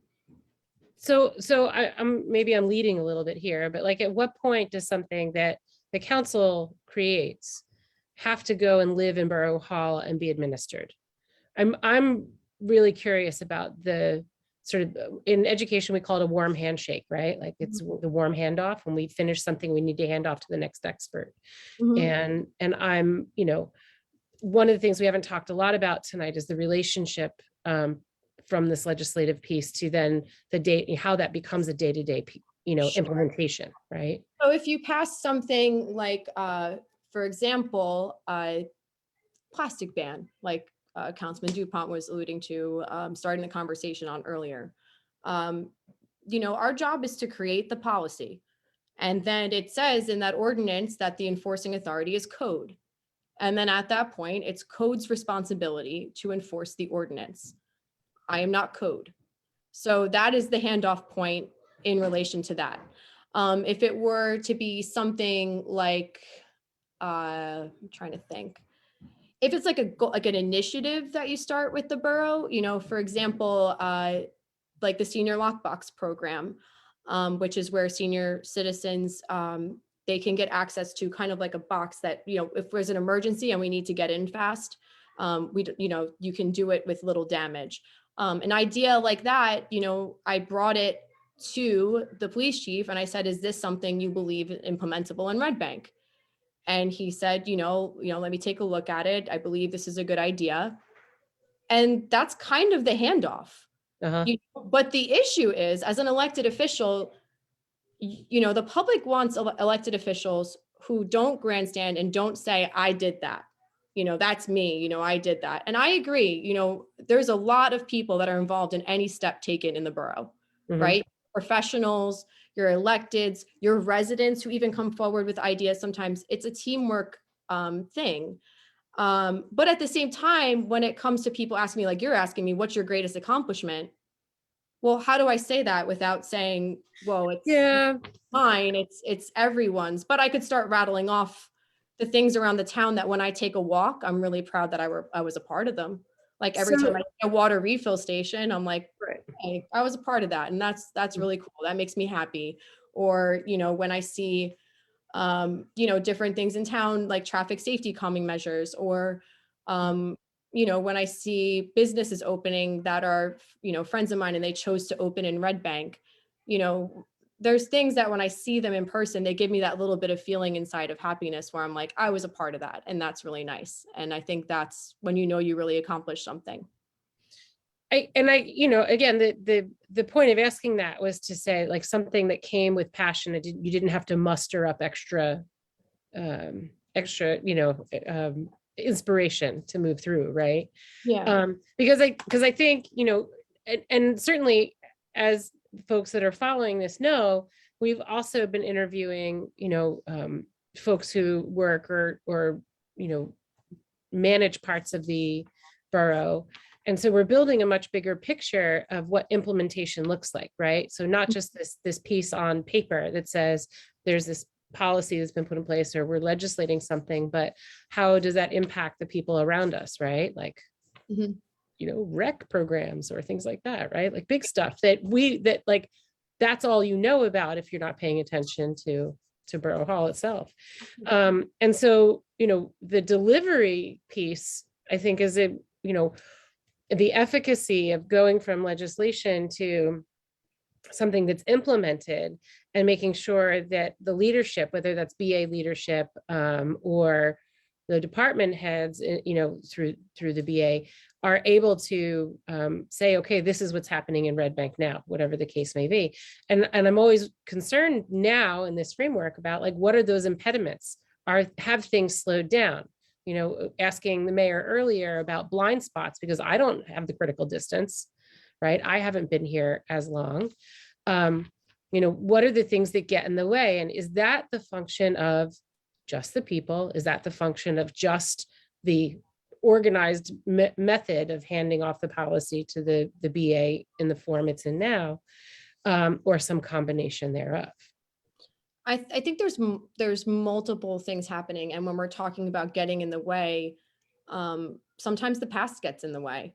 So I'm leading a little bit here, but like, at what point does something that the council creates have to go and live in Borough Hall and be administered? I'm really curious about the sort of, in education, we call it a warm handshake, right? Like, it's the warm handoff. When we finish something, we need to hand off to the next expert. And I'm, one of the things we haven't talked a lot about tonight is the relationship from this legislative piece to then the date, how that becomes a day-to-day, implementation, right? So if you pass something like, for example, plastic ban, like Councilman DuPont was alluding to, starting the conversation on earlier. Our job is to create the policy. And then it says in that ordinance that the enforcing authority is code. And then at that point, it's code's responsibility to enforce the ordinance. I am not code. So that is the handoff point in relation to that. If it were to be something like, I'm trying to think. If it's like an initiative that you start with the borough, for example, like the senior lockbox program, which is where senior citizens, they can get access to kind of like a box that, if there's an emergency and we need to get in fast, you can do it with little damage. An idea like that, I brought it to the police chief and I said, is this something you believe implementable in Red Bank? And he said, let me take a look at it. I believe this is a good idea. And that's kind of the handoff. But the issue is, as an elected official, the public wants elected officials who don't grandstand and don't say, I did that. That's me, I did that. And I agree, there's a lot of people that are involved in any step taken in the borough, right? Professionals, your electeds, your residents who even come forward with ideas. Sometimes it's a teamwork thing. But at the same time, when it comes to people asking me, like you're asking me, what's your greatest accomplishment? Well, how do I say that without saying, well, it's mine, it's everyone's, but I could start rattling off the things around the town that when I take a walk, I'm really proud that I was a part of them. Like every time I see a water refill station, I'm like, hey, I was a part of that. And that's really cool. That makes me happy. Or, when I see, different things in town, like traffic safety calming measures, or, when I see businesses opening that are, friends of mine and they chose to open in Red Bank, there's things that when I see them in person, they give me that little bit of feeling inside of happiness where I'm like, I was a part of that. And that's really nice. And I think that's when you really accomplished something. Again, the point of asking that was to say, like, something that came with passion, that you didn't have to muster up extra, inspiration to move through, right? Yeah. Because I think, and certainly as folks that are following this know, we've also been interviewing, folks who work or manage parts of the borough. And so we're building a much bigger picture of what implementation looks like, right? So not just this piece on paper that says there's this policy that's been put in place or we're legislating something, but how does that impact the people around us, right? Like, rec programs or things like that, right? Like big stuff that that's all you know about if you're not paying attention to Borough Hall itself. And so, the delivery piece, I think, is the efficacy of going from legislation to something that's implemented and making sure that the leadership, whether that's BA leadership or the department heads, through the BA, are able to say, okay, this is what's happening in Red Bank now, whatever the case may be. And I'm always concerned now in this framework about, like, what are those impediments? Have things slowed down? Asking the mayor earlier about blind spots, because I don't have the critical distance, right? I haven't been here as long. What are the things that get in the way? And is that the function of just the people? Is that the function of just the organized method of handing off the policy to the BA in the form it's in now, or some combination thereof? I think there's multiple things happening. And when we're talking about getting in the way, sometimes the past gets in the way.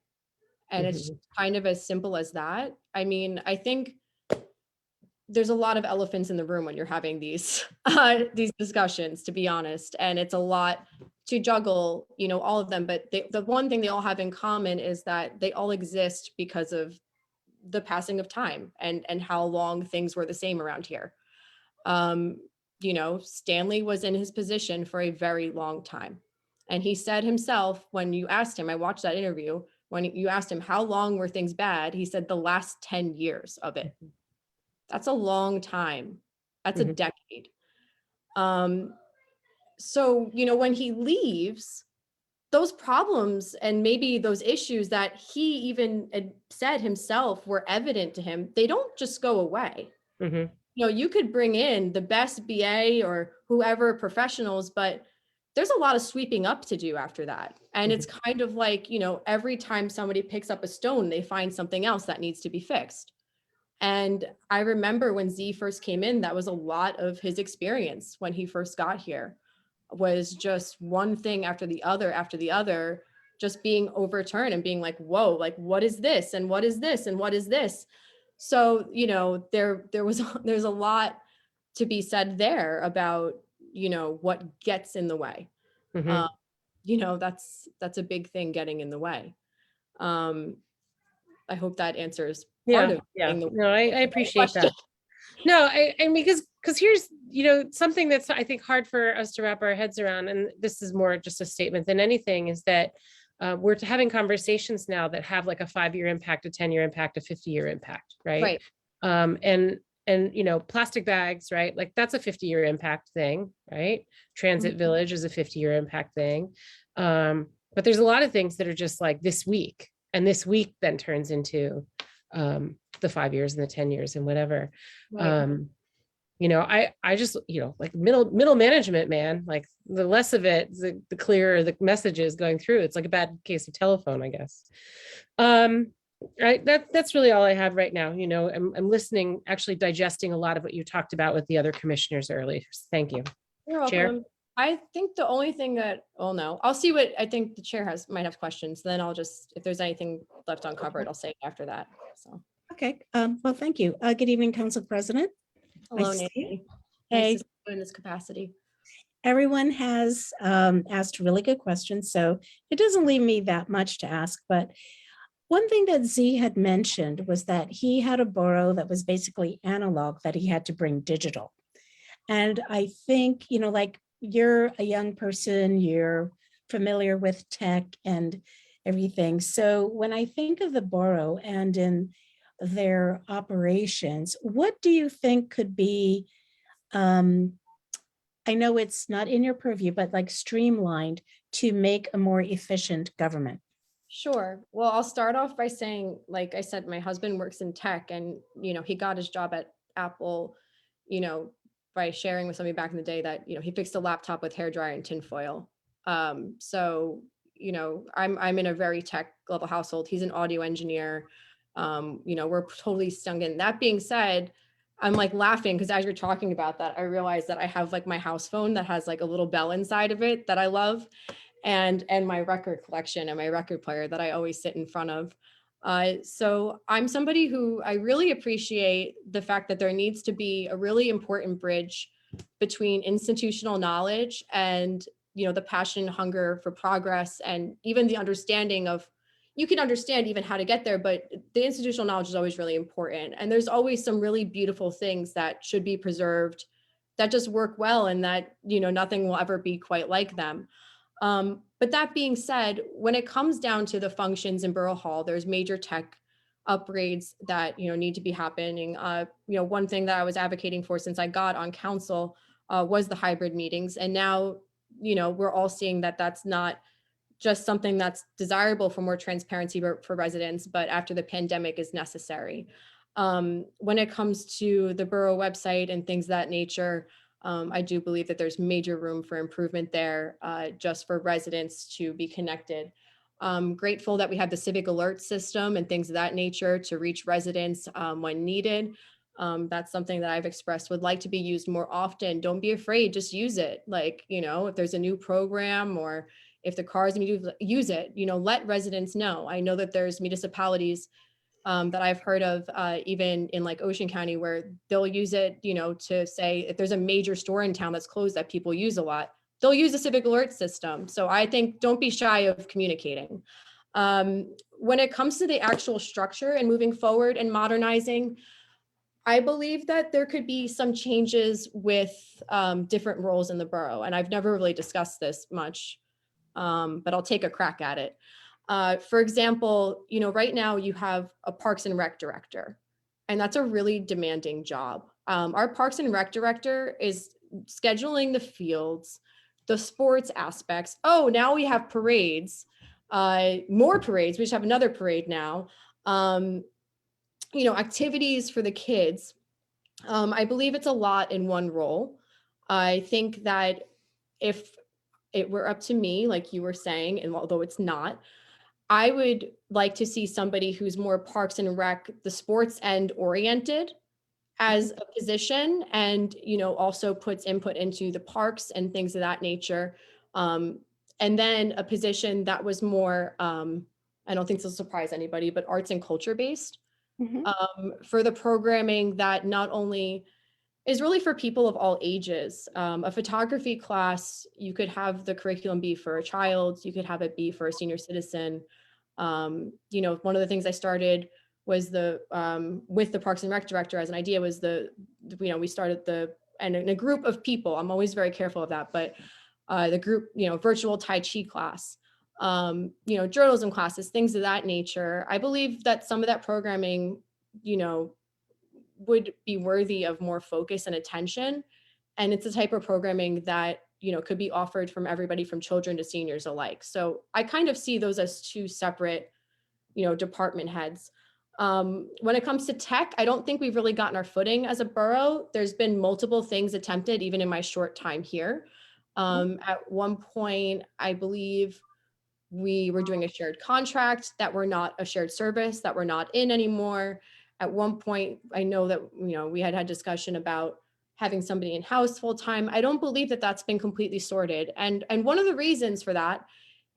And it's kind of as simple as that. I mean, I think there's a lot of elephants in the room when you're having these discussions, to be honest. And it's a lot to juggle, all of them. But the one thing they all have in common is that they all exist because of the passing of time and how long things were the same around here. Stanley was in his position for a very long time. And he said himself, when you asked him, I watched that interview, when you asked him how long were things bad, he said the last 10 years of it. That's a long time. That's a decade. So, when he leaves, those problems and maybe those issues that he even said himself were evident to him, they don't just go away. You could bring in the best BA or whoever professionals, but there's a lot of sweeping up to do after that. And it's kind of like, every time somebody picks up a stone, they find something else that needs to be fixed. And I remember when Z first came in, that was a lot of his experience when he first got here, was just one thing after the other, just being overturned and being like, whoa, like, what is this? And what is this? And what is this? So, there's a lot to be said there about, what gets in the way. That's a big thing, getting in the way. I hope that answers part of getting the way. No, I appreciate that. No, and because here's, something that's, I think, hard for us to wrap our heads around, and this is more just a statement than anything, is that we're having conversations now that have like a 5-year impact, a 10-year impact, a 50-year impact, right? And plastic bags, right? Like, that's a 50-year impact thing, right? Transit Village is a 50-year impact thing. But there's a lot of things that are just like this week, and this week then turns into the 5 years and the 10 years and whatever. I just, like middle management, man, like the less of it, the clearer the message is going through. It's like a bad case of telephone, I guess. Right. That's really all I have right now. I'm listening, actually digesting a lot of what you talked about with the other commissioners earlier. Thank you. You're welcome. Chair? I think the only thing that, no, I'll see what I think the chair might have questions. Then I'll just, if there's anything left uncovered, I'll say after that. So. Okay, well, thank you. Good evening, Council President. Hello, Nice to see you. Nancy. Hey. Nice to see you in this capacity. Everyone has asked really good questions, so it doesn't leave me that much to ask. But one thing that Z had mentioned was that he had a borough that was basically analog, that he had to bring digital. And I think, like, you're a young person, you're familiar with tech and everything. So when I think of the borough and in their operations, what do you think could be, I know it's not in your purview, but like streamlined to make a more efficient government? Sure. Well, I'll start off by saying, like I said, my husband works in tech, and, he got his job at Apple, by sharing with somebody back in the day that, he fixed a laptop with hairdryer and tinfoil. So, I'm in a very tech level household. He's an audio engineer. We're totally stung in. That being said, I'm like laughing because as you're talking about that, I realized that I have like my house phone that has like a little bell inside of it that I love, and my record collection and my record player that I always sit in front of. So I'm somebody who I really appreciate the fact that there needs to be a really important bridge between institutional knowledge and, the passion and hunger for progress, and even the understanding of, you can understand even how to get there, but the institutional knowledge is always really important. And there's always some really beautiful things that should be preserved that just work well, and that, nothing will ever be quite like them. But that being said, when it comes down to the functions in Borough Hall, there's major tech upgrades that, need to be happening. One thing that I was advocating for since I got on council was the hybrid meetings. And now, we're all seeing that that's not just something that's desirable for more transparency for residents, but after the pandemic is necessary. When it comes to the borough website and things of that nature, I do believe that there's major room for improvement there, just for residents to be connected. Grateful that we have the civic alert system and things of that nature to reach residents when needed. That's something that I've expressed would like to be used more often. Don't be afraid, just use it. Like, if there's a new program, or if the cars need to use it, let residents know. I know that there's municipalities that I've heard of, even in like Ocean County, where they'll use it, to say if there's a major store in town that's closed that people use a lot, they'll use the civic alert system. So I think don't be shy of communicating. When it comes to the actual structure and moving forward and modernizing, I believe that there could be some changes with different roles in the borough. And I've never really discussed this much, but I'll take a crack at it. For example, right now you have a Parks and Rec director, and that's a really demanding job. Our Parks and Rec director is scheduling the fields, the sports aspects. Oh, now we have parades, more parades. We just have another parade now. Activities for the kids. I believe it's a lot in one role. I think that if it were up to me, like you were saying, and although it's not, I would like to see somebody who's more Parks and Rec, the sports end oriented as a position, and, also puts input into the parks and things of that nature. And then a position that was more, I don't think this will surprise anybody, but arts and culture based. For the programming that not only is really for people of all ages. A photography class, you could have the curriculum be for a child, you could have it be for a senior citizen. One of the things I started was with the Parks and Rec director as an idea was we started and in a group of people, I'm always very careful of that, but the group, virtual Tai Chi class, journalism classes, things of that nature. I believe that some of that programming, would be worthy of more focus and attention. And it's the type of programming that, could be offered from everybody from children to seniors alike. So I kind of see those as two separate, department heads. When it comes to tech, I don't think we've really gotten our footing as a borough. There's been multiple things attempted, even in my short time here. At one point, I believe we were doing a shared contract that we're not a shared service that we're not in anymore. At one point, I know that, we had discussion about having somebody in-house full-time. I don't believe that that's been completely sorted. And one of the reasons for that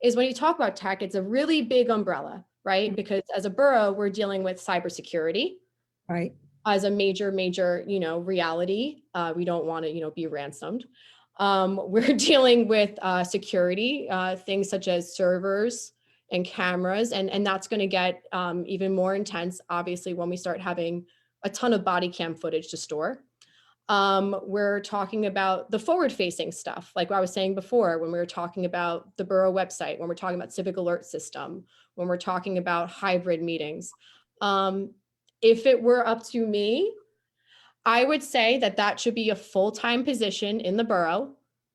is when you talk about tech, it's a really big umbrella, right? Because as a borough, we're dealing with cybersecurity. Right. As a major, reality. We don't want to, be ransomed. We're dealing with security, things such as servers and cameras, and that's going to get even more intense, obviously, when we start having a ton of body cam footage to store. We're talking about the forward-facing stuff, like I was saying before, when we were talking about the borough website, when we're talking about civic alert system, when we're talking about hybrid meetings. If it were up to me, I would say that that should be a full-time position in the borough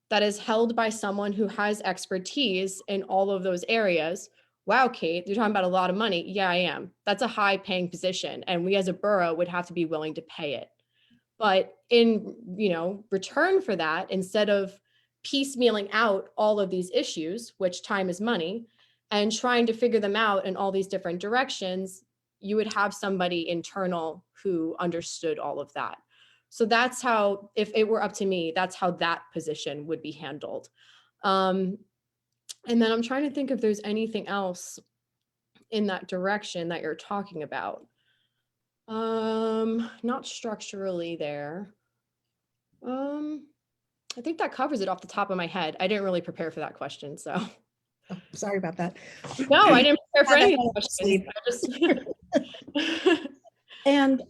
that is held by someone who has expertise in all of those areas. Wow, Kate, you're talking about a lot of money. Yeah, I am. That's a high-paying position, and we as a borough would have to be willing to pay it. But in, return for that, instead of piecemealing out all of these issues, which time is money, and trying to figure them out in all these different directions, you would have somebody internal who understood all of that. So that's how, if it were up to me, that's how that position would be handled. And then I'm trying to think if there's anything else. in that direction that you're talking about. Not structurally there. I think that covers it off the top of my head. I didn't really prepare for that question, so. Oh, sorry about that. No, I didn't prepare for Had any that of the one questions. I just. And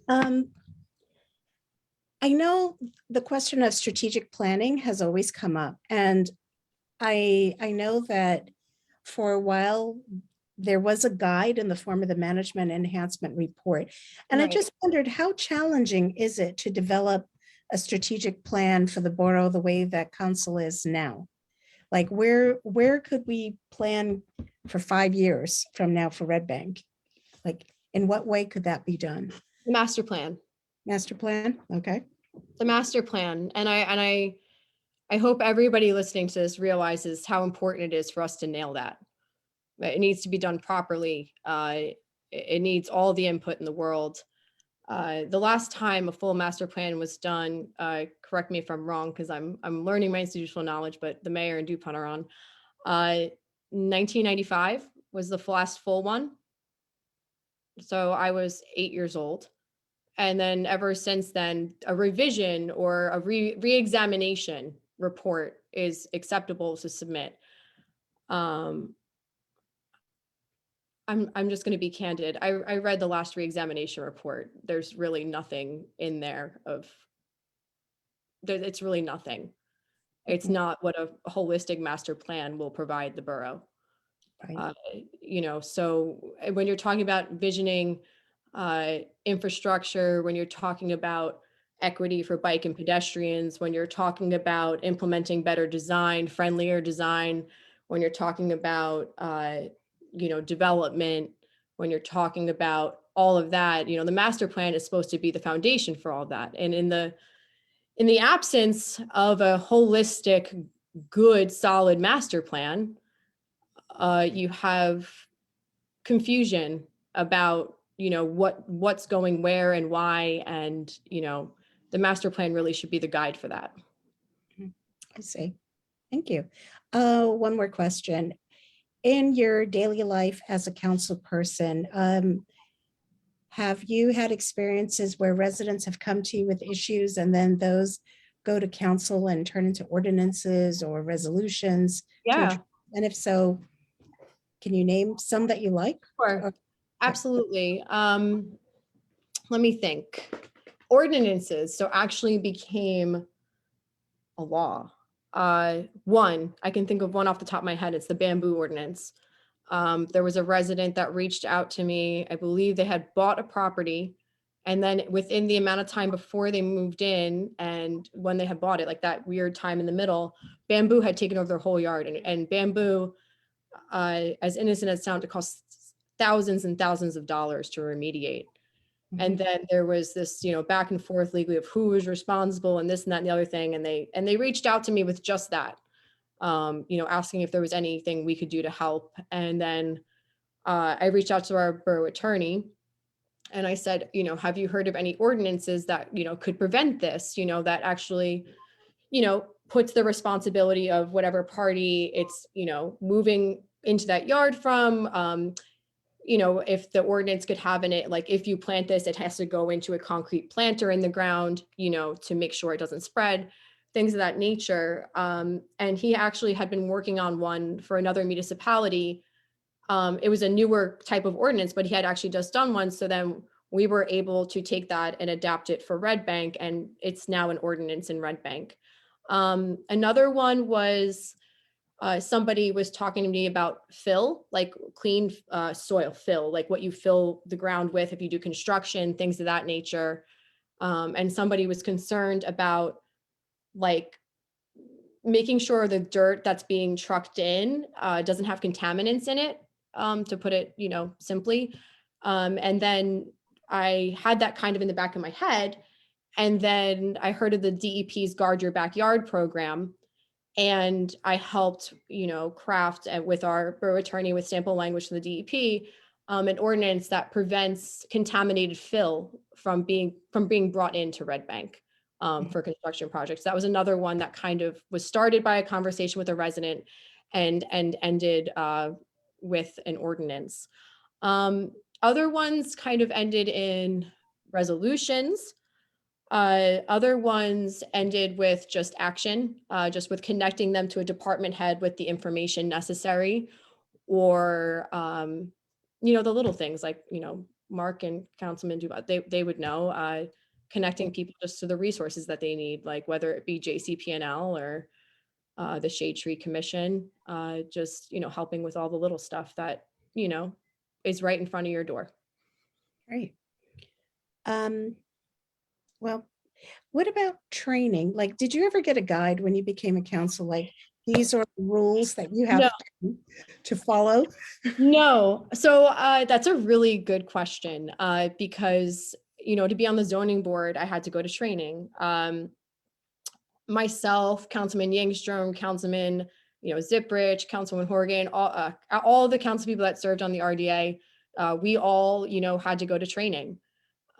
I know the question of strategic planning has always come up, and I know that for a while there was a guide in the form of the management enhancement report. And I Right. just wondered, how challenging is it to develop a strategic plan for the borough the way that council is now? Like where could we plan for 5 years from now for Red Bank? Like in what way could that be done? The master plan. Master plan? Okay. The master plan. And I hope everybody listening to this realizes how important it is for us to nail that. It needs to be done properly. It needs all the input in the world. The last time a full master plan was done, correct me if I'm wrong, because I'm learning my institutional knowledge, but the mayor and DuPont are on. 1995 was the last full one. So I was 8 years old. And then ever since then, a revision or a re-examination report is acceptable to submit. I'm just going to be candid. I read the last re-examination report. There's really nothing in there it's really nothing. It's not what a holistic master plan will provide the borough. Right. So when you're talking about visioning infrastructure, when you're talking about equity for bike and pedestrians, when you're talking about implementing better design, friendlier design, when you're talking about development, when you're talking about all of that, the master plan is supposed to be the foundation for all that. And in the absence of a holistic, good, solid master plan, you have confusion about what's going where and why, and the master plan really should be the guide for that. I see. Thank you. One more question. In your daily life as a council person, have you had experiences where residents have come to you with issues and then those go to council and turn into ordinances or resolutions? Yeah. And if so, can you name some that you like? Sure. Absolutely. Let me think. Ordinances so actually became a law. One, I can think of one off the top of my head. It's the bamboo ordinance. There was a resident that reached out to me. I believe they had bought a property, and then within the amount of time before they moved in and when they had bought it, like that weird time in the middle, bamboo had taken over their whole yard. And bamboo, as innocent as it sounds, it costs thousands and thousands of dollars to remediate. And then there was this, back and forth legally of who was responsible and this and that and the other thing. And they reached out to me with just that, asking if there was anything we could do to help. And then I reached out to our borough attorney and I said, have you heard of any ordinances that, could prevent this, that actually, puts the responsibility of whatever party it's, moving into that yard from, if the ordinance could have in it, like if you plant this, it has to go into a concrete planter in the ground, to make sure it doesn't spread, things of that nature. And he actually had been working on one for another municipality. It was a newer type of ordinance, but he had actually just done one. So then we were able to take that and adapt it for Red Bank, and it's now an ordinance in Red Bank. Another one was somebody was talking to me about fill, like clean soil fill, like what you fill the ground with if you do construction, things of that nature. And somebody was concerned about like making sure the dirt that's being trucked in doesn't have contaminants in it, to put it, simply. And then I had that kind of in the back of my head. And then I heard of the DEP's Guard Your Backyard program. And I helped, craft with our borough attorney with sample language from the DEP, an ordinance that prevents contaminated fill from being brought into Red Bank for construction projects. That was another one that kind of was started by a conversation with a resident and ended with an ordinance. Other ones kind of ended in resolutions. Other ones ended with just action, just with connecting them to a department head with the information necessary, or the little things like, Mark and Councilman Dubois, they would know, connecting people just to the resources that they need, like whether it be JCP&L or the Shade Tree Commission, just, helping with all the little stuff that, is right in front of your door. Great. Well, what about training? Like, did you ever get a guide when you became a council? Like, these are the rules that you have to follow? No. So that's a really good question, because, to be on the zoning board, I had to go to training. Myself, Councilman Yngstrom, Councilman, Ziprich, Councilman Horgan, all the council people that served on the RDA, we all, had to go to training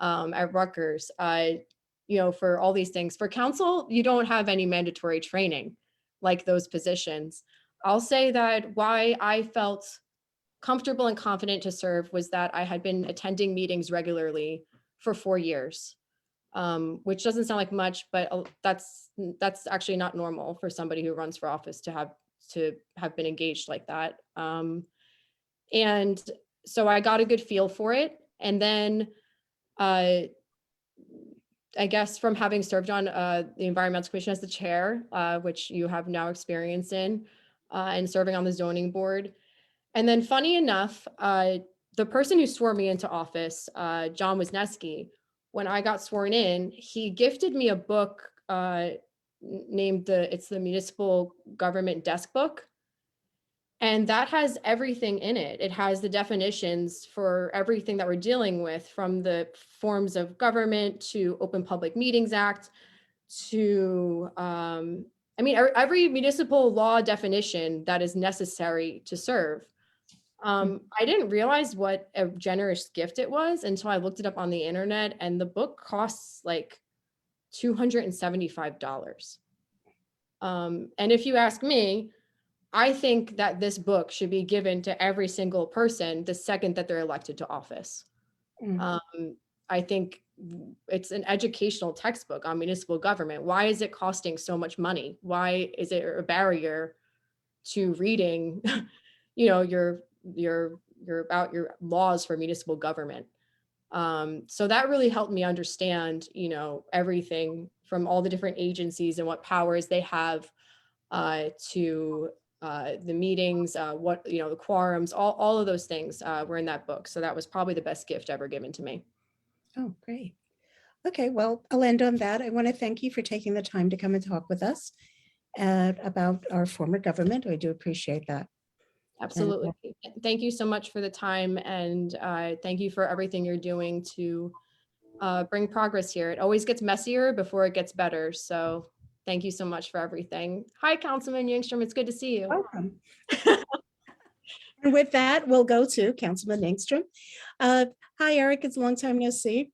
at Rutgers, for all these things. For council, you don't have any mandatory training like those positions. I'll say that why I felt comfortable and confident to serve was that I had been attending meetings regularly for 4 years, which doesn't sound like much, but that's actually not normal for somebody who runs for office to have been engaged like that. And so I got a good feel for it. And then I guess from having served on the Environmental Commission as the chair, which you have now experience in, and serving on the zoning board. And then funny enough, the person who swore me into office, John Wisniewski, when I got sworn in, he gifted me a book named it's the Municipal Government Desk Book. And that has everything in it. It has the definitions for everything that we're dealing with, from the forms of government to Open Public Meetings Act to, every municipal law definition that is necessary to serve. I didn't realize what a generous gift it was until I looked it up on the internet, and the book costs like $275. And if you ask me, I think that this book should be given to every single person the second that they're elected to office. I think it's an educational textbook on municipal government. Why is it costing so much money? Why is it a barrier to reading, your about your laws for municipal government? So that really helped me understand, everything from all the different agencies and what powers they have to the meetings, what, the quorums, all of those things were in that book. So that was probably the best gift ever given to me. Oh, great. Okay, well, I'll end on that. I want to thank you for taking the time to come and talk with us about our former government. I do appreciate that. Absolutely. Thank you so much for the time, and thank you for everything you're doing to bring progress here. It always gets messier before it gets better. So thank you so much for everything. Hi, Councilman Yngstrom. It's good to see you. Welcome. And with that, we'll go to Councilman Yngstrom. Hi, Eric. It's a long time no see.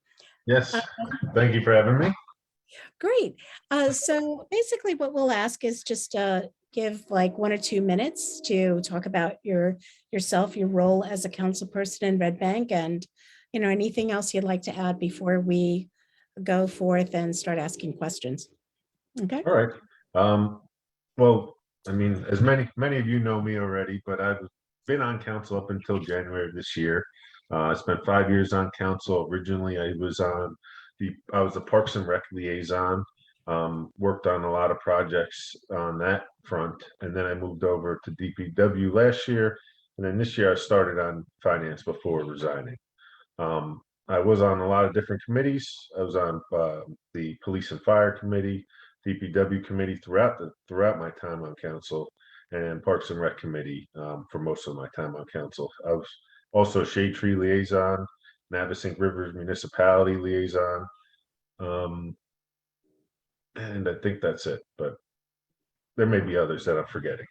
Yes, thank you for having me. Great. So basically what we'll ask is just give like 1 or 2 minutes to talk about yourself, your role as a council person in Red Bank, and anything else you'd like to add before we go forth and start asking questions. Okay. All right. Well, I mean, as many of you know me already, but I've been on council up until January of this year. I spent 5 years on council. Originally, I was the Parks and Rec liaison. Worked on a lot of projects on that front, and then I moved over to DPW last year, and then this year I started on finance before resigning. I was on a lot of different committees. I was on the Police and Fire Committee, DPW Committee throughout my time on council, and Parks and Rec Committee for most of my time on council. I was also Shade Tree Liaison, Navesink Rivers Municipality Liaison, and I think that's it, but there may be others that I'm forgetting.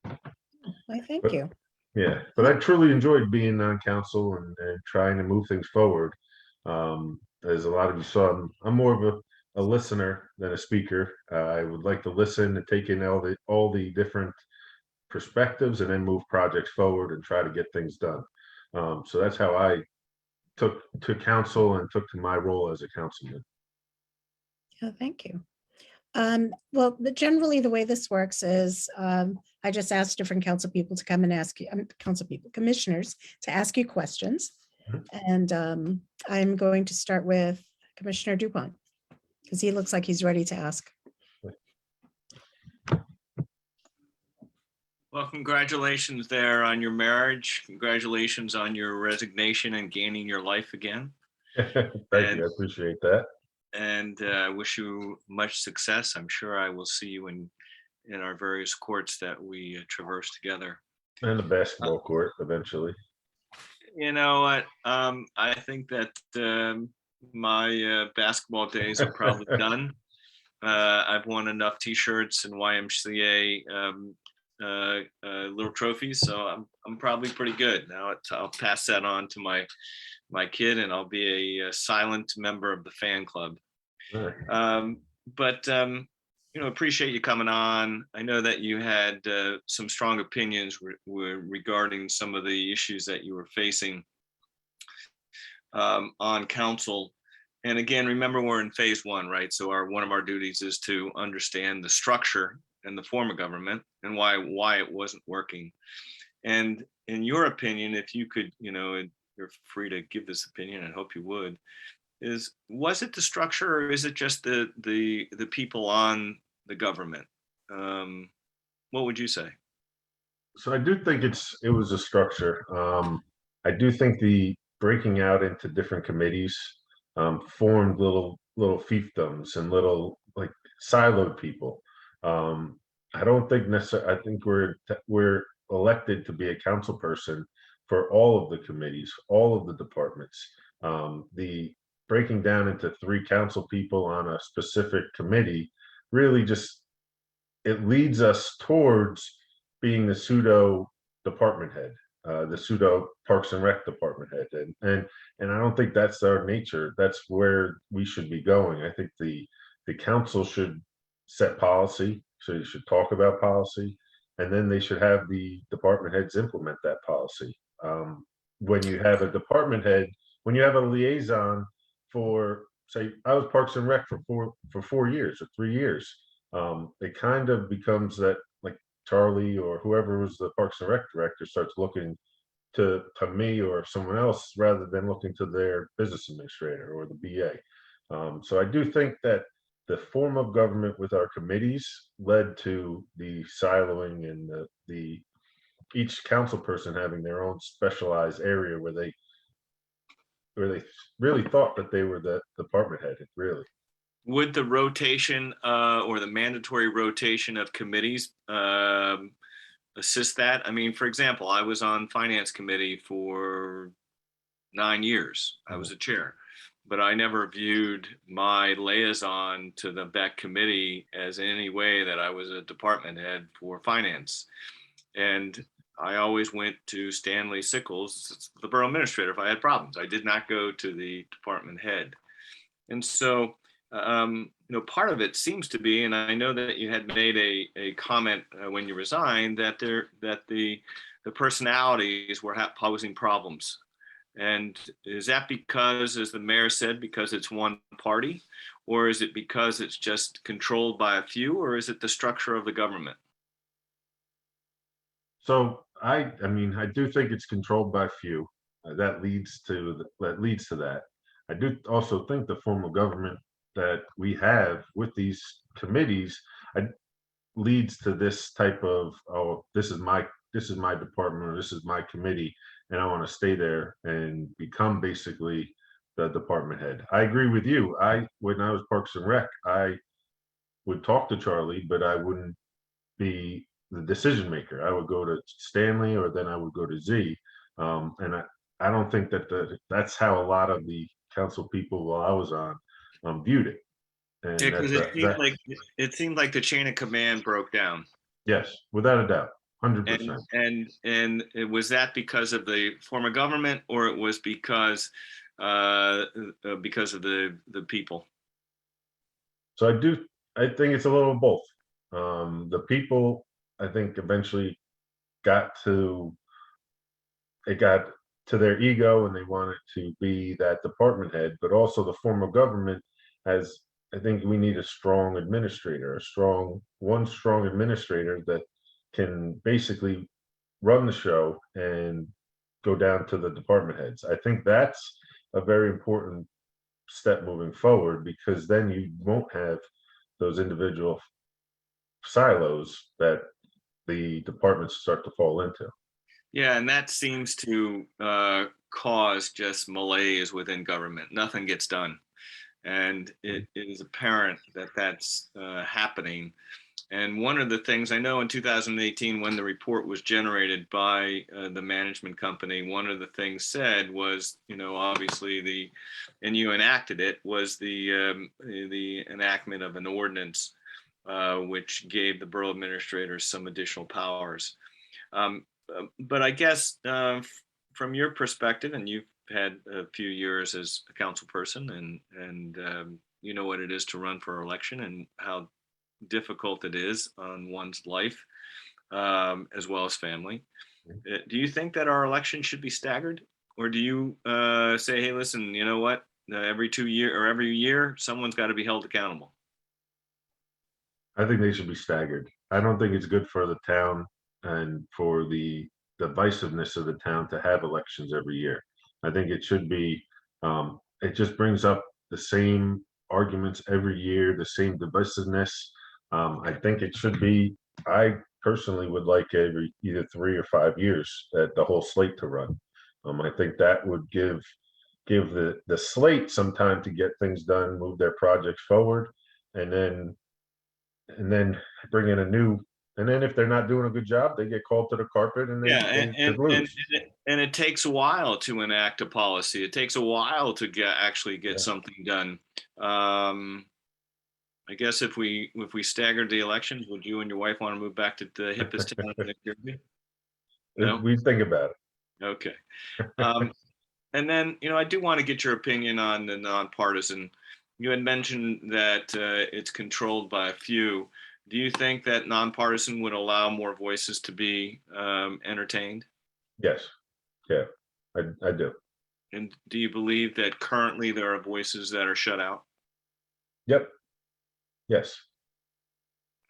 Why, thank you. Yeah, but I truly enjoyed being on council and trying to move things forward. As a lot of you saw, I'm more of a listener than a speaker. I would like to listen and take in all the different perspectives and then move projects forward and try to get things done. So that's how I took to council and took to my role as a councilman. Yeah, thank you. Well, generally, the way this works is I just ask different council people to come and ask you, commissioners to ask you questions. And I'm going to start with Commissioner Dupont, because he looks like he's ready to ask. Well, congratulations there on your marriage. Congratulations on your resignation and gaining your life again. Thank you, I appreciate that. And I wish you much success. I'm sure I will see you in our various courts that we traverse together. And the basketball court eventually. You know what? I think that my basketball days are probably done. I've won enough T-shirts and YMCA little trophies, so I'm probably pretty good now. I'll pass that on to my kid, and I'll be a silent member of the fan club. But appreciate you coming on. I know that you had some strong opinions regarding some of the issues that you were facing on council. And again, remember, we're in phase one, right? So one of our duties is to understand the structure and the form of government and why it wasn't working. And in your opinion, if you could, you're free to give this opinion, I hope you would, was it the structure, or is it just the people on the government? What would you say? So I do think it was a structure. I do think the breaking out into different committees formed little fiefdoms and little like siloed people. I don't think necessarily. I think we're elected to be a council person for all of the committees, all of the departments. The breaking down into 3 council people on a specific committee really just, it leads us towards being the pseudo department head, the pseudo Parks and Rec department head, and I don't think that's our nature. That's where we should be going. I think the council should set policy, so you should talk about policy, and then they should have the department heads implement that policy. When you have a department head, when you have a liaison for, say, I was Parks and Rec for 4 years or 3 years, it kind of becomes that, like, Charlie or whoever was the Parks and Rec director starts looking to me or someone else rather than looking to their business administrator or the BA. So I do think that the form of government with our committees led to the siloing and the each council person having their own specialized area where they really thought that they were the department head. Really. Would the rotation or the mandatory rotation of committees assist that? I mean, for example, I was on finance committee for 9 years. I was a chair, but I never viewed my liaison to the BEC committee as in any way that I was a department head for finance. And I always went to Stanley Sickles, the borough administrator, if I had problems. I did not go to the department head. And so, part of it seems to be, and I know that you had made a comment when you resigned, that the personalities were posing problems. And is that because, as the mayor said, because it's one party, or is it because it's just controlled by a few, or is it the structure of the government? So I do think it's controlled by few. That leads to that. I do also think the form of government that we have with these committees leads to this type of, oh, this is my department, or this is my committee, and I want to stay there and become basically the department head. I agree with you. When I was Parks and Rec, I would talk to Charlie, but I wouldn't be the decision maker. I would go to Stanley, or then I would go to Z. And I don't think that's how a lot of the council people while I was on viewed it. And Yeah, because it seemed like the chain of command broke down. Yes, without a doubt, 100%. And was that because of the form of government, or it was because of the people? So I think it's a little of both. The people, I think, eventually got to their ego and they wanted to be that department head, but also the form of government has, I think we need a strong administrator, one strong administrator that can basically run the show and go down to the department heads. I think that's a very important step moving forward, because then you won't have those individual silos that the departments start to fall into. Yeah, and that seems to cause just malaise within government. Nothing gets done. And it is apparent that that's happening. And one of the things I know in 2018, when the report was generated by the management company, one of the things said was, obviously and you enacted it, was the enactment of an ordinance which gave the borough administrators some additional powers. But I guess from your perspective, and you've had a few years as a council person, and you know what it is to run for election and how difficult it is on one's life as well as family. Do you think that our election should be staggered, or do you say, hey, listen, you know what? Every 2 year or every year, someone's got to be held accountable? I think they should be staggered. I don't think it's good for the town and for the divisiveness of the town to have elections every year. I think it should be, it just brings up the same arguments every year, the same divisiveness. I think it should be, I personally would like every either 3 or 5 years that the whole slate to run. I think that would give the slate some time to get things done, move their projects forward, and then bring in a new. And then if they're not doing a good job, they get called to the carpet and Yeah, they lose. and it takes a while to enact a policy. It takes a while to actually get something done. I guess if we staggered the elections, would you and your wife want to move back to the hippest town in New Jersey? No? We think about it. Okay. And then, I do want to get your opinion on the nonpartisan. You had mentioned that it's controlled by a few. Do you think that nonpartisan would allow more voices to be entertained? Yes. Yeah, I do. And do you believe that currently there are voices that are shut out? Yep. Yes.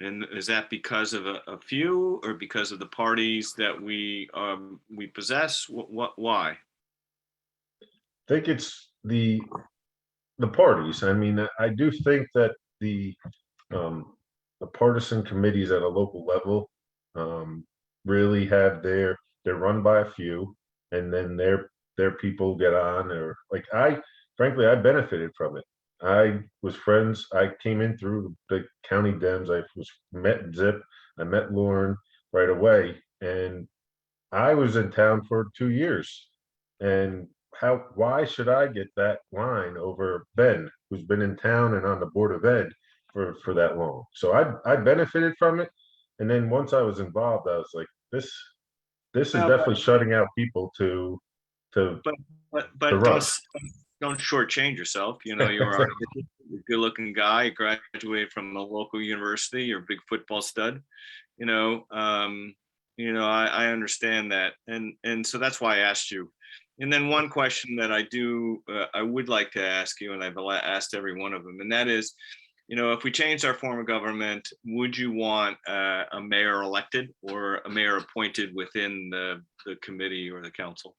And is that because of a few, or because of the parties that we possess? Why? I think it's the parties. I mean, I do think that the partisan committees at a local level really have they're run by a few, and then their people get on, or like frankly I benefited from it. I came in through the county Dems. I met Zip, I met Lauren right away, and I was in town for 2 years. And why should I get that line over Ben, who's been in town and on the Board of Ed for that long? So I benefited from it. And then once I was involved, I was like, this is definitely shutting out people to but run. Don't shortchange yourself. You're a good-looking guy. You graduated from a local university. You're a big football stud. I understand that, and so that's why I asked you. And then one question that I would like to ask you, and I've asked every one of them, and that is, if we changed our form of government, would you want a mayor elected or a mayor appointed within the committee or the council?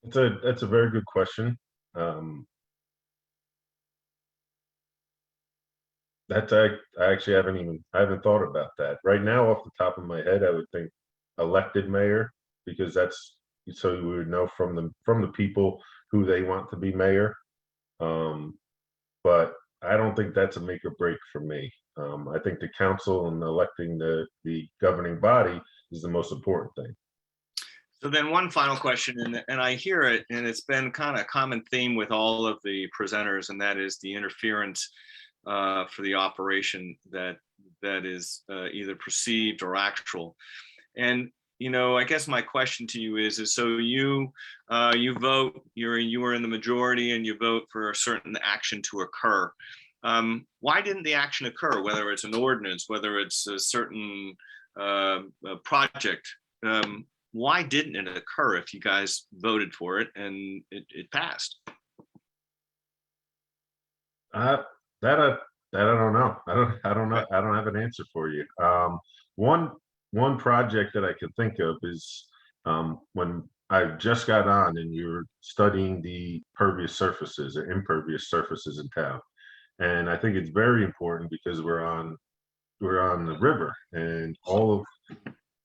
That's a very good question. I actually haven't thought about that. Right now, off the top of my head, I would think elected mayor, because that's so we would know from the people who they want to be mayor. But I don't think that's a make or break for me. I think the council and electing the governing body is the most important thing. So then one final question, and I hear it, and it's been kind of a common theme with all of the presenters, and that is the interference for the operation that is either perceived or actual. And I guess my question to you is so you vote, you were in the majority, and you vote for a certain action to occur. Why didn't the action occur? Whether it's an ordinance, whether it's a certain project. Why didn't it occur if you guys voted for it and it passed? That I don't know. I don't know. I don't have an answer for you. One project that I can think of is when I just got on and you were studying the pervious surfaces or impervious surfaces in town. And I think it's very important because we're on the river and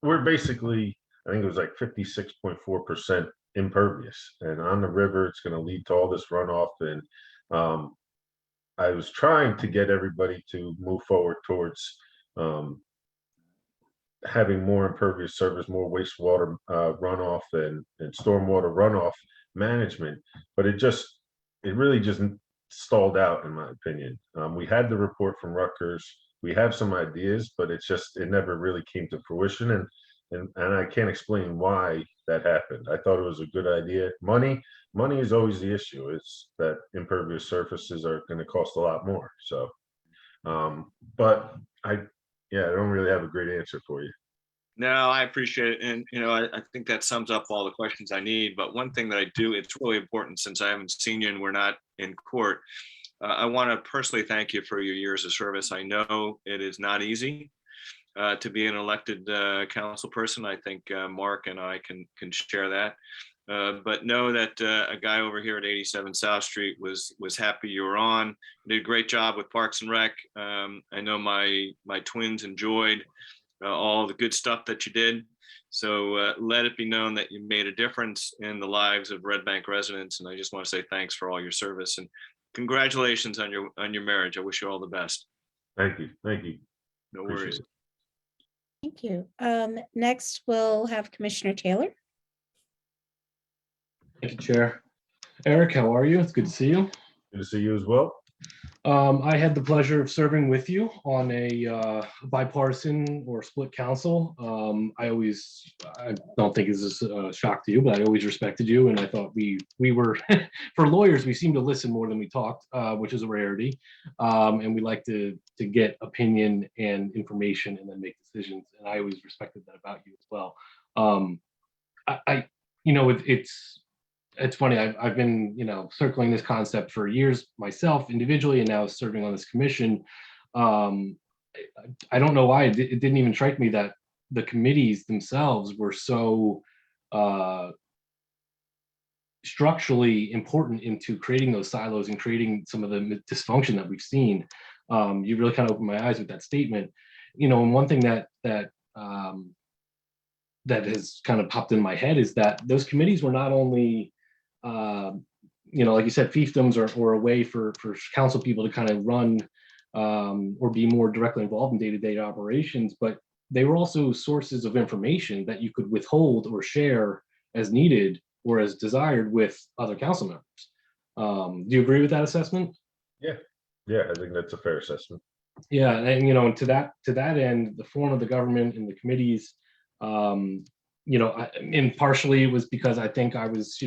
we're basically, I think it was like 56.4% impervious. And on the river, it's going to lead to all this runoff. And I was trying to get everybody to move forward towards having more impervious surface, more wastewater runoff and stormwater runoff management, but it really just stalled out in my opinion. We had the report from Rutgers, we have some ideas, but it never really came to fruition, and I can't explain why that happened. I thought it was a good idea. Money is always the issue. It's that impervious surfaces are going to cost a lot more. So, but I don't really have a great answer for you. No, I appreciate it. And, I think that sums up all the questions I need. But one thing that I do, it's really important since I haven't seen you and we're not in court. I want to personally thank you for your years of service. I know it is not easy to be an elected council person. I think Mark and I can share that. But know that a guy over here at 87 South Street was happy you were on. Did a great job with Parks and Rec. I know my twins enjoyed all the good stuff that you did. So let it be known that you made a difference in the lives of Red Bank residents. And I just want to say thanks for all your service and congratulations on your marriage. I wish you all the best. Thank you. Thank you. No Appreciate worries. it. Thank you. Next, we'll have Commissioner Taylor. Thank you, Chair. Eric, how are you? It's good to see you. Good to see you as well. I had the pleasure of serving with you on a bipartisan or split council. I don't think this is a shock to you, but I always respected you, and I thought we were, for lawyers, we seem to listen more than we talked, which is a rarity, and we like to get opinion and information and then make decisions, and I always respected that about you as well. It's funny, I've been, circling this concept for years myself individually and now serving on this commission. I don't know why it didn't even strike me that the committees themselves were so structurally important into creating those silos and creating some of the dysfunction that we've seen. You really kind of opened my eyes with that statement. And one thing that has kind of popped in my head is that those committees were not only like you said, fiefdoms or a way for council people to kind of run or be more directly involved in day-to-day operations, but they were also sources of information that you could withhold or share as needed or as desired with other council members. Do you agree with that assessment? Yeah, I think that's a fair assessment. Yeah, and to that end, the form of the government and the committees, and partially it was because I think I was,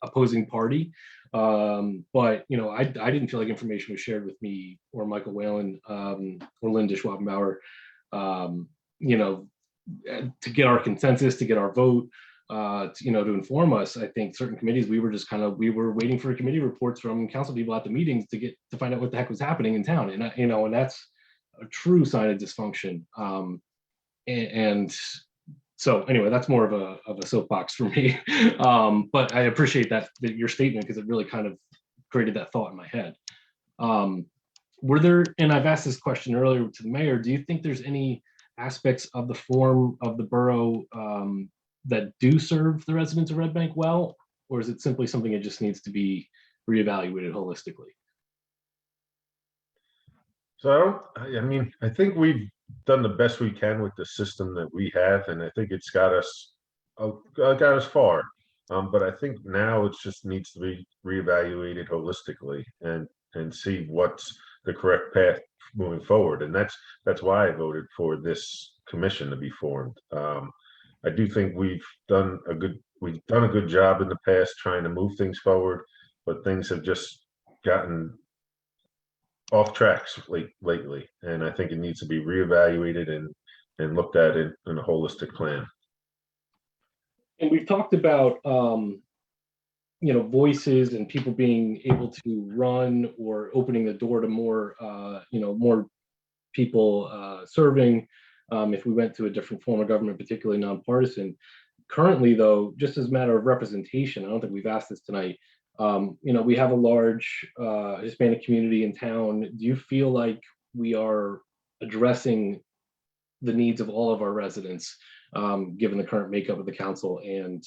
opposing party. But I didn't feel like information was shared with me or Michael Whalen or Linda Schwabenbauer, to get our consensus, to get our vote, to inform us. I think certain committees, we were waiting for committee reports from council people at the meetings to find out what the heck was happening in town. And, and that's a true sign of dysfunction. So anyway, that's more of a soapbox for me. But I appreciate that your statement, because it really kind of created that thought in my head. Were there, and I've asked this question earlier to the mayor, do you think there's any aspects of the form of the borough that do serve the residents of Red Bank well, or is it simply something that just needs to be reevaluated holistically? So I think we've done the best we can with the system that we have, and I think it's got us far. But I think now it just needs to be reevaluated holistically and see what's the correct path moving forward. And that's why I voted for this commission to be formed. I do think we've done a good job in the past trying to move things forward, but things have just gotten off tracks lately, and I think it needs to be reevaluated and and looked at it in a holistic plan. And we've talked about, voices and people being able to run or opening the door to more, more people serving if we went to a different form of government, particularly nonpartisan. Currently, though, just as a matter of representation, I don't think we've asked this tonight. We have a large Hispanic community in town. Do you feel like we are addressing the needs of all of our residents, given the current makeup of the council and,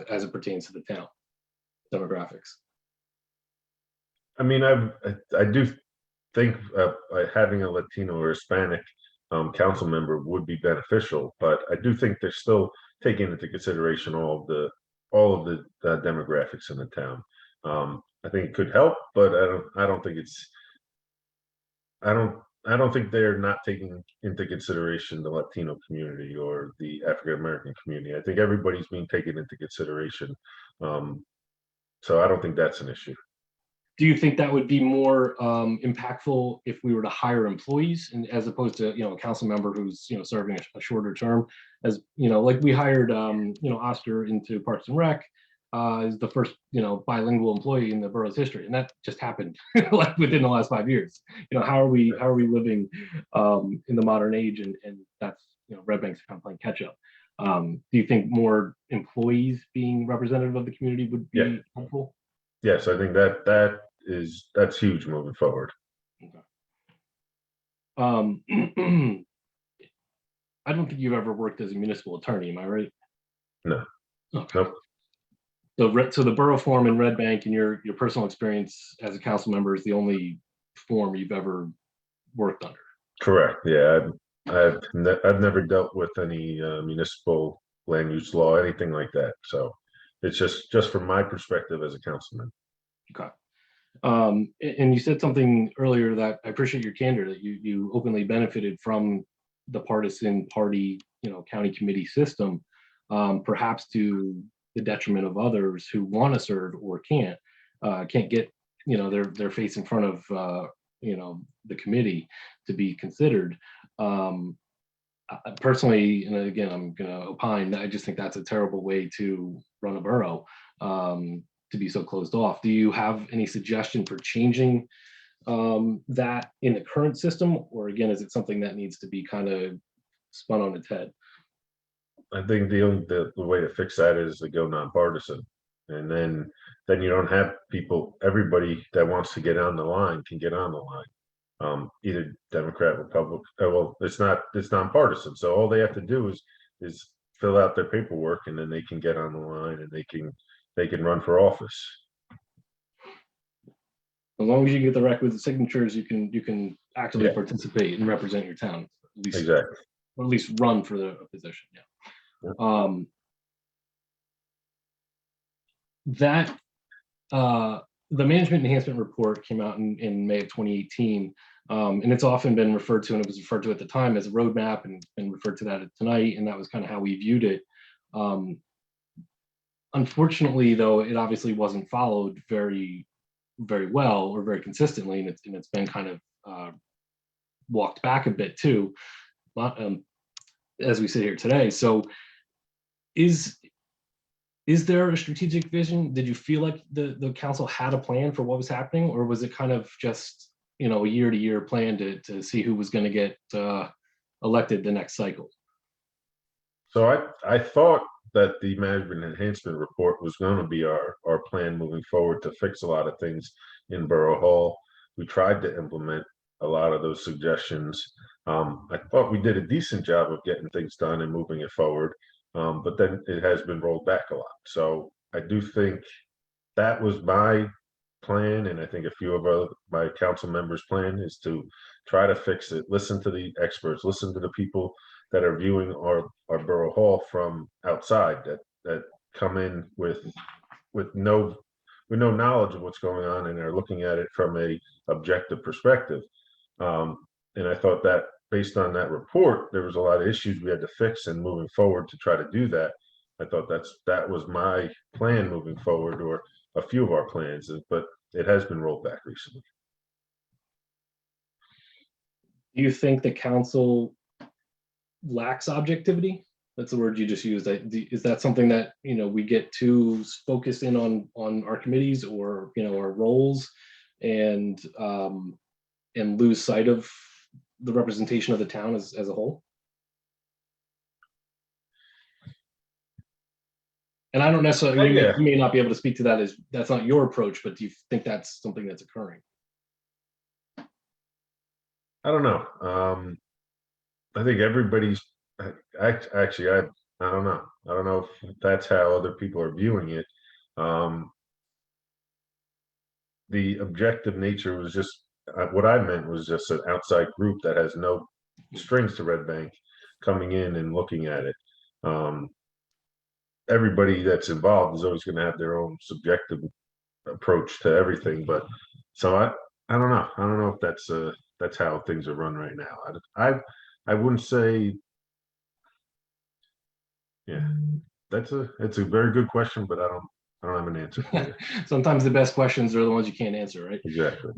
as it pertains to the town demographics? I mean, I do think having a Latino or Hispanic council member would be beneficial, but I do think they're still taking into consideration all of the demographics in the town. I think it could help, but I don't think it's. I don't think they're not taking into consideration the Latino community or the African American community. I think everybody's being taken into consideration. So I don't think that's an issue. Do you think that would be more impactful if we were to hire employees, and as opposed to a council member who's serving a shorter term? As like we hired Oscar into Parks and Rec as the first bilingual employee in the borough's history, and that just happened like within the last 5 years. How are we living in the modern age, and that's Red Bank's kind of playing catch up. Do you think more employees being representative of the community would be helpful? Yes, I think that's huge moving forward. Okay. I don't think you've ever worked as a municipal attorney, am I right? No. Okay. Nope. So the borough form in Red Bank, and your personal experience as a council member, is the only form you've ever worked under. Correct. Yeah, I've never dealt with any municipal land use law, anything like that. So it's just from my perspective as a councilman. Okay. And you said something earlier that I appreciate your candor, that you openly benefited from the partisan party, county committee system, perhaps to the detriment of others who want to serve or can't get, their face in front of, the committee to be considered. Personally, and again, I'm going to opine, I just think that's a terrible way to run a borough, to be so closed off. Do you have any suggestion for changing that in the current system, or again, is it something that needs to be kind of spun on its head? I think the way to fix that is to go nonpartisan, and then you don't have everybody that wants to get on the line can get on the line. Either Democrat, Republican. Well, it's nonpartisan, so all they have to do is fill out their paperwork, and then they can get on the line, and they can run for office. As long as you get the requisite signatures, you can actively participate and represent your town, at least, Exactly. or at least run for the position. Yeah. The management enhancement report came out in May of 2018, and it's often been referred to, and it was referred to at the time as a roadmap, and referred to that tonight, and that was kind of how we viewed it. Unfortunately, though, it obviously wasn't followed very, very well or very consistently, and it's been kind of walked back a bit too, as we sit here today. So, is there a strategic vision? Did you feel like the council had a plan for what was happening, or was it kind of just a year-to-year plan to see who was going to get elected the next cycle? So I thought that the management enhancement report was going to be our plan moving forward to fix a lot of things in Borough Hall. We tried to implement a lot of those suggestions. I thought we did a decent job of getting things done and moving it forward, but then it has been rolled back a lot. So I do think that was my plan, and I think a few of my council members' plan is to try to fix it, listen to the experts, listen to the people that are viewing our Borough Hall from outside, that come in with no knowledge of what's going on, and are looking at it from a objective perspective. And I thought that based on that report, there was a lot of issues we had to fix, and moving forward to try to do that, I thought that was my plan moving forward, or a few of our plans, but it has been rolled back recently. Do you think the council lacks objectivity. That's the word you just used. Is that something that, we get too focused in on our committees or, our roles and lose sight of the representation of the town as a whole? And I don't necessarily, you may not be able to speak to that as that's not your approach, but do you think that's something that's occurring? I don't know. I think everybody's actually, I don't know. I don't know if that's how other people are viewing it. The objective nature was just what I meant was just an outside group that has no strings to Red Bank coming in and looking at it. Everybody that's involved is always going to have their own subjective approach to everything, but so I don't know. I don't know if that's how things are run right now. I wouldn't say. Yeah, it's a very good question, but I don't have an answer for you. Sometimes the best questions are the ones you can't answer, right? Exactly.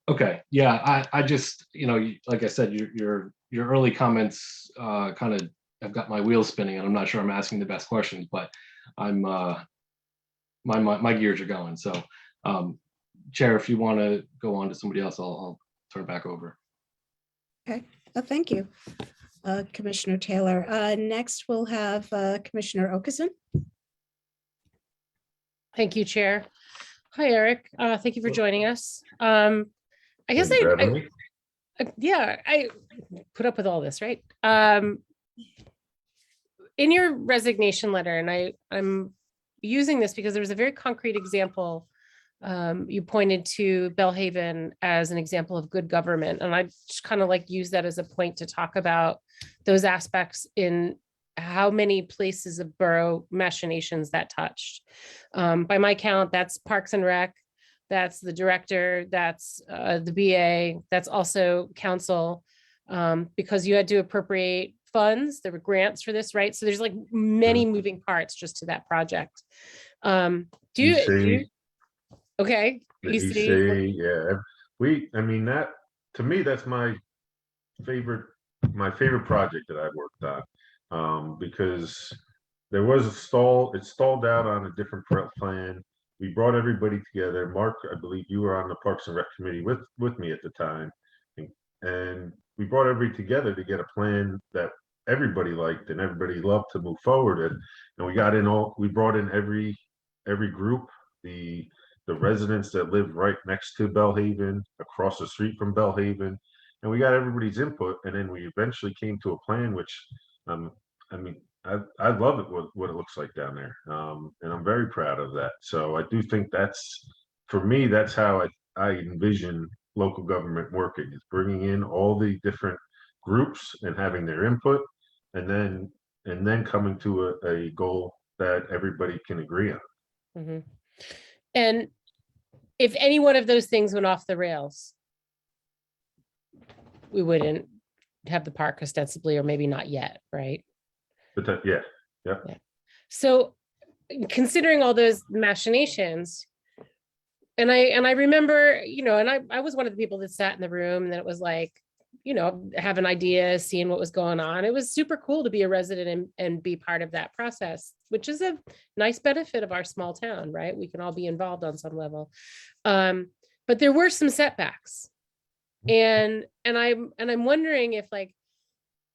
Okay. Yeah, I just, like I said, your early comments kind of have got my wheels spinning, and I'm not sure I'm asking the best questions, but I'm my gears are going. So, Chair, if you want to go on to somebody else, I'll turn it back over. Okay, thank you, Commissioner Taylor. Next, we'll have Commissioner Okeson. Thank you, Chair. Hi, Eric. Thank you for joining us. I guess I put up with all this, right? In your resignation letter, and I'm using this because there was a very concrete example. You pointed to Bellhaven as an example of good government, and I just kind of use that as a point to talk about those aspects in how many places of borough machinations that touched. By my count, that's Parks and Rec, that's the director, that's the BA, that's also council, because you had to appropriate funds. There were grants for this, right? So there's many moving parts just to that project. Do you okay. EC, yeah. I mean, that to me, that's my favorite project that I've worked on, because there was it stalled out on a different plan. We brought everybody together. Mark, I believe you were on the Parks and Rec committee with me at the time, and we brought everybody together to get a plan that everybody liked and everybody loved to move forward. And we brought in every group, the residents that live right next to Bellhaven, across the street from Bellhaven, and we got everybody's input. And then we eventually came to a plan, which, I mean, I love it, what it looks like down there. And I'm very proud of that. So I do think for me, that's how I envision local government working, is bringing in all the different groups and having their input, and then coming to a goal that everybody can agree on. Mm-hmm. And if any one of those things went off the rails, we wouldn't have the park ostensibly, or maybe not yet, right? But yeah. So considering all those machinations, and I remember, and I was one of the people that sat in the room, and then it was have an idea, seeing what was going on. It was super cool to be a resident and be part of that process, which is a nice benefit of our small town, right? We can all be involved on some level. But there were some setbacks. And I'm wondering if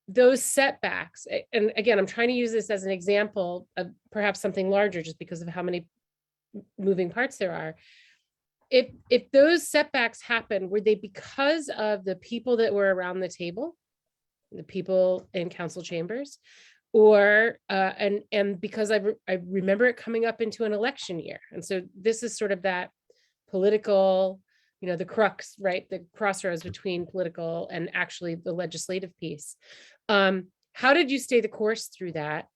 those setbacks, and again, I'm trying to use this as an example of perhaps something larger, just because of how many moving parts there are. If those setbacks happen, were they because of the people that were around the table, the people in council chambers, or and because I remember it coming up into an election year, and so this is sort of that political, the crux, right, the crossroads between political and actually the legislative piece. How did you stay the course through that?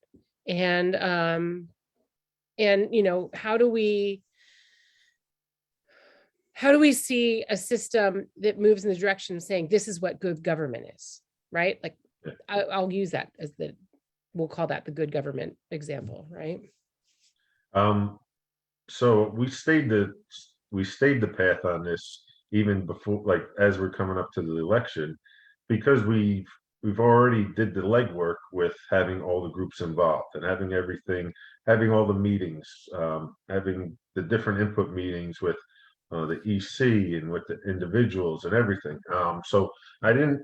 And how do we see a system that moves in the direction of saying this is what good government is, right? I'll use that as we'll call that the good government example, right? So we stayed the path on this even before, as we're coming up to the election, because we've we've already did the legwork with having all the groups involved and having everything, having all the meetings, having the different input meetings with the EC and with the individuals and everything. So I didn't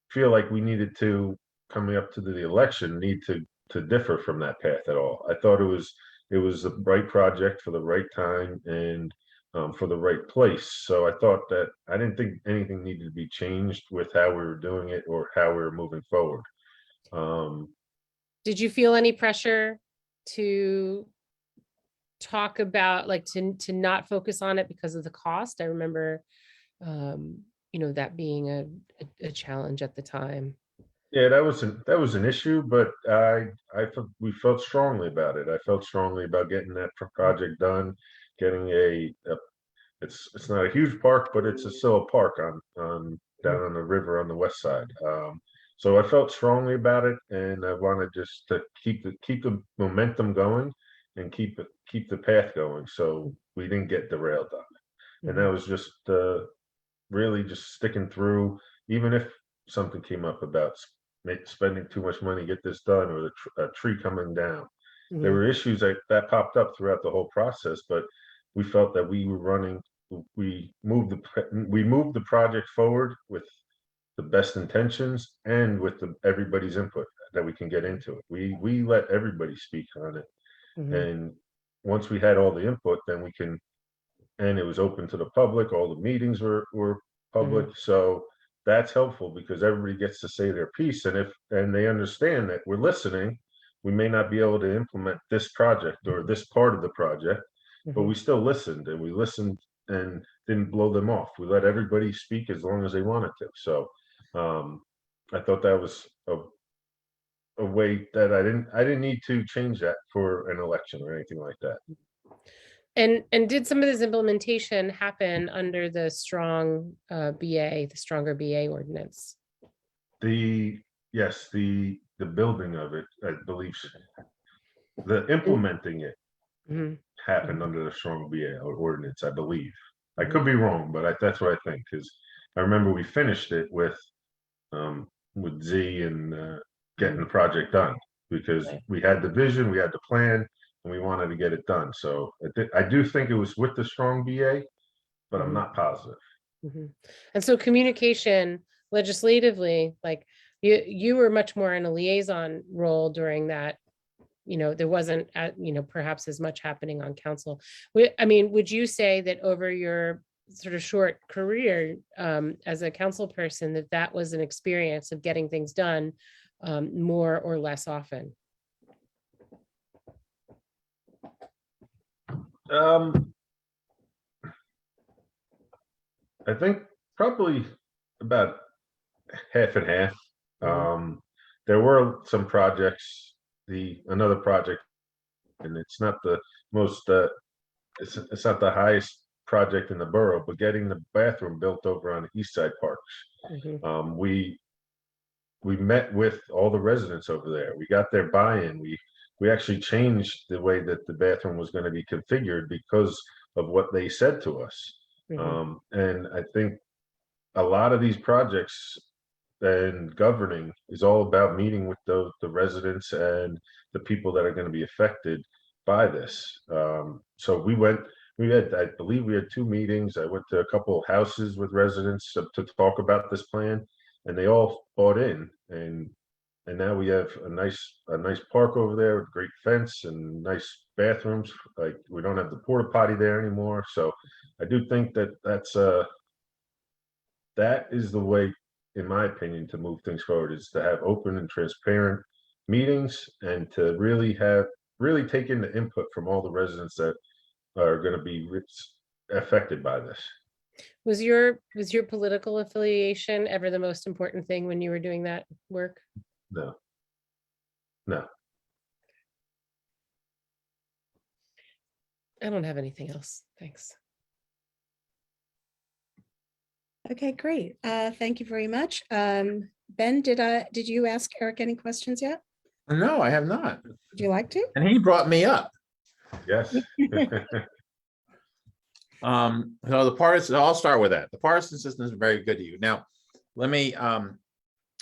feel like we needed to, coming up to the election, need to differ from that path at all. I thought it was the right project for the right time and for the right place. So I thought that I didn't think anything needed to be changed with how we were doing it or how we were moving forward. Did you feel any pressure to talk about, like, to not focus on it because of the cost? I remember, that being a challenge at the time. Yeah, that was an issue, but we felt strongly about it. I felt strongly about getting that project done, getting it's not a huge park, but it's still a park on down on the river on the west side. So I felt strongly about it, and I wanted just to keep the momentum going and keep the path going, so we didn't get derailed on it. And that was just really just sticking through, even if something came up about spending too much money to get this done, or a tree coming down. There were issues that popped up throughout the whole process, but we felt that we moved the project forward with the best intentions and with everybody's input that we can get into it. We let everybody speak on it. And once we had all the input, then and it was open to the public, all the meetings were public. So that's helpful because everybody gets to say their piece. And they understand that we're listening. We may not be able to implement this project or this part of the project, but we still listened, and we listened and didn't blow them off. We let everybody speak as long as they wanted to. So I thought that was a way that I didn't need to change that for an election or anything like that. And did some of this implementation happen under the stronger BA ordinance? Yes, the building of it, I believe, the implementing it happened under the strong BA ordinance, I believe. I could be wrong, but that's what I think, because I remember we finished it with Z and getting the project done, because we had the vision, we had the plan, and we wanted to get it done. So I do think it was with the strong BA, but I'm not positive. And so communication legislatively, like you were much more in a liaison role during that. There wasn't, perhaps as much happening on council. Would you say that over your sort of short career as a council person, that was an experience of getting things done more or less often? I think probably about half and half. There were some projects, another project, and it's not the most, it's not the highest project in the borough, but getting the bathroom built over on the East Side Parks. We met with all the residents over there. We got their buy-in. We actually changed the way that the bathroom was going to be configured because of what they said to us. And I think a lot of these projects and governing is all about meeting with the residents and the people that are going to be affected by this. So I believe we had 2 meetings. I went to a couple of houses with residents to talk about this plan, and they all bought in. And now we have a nice park over there with great fence and nice bathrooms. Like, we don't have the porta potty there anymore. So I do think that is the way, in my opinion, to move things forward, is to have open and transparent meetings and to really take in the input from all the residents that are going to be affected by this. Was your political affiliation ever the most important thing when you were doing that work? No. I don't have anything else. Thanks. Okay, great. Thank you very much. Ben, did you ask Eric any questions yet? No, I have not. Would you like to? And he brought me up. Yes. So I'll start with that. The partisan system is very good to you. Now, let me,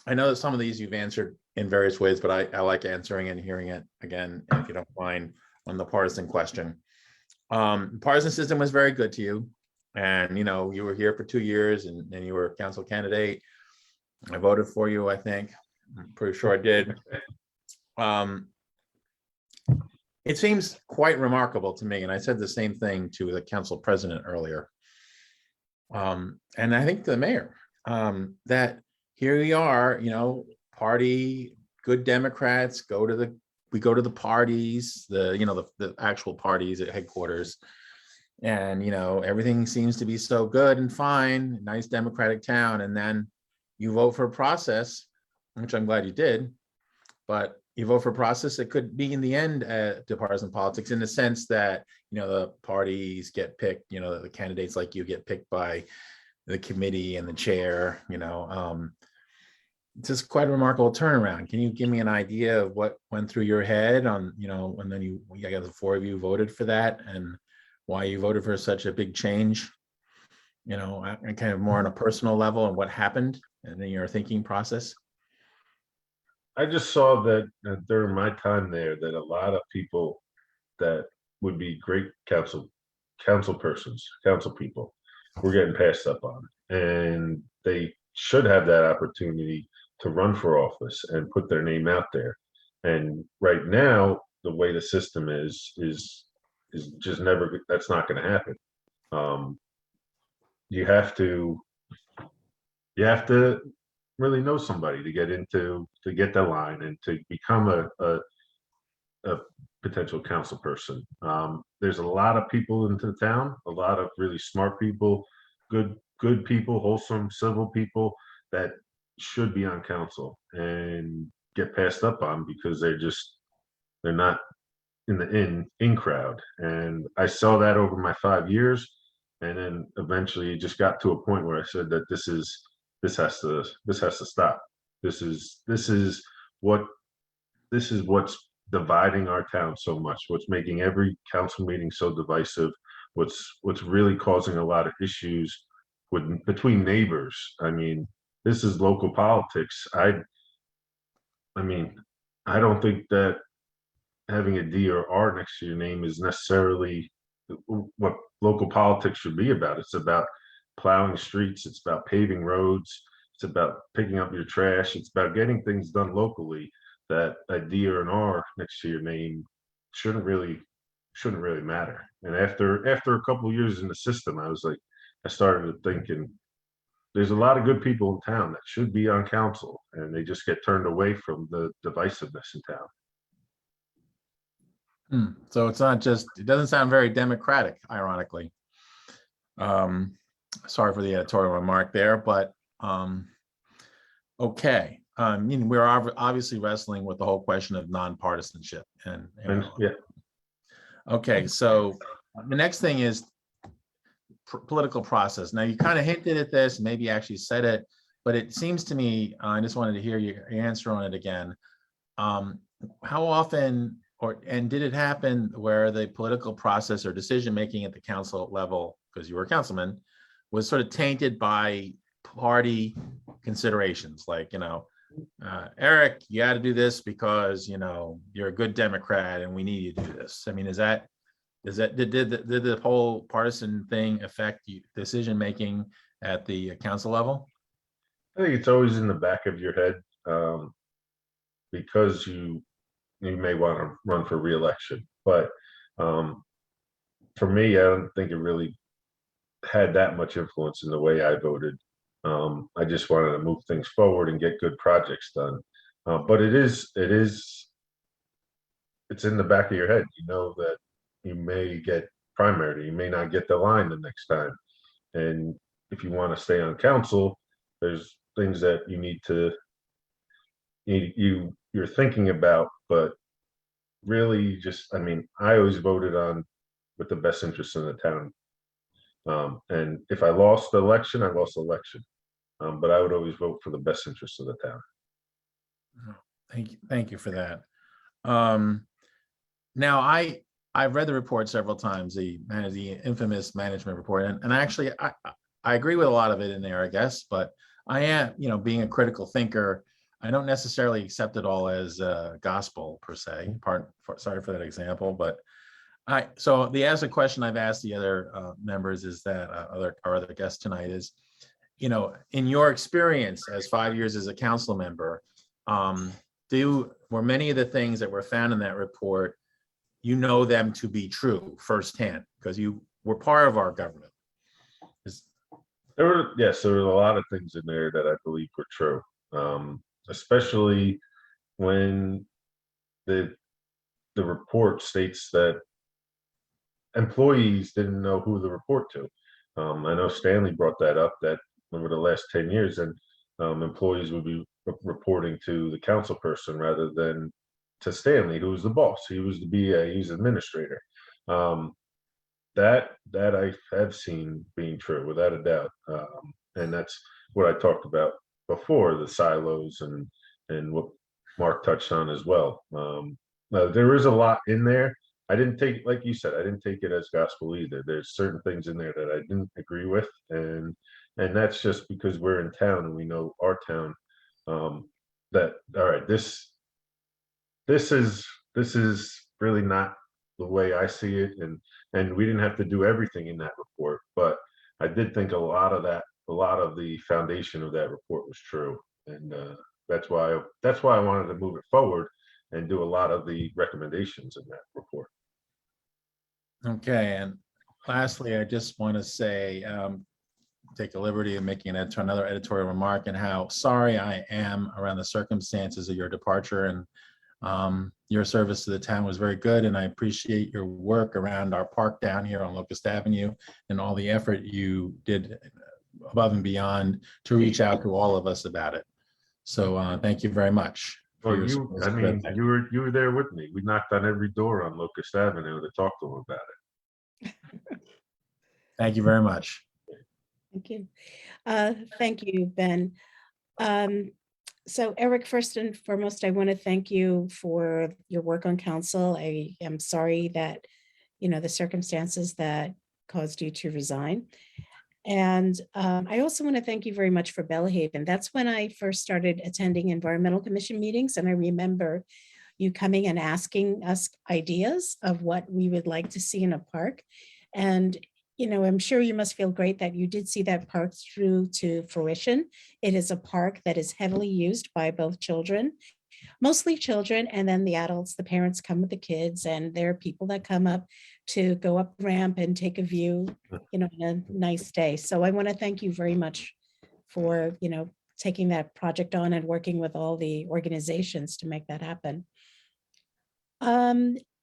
I know that some of these you've answered in various ways, but I like answering and hearing it again, if you don't mind, on the partisan question. Partisan system was very good to you. And, you know, you were here for 2 years and you were a council candidate. I voted for you, I think. I'm pretty sure I did. It seems quite remarkable to me, and I said the same thing to the council president earlier. And I think the mayor, that here we are, you know, party, good Democrats, we go to the parties, the actual parties at headquarters. And, you know, everything seems to be so good and fine, nice democratic town. And then you vote for a process, which I'm glad you did, but you vote for a process that could be in the end to partisan politics, in the sense that, you know, the parties get picked, you know, the candidates like you get picked by the committee and the chair, you know. It's just quite a remarkable turnaround. Can you give me an idea of what went through your head on, you know, and then I guess the four of you voted for that, and why you voted for such a big change, you know, and kind of more on a personal level, and what happened and then your thinking process? I just saw that during my time there, that a lot of people that would be great council people were getting passed up on. And they should have that opportunity to run for office and put their name out there. And right now, the way the system is just never, that's not going to happen. You have to really know somebody to get the line and to become a potential council person. There's a lot of people into the town, a lot of really smart people, good people, wholesome, civil people that should be on council and get passed up on because they're not in the in crowd. And I saw that over my 5 years, and then eventually it just got to a point where I said that this has to stop. This is what's dividing our town so much, what's making every council meeting so divisive, what's really causing a lot of issues between neighbors. I mean, this is local politics. I mean, I don't think that having a D or R next to your name is necessarily what local politics should be about. It's about plowing streets, it's about paving roads, it's about picking up your trash, it's about getting things done locally. That a D or an R next to your name shouldn't really matter. And after a couple of years in the system, I started thinking there's a lot of good people in town that should be on council, and they just get turned away from the divisiveness in town. So it's not just, it doesn't sound very democratic, ironically. Sorry for the editorial remark there, but okay. We're obviously wrestling with the whole question of nonpartisanship, and Yeah. Okay, so the next thing is political process. Now, you kind of hinted at this, maybe actually said it, but it seems to me, I just wanted to hear your answer on it again. How often, and did it happen where the political process or decision making at the council level, because you were a councilman, was sort of tainted by party considerations, like, you know, Eric, you got to do this because, you know, you're a good Democrat and we need you to do this. I mean, did the whole partisan thing affect decision making at the council level? I think it's always in the back of your head, because you may want to run for re-election. But for me, I don't think it really had that much influence in the way I voted. I just wanted to move things forward and get good projects done. But it's in the back of your head. You know that you may get primary, you may not get the line the next time. And if you want to stay on council, there's things that you're thinking about, but really I always voted on with the best interest in the town. And if I lost the election, I lost the election. But I would always vote for the best interest of the town. Thank you for that. Now, I've read the report several times, the infamous management report, and I agree with a lot of it in there, I guess. But I am, being a critical thinker, I don't necessarily accept it all as gospel per se. Sorry for that example, but so the other question I've asked the other members is that our other guest tonight is, in your experience as 5 years as a council member, were many of the things that were found in that report, them to be true firsthand because you were part of our government? There were a lot of things in there that I believe were true, especially when the report states that employees didn't know who to report to. I know Stanley brought that up, that over the last 10 years, and employees would be reporting to the council person rather than to Stanley, who was the boss. He was the BA, he's administrator. That I have seen being true without a doubt. And that's what I talked about before, the silos and what Mark touched on as well. There is a lot in there. I didn't take, like you said, I didn't take it as gospel either. There's certain things in there that I didn't agree with, and that's just because we're in town and we know our town. That all right, this is really not the way I see it, and we didn't have to do everything in that report, but I did think a lot of the foundation of that report was true, and that's why I wanted to move it forward and do a lot of the recommendations in that report. Okay, and lastly, I just want to say, take the liberty of making another editorial remark and how sorry I am around the circumstances of your departure, and your service to the town was very good, and I appreciate your work around our park down here on Locust Avenue and all the effort you did above and beyond to reach out to all of us about it. So thank you very much. Well, you were there with me. We knocked on every door on Locust Avenue to talk to them about it. Thank you very much. Thank you. Thank you, Ben. So Eric, first and foremost, I want to thank you for your work on council. I am sorry that, the circumstances that caused you to resign. And I also want to thank you very much for Bellhaven. That's when I first started attending environmental commission meetings. And I remember you coming and asking us ideas of what we would like to see in a park. And, I'm sure you must feel great that you did see that park through to fruition. It is a park that is heavily used by both children, mostly children, and then the adults. The parents come with the kids, and there are people that come up to go up the ramp and take a view, on a nice day. So I want to thank you very much for, taking that project on and working with all the organizations to make that happen.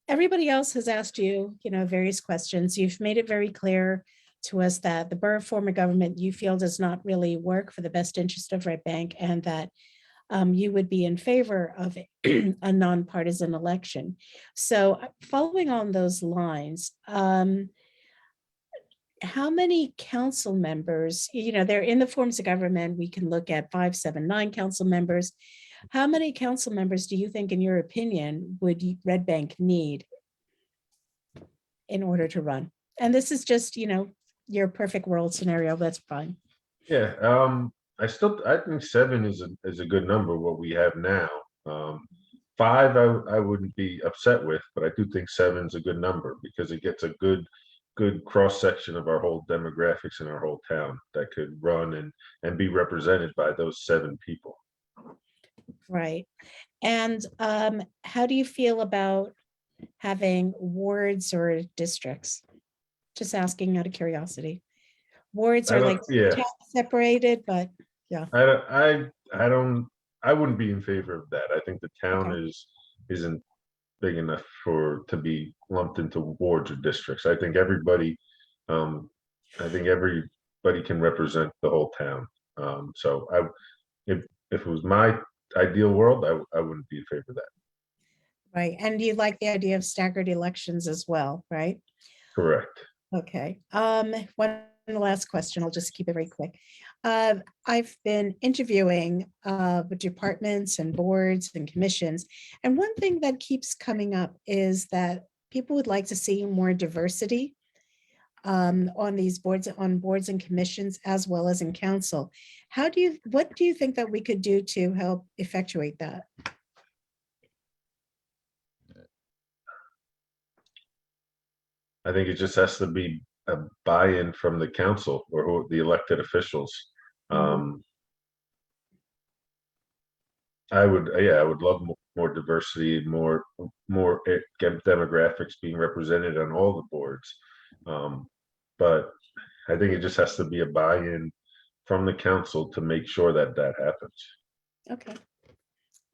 Everybody else has asked you, various questions. You've made it very clear to us that the borough form of government you feel does not really work for the best interest of Red Bank, and that you would be in favor of a nonpartisan election. So following on those lines, how many council members, they're in the forms of government, we can look at 5, 7, 9 council members. How many council members do you think, in your opinion, would Red Bank need in order to run? And this is just, your perfect world scenario. That's fine. Yeah, I think 7 is a good number, what we have now. 5, I wouldn't be upset with, but I do think 7 is a good number because it gets a good cross section of our whole demographics in our whole town that could run and be represented by those 7 people. Right. And how do you feel about having wards or districts? Just asking out of curiosity. Wards are like separated, but yeah. I wouldn't be in favor of that. I think the town isn't big enough to be lumped into wards or districts. I think everybody can represent the whole town. So if it was my ideal world, I wouldn't be in favor of that. Right. And you like the idea of staggered elections as well, right? Correct. Okay. One last question. I'll just keep it very quick. I've been interviewing departments and boards and commissions. And one thing that keeps coming up is that people would like to see more diversity on these boards, on boards and commissions, as well as in council. What do you think that we could do to help effectuate that? I think it just has to be a buy-in from the council or the elected officials. I would love more diversity, more demographics being represented on all the boards. But I think it just has to be a buy-in from the council to make sure that that happens. Okay.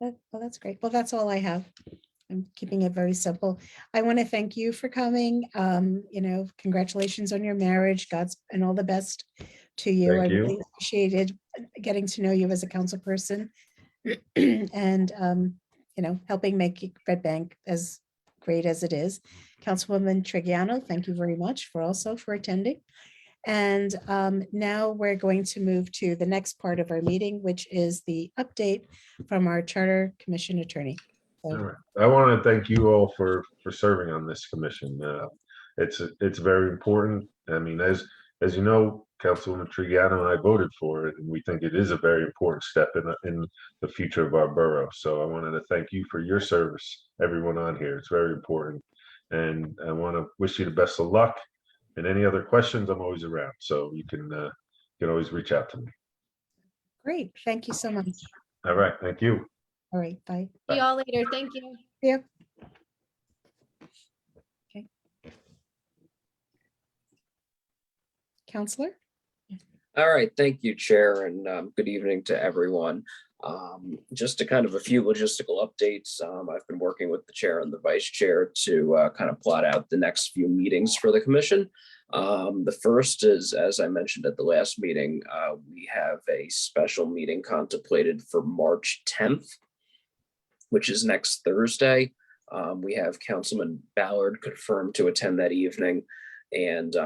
Well, that's great. Well, that's all I have. I'm keeping it very simple. I want to thank you for coming. Congratulations on your marriage. And all the best to you. Thank I you. really appreciated getting to know you as a council person and, helping make Red Bank as great as it is. Councilwoman Triggiano, thank you very much for attending. And now we're going to move to the next part of our meeting, which is the update from our Charter Commission attorney. All right. I want to thank you all for serving on this commission. It's very important. I mean, as you know, Councilwoman Triggiano and I voted for it, and we think it is a very important step in the future of our borough. So I wanted to thank you for your service, everyone on here. It's very important, and I want to wish you the best of luck. And any other questions, I'm always around, so you can always reach out to me. Great. Thank you so much. All right. Thank you. All right. Bye. See y'all later. Thank you. Yep. Okay. Counselor? All right, thank you, Chair, and good evening to everyone. Just a kind of a few logistical updates. I've been working with the chair and the vice chair to kind of plot out the next few meetings for the commission. The first is, as I mentioned at the last meeting, we have a special meeting contemplated for March 10th, which is next Thursday. We have Councilman Ballard confirmed to attend that evening, and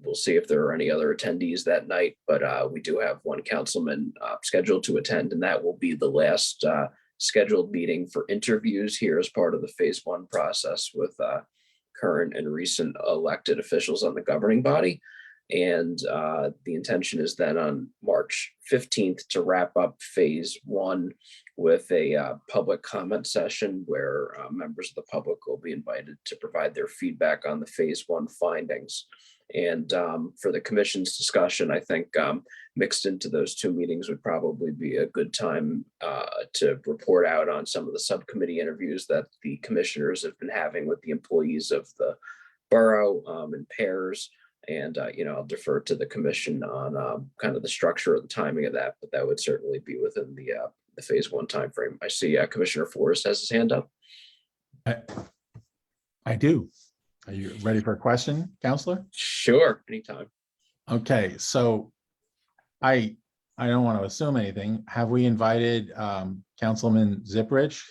we'll see if there are any other attendees that night, but we do have one councilman scheduled to attend, and that will be the last scheduled meeting for interviews here as part of the phase 1 process with current and recent elected officials on the governing body. And the intention is then on March 15th to wrap up phase 1 with a public comment session where members of the public will be invited to provide their feedback on the phase 1 findings. And for the commission's discussion, I think mixed into those two meetings would probably be a good time to report out on some of the subcommittee interviews that the commissioners have been having with the employees of the borough in pairs. And, I'll defer to the commission on kind of the structure or the timing of that, but that would certainly be within the phase 1 timeframe. I see Commissioner Forrest has his hand up. I do. Are you ready for a question, Counselor? Sure, anytime. Okay, so I don't want to assume anything. Have we invited Councilman Ziprich?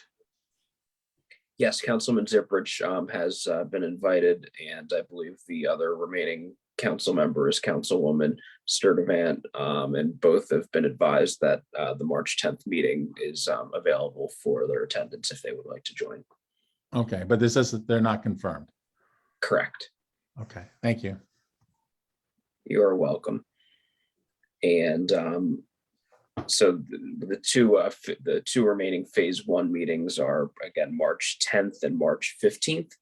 Yes, Councilman Ziprich has been invited, and I believe the other remaining council member is Councilwoman Sturdivant, and both have been advised that the March 10th meeting is available for their attendance if they would like to join. Okay, but this is, they're not confirmed. Correct. Okay, thank you. You are welcome. And so the two remaining phase 1 meetings are again March 10th and March 15th.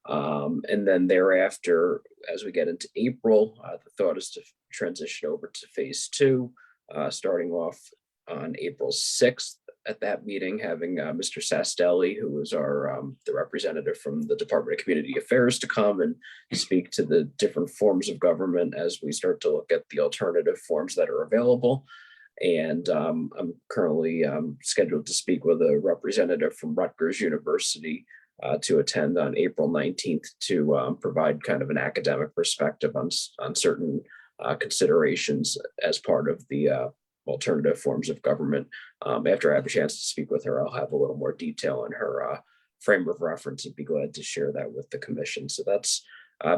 And then thereafter, as we get into April, the thought is to transition over to phase 2, starting off on April 6th. At that meeting, having Mr. Sastelli, who is our the representative from the Department of Community Affairs, to come and speak to the different forms of government as we start to look at the alternative forms that are available. And I'm currently scheduled to speak with a representative from Rutgers University to attend on April 19th to provide kind of an academic perspective on certain considerations as part of the alternative forms of government. After I have a chance to speak with her, I'll have a little more detail on her frame of reference and be glad to share that with the commission. So that's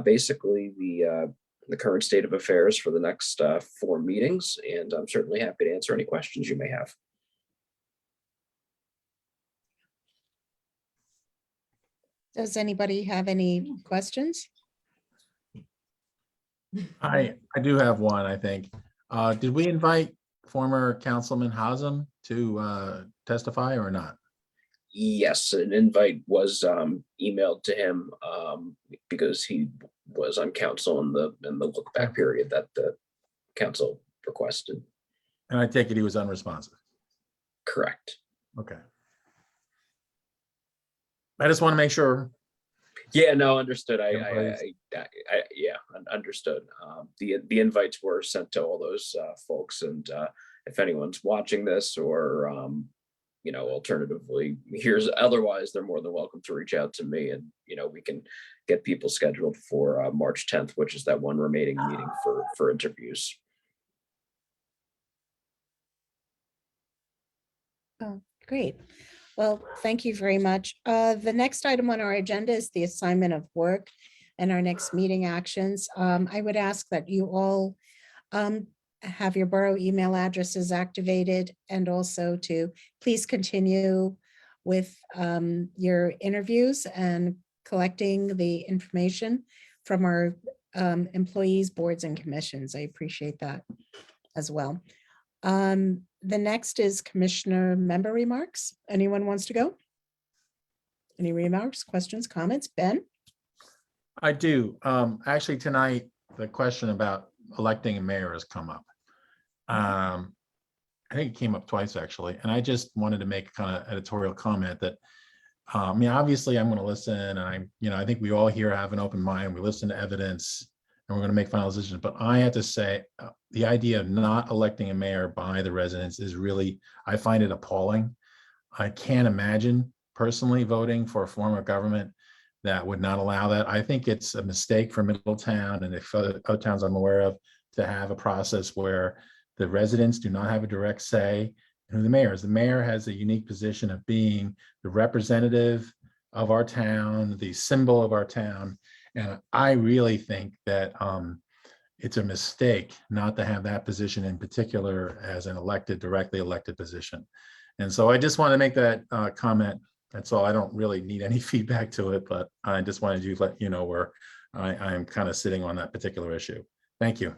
basically the current state of affairs for the next 4 meetings, and I'm certainly happy to answer any questions you may have. Does anybody have any questions? I do have one, I think. Did we invite former Councilman Hasem to testify or not? Yes, an invite was emailed to him because he was on council in the look back period that the council requested. And I take it he was unresponsive. Correct. Okay. I just want to make sure. Yeah, no, understood. Everybody's- Yeah, understood. The invites were sent to all those folks, and if anyone's watching this or alternatively here's otherwise, they're more than welcome to reach out to me, and we can get people scheduled for March 10th, which is that one remaining meeting for interviews. Oh, great. Well, thank you very much. The next item on our agenda is the assignment of work and our next meeting actions. I would ask that you all have your borough email addresses activated, and also to please continue with your interviews and collecting the information from our employees, boards, and commissions. I appreciate that as well. The next is commissioner member remarks. Anyone wants to go? Any remarks, questions, comments? Ben? I do. Actually, tonight, the question about electing a mayor has come up. I think it came up twice, actually. And I just wanted to make a kind of editorial comment that, obviously I'm going to listen, and I think we all here have an open mind. We listen to evidence and we're going to make final decisions. But I have to say, the idea of not electing a mayor by the residents is really, I find it appalling. I can't imagine personally voting for a form of government that would not allow that. I think it's a mistake for Middletown, and if other towns I'm aware of, to have a process where the residents do not have a direct say in who the mayor is. The mayor has a unique position of being the representative of our town, the symbol of our town. And I really think that it's a mistake not to have that position in particular as an directly elected position. And so I just want to make that comment. That's all. I don't really need any feedback to it, but I just wanted to let you know where I'm kind of sitting on that particular issue. Thank you.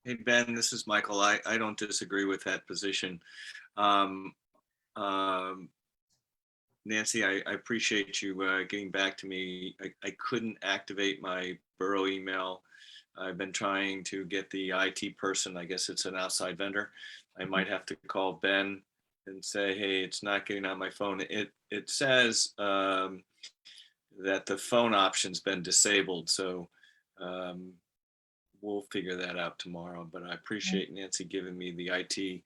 Hey, Ben, this is Michael. I don't disagree with that position. Nancy, I appreciate you getting back to me. I couldn't activate my borough email. I've been trying to get the IT person. I guess it's an outside vendor. I might have to call Ben and say, hey, it's not getting on my phone. It says that the phone option's been disabled. So we'll figure that out tomorrow. But I appreciate Nancy giving me the IT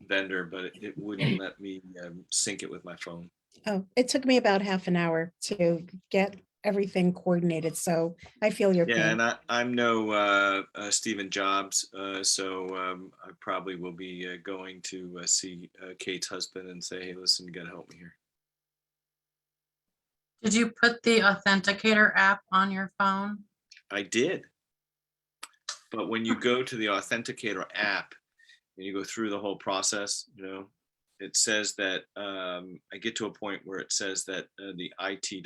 vendor, but it wouldn't let me sync it with my phone. Oh, it took me about half an hour to get everything coordinated. So I feel your Yeah, pain. and I'm no Stephen Jobs, so I probably will be going to see Kate's husband and say, hey, listen, you got to help me here. Did you put the Authenticator app on your phone? I did. But when you go to the Authenticator app and you go through the whole process, it says that I get to a point where it says that the IT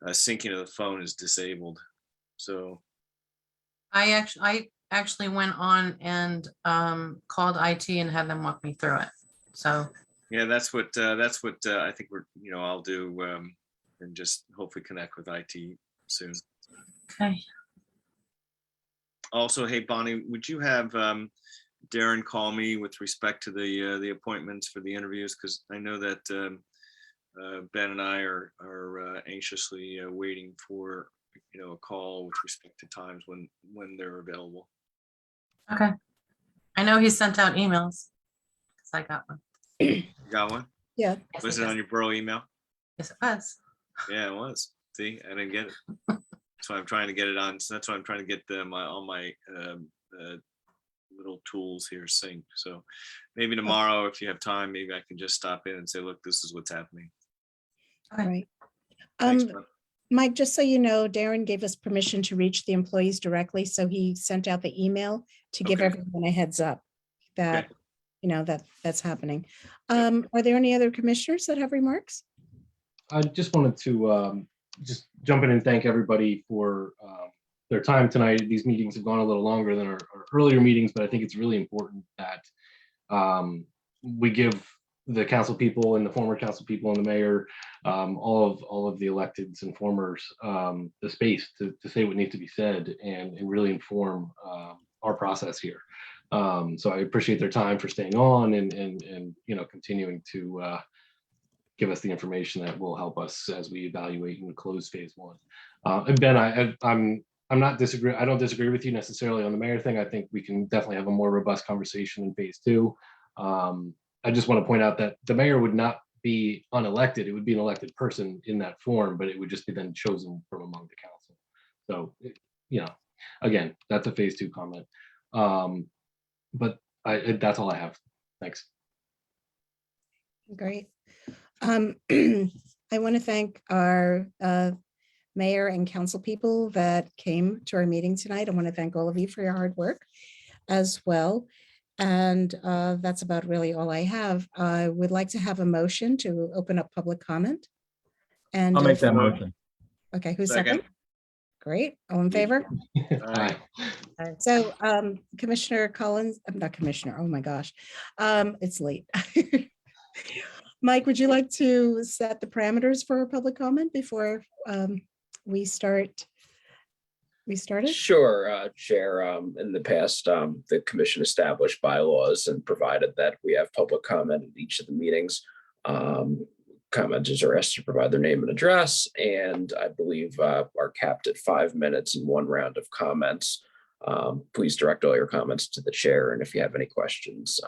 syncing of the phone is disabled. So I actually went on and called IT and had them walk me through it. So yeah, that's what I think I'll do, and just hopefully connect with IT soon. okay. Also, hey Bonnie, would you have Darren call me with respect to the appointments for the interviews, because I know that Ben and I are anxiously waiting for a call with respect to times when they're available. Okay. I know he sent out emails because I got one. You got one? Yeah. Was it on your borough email? Yes, it was. Yeah, it was. See, I didn't get it. So I'm trying to get it on. So that's why I'm trying to get all my little tools here synced. So maybe tomorrow, if you have time, maybe I can just stop in and say, look, this is what's happening. All right. Thanks, bud. Mike, just so you know, Darren gave us permission to reach the employees directly. So he sent out the email to give Okay. everyone a heads up that, Okay. that's happening. Are there any other commissioners that have remarks? I just wanted to just jump in and thank everybody for their time tonight. These meetings have gone a little longer than our earlier meetings, but I think it's really important that we give the council people and the former council people and the mayor, all of the electeds and formers, the space to say what needs to be said and really inform our process here. So I appreciate their time for staying on and continuing to give us the information that will help us as we evaluate and close phase one. And Ben, I don't disagree with you necessarily on the mayor thing. I think we can definitely have a more robust conversation in phase two. I just want to point out that the mayor would not be unelected. It would be an elected person in that form, but it would just be then chosen from among the council. So, again, that's a phase two comment. But that's all I have. Thanks. Great. I want to thank our mayor and council people that came to our meeting tonight. I want to thank all of you for your hard work as well. And that's about really all I have. I would like to have a motion to open up public comment. And I'll make that motion. Okay, who's Second. second? Great. All in favor? Aye. So Commissioner Collins, I'm not Commissioner, oh my gosh. It's late. Mike, would you like to set the parameters for public comment before we start? We started? Sure, Chair. In the past, the commission established bylaws and provided that we have public comment at each of the meetings. Commenters are asked to provide their name and address, and I believe are capped at 5 minutes in one round of comments. Please direct all your comments to the chair, and if you have any questions,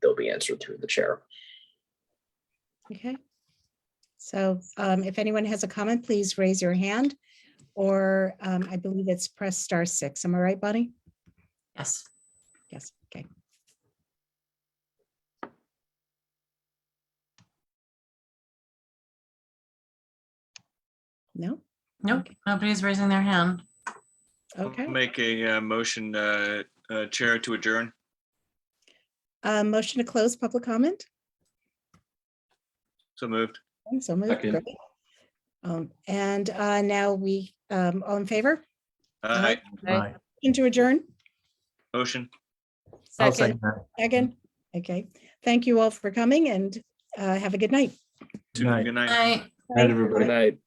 they'll be answered through the chair. Okay. So if anyone has a comment, please raise your hand, or I believe it's press *6. Am I right, Bonnie? Yes. Yes, okay. No? Nope, Okay. nobody's raising their hand. Okay. Make a motion, Chair, to adjourn. Motion to close public comment? So moved. So moved. Second. Great. And now we, all in favor? Aye. Aye. Into adjourn? Motion. I'll Second. second that. Second? Okay. Thank you all for coming and have a good night. Good night. Good night. Aye. Good night, everybody. Good night.